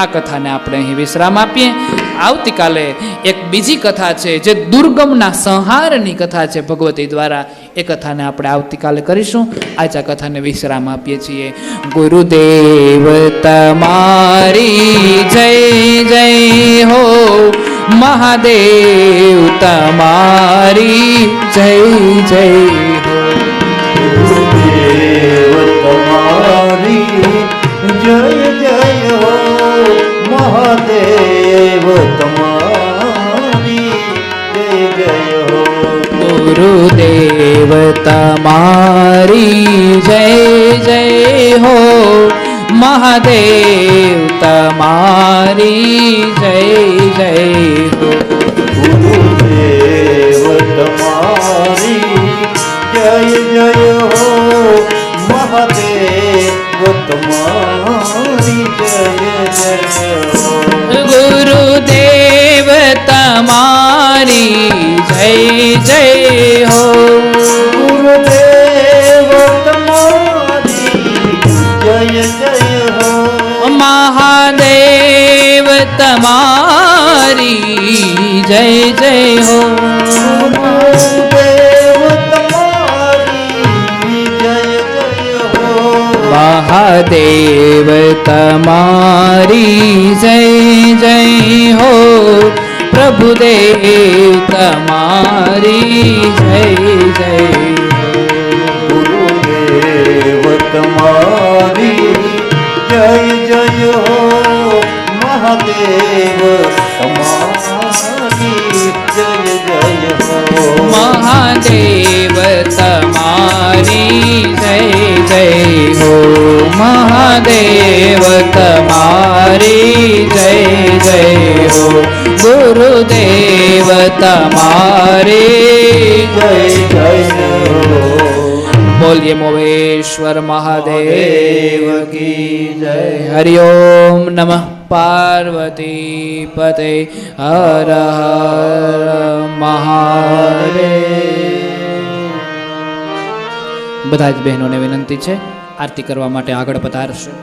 Speaker 2: આ કથાને આપણે અહીં વિશ્રામ આપીએ. આવતીકાલે એક બીજી કથા છે જે દુર્ગમના સંહારની કથા છે ભગવતી દ્વારા, એ કથાને આપણે આવતીકાલે કરીશું. આજ આ કથાને વિશ્રામ આપીએ છીએ. ગુરુદેવ તમારી જય જય હો, મહાદેવ તમારી જય જય હો.
Speaker 1: ગુરુદેવ તમારી જય જય હો, મહાદેવ તમારી જય જય હો.
Speaker 2: ગુરુદેવ તમારી જય જય હો, મહાદેવ તમારી જય જય હો.
Speaker 1: ગુરુદેવ તમારી જય જય હો, મહાદેવ તમારી જય જય હો.
Speaker 2: ગુરુદેવ તમારી જય જય હો.
Speaker 1: ગુરુદેવ તમારી જય જય હો.
Speaker 2: મહાદેવ તમારી જય જય હો.
Speaker 1: ગુરુદેવ તમારી જય જય હો.
Speaker 2: મહાદેવ તમારી જય જય હો. પ્રભુદેવ તમારી જય જય હો.
Speaker 1: ગુરુદેવ તમારી જય જય હો, મહાદેવ તમારી જય જય હો.
Speaker 2: મહાદેવ તમારી જય જય હો. મહાદેવ તમારી જય જય હો. ગુરુદેવ તમારી
Speaker 1: જય જય હો.
Speaker 2: બોલીએ મોવેશ્વર મહાદેવ
Speaker 1: કી જય.
Speaker 2: હરિઓમ નમઃ પાર્વતી પતે. હર હર મહાદેવ. બધા જ બહેનોને વિનંતી છે આરતી કરવા માટે આગળ પધારશે.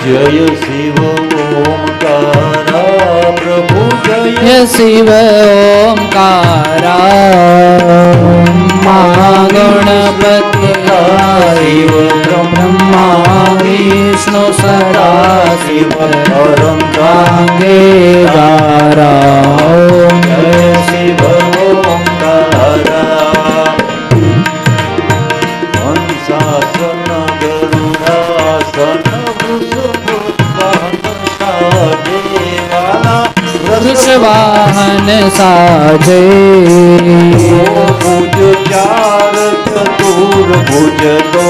Speaker 1: જય શિવ ઓમકારા પ્રભુ જય
Speaker 2: શિવ ઓમકારા. મહાગણપતિ
Speaker 1: શિવ
Speaker 2: બ્રહ્મા વિષ્ણુ સદા
Speaker 1: શિવ
Speaker 2: શિવ
Speaker 1: ગાંગે
Speaker 2: ગારા.
Speaker 1: જય શિવ ઓમકારા.
Speaker 3: વાહન સાજે
Speaker 1: ભુજ ચાર ચતુર ભુજ તો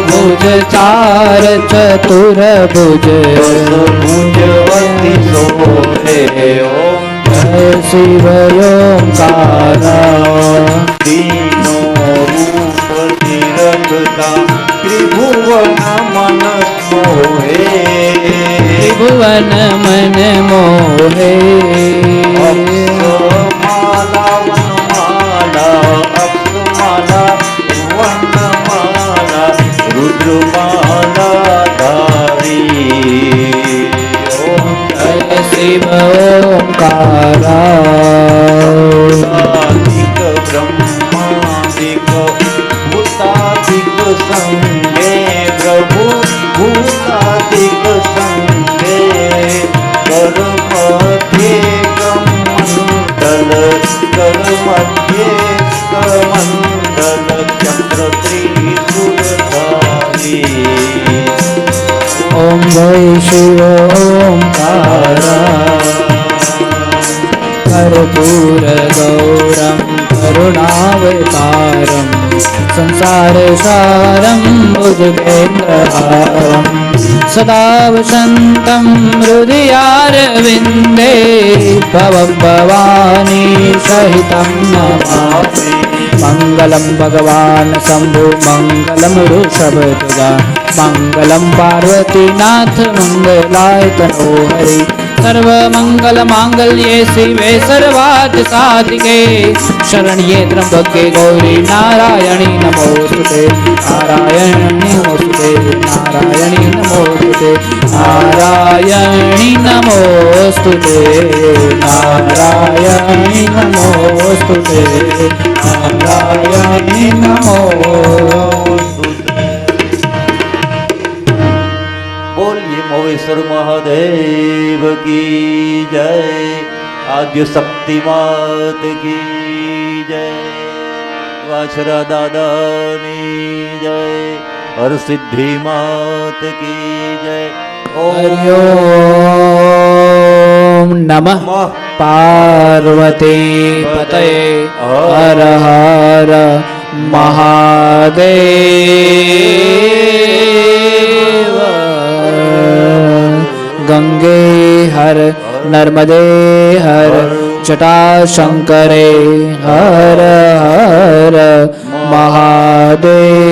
Speaker 3: ભુજ ચાર ચતુર ભુજ
Speaker 1: ભુજ વતી સોહે ઓમ
Speaker 3: જય શિવ ઓમકારા
Speaker 1: દીનો રૂપ તિરકતા ત્રિભુવન મન મોહે
Speaker 3: ત્રિભુવન મન મોહે
Speaker 1: અક્ષમાલા વનમાલા અક્ષમાલા વનમાલા રુદ્રમાલા ધારી ઓમ
Speaker 3: જય શિવ ઓમકારા
Speaker 1: ભૂતાદિક બ્રહ્માદિક ભૂતાદિક સંગે પ્રભુ ભૂતાદિક સંગે કર મધ્યે કમંડલ ચક્ર ત્રિશુલધારી
Speaker 3: ઓમ જય શિવ ઓમકારા કર્પૂર ગૌરમ કરુણાવતારમ સંસાર સારમ ભુજગેન્દ્રહારમ સદા વસંતમ હૃદયારવિંદે ભવં ભવાની સહિतं નમામિ મંગલમ ભગવાન શંભુ મંગલમ ઋષભધ્વજા મંગલમ પાર્વતીનાથ મંગલાય તનો હરિ सर्वमङ्गलमाङ्गल्ये शिवे सर्वार्थसाधिके शरण्ये त्र्यम्बके गौरी नारायणी नमोस्तुते नारायणी नमोस्तुते नारायणी नमोस्तुते नारायणी नमोस्तुते नारायणी नमोस्तुते नारायणी नमो
Speaker 1: बोलिए मोहेश्वर महादेव की जय आद्य शक्ति मात की जय वाछरा दादानी जय हर सिद्धि मात की जय
Speaker 3: हरिओम नमः पार्वती पतये हर हर महादेव गंगे हर नर्मदे हर जटाशंकरे हर हर महादेव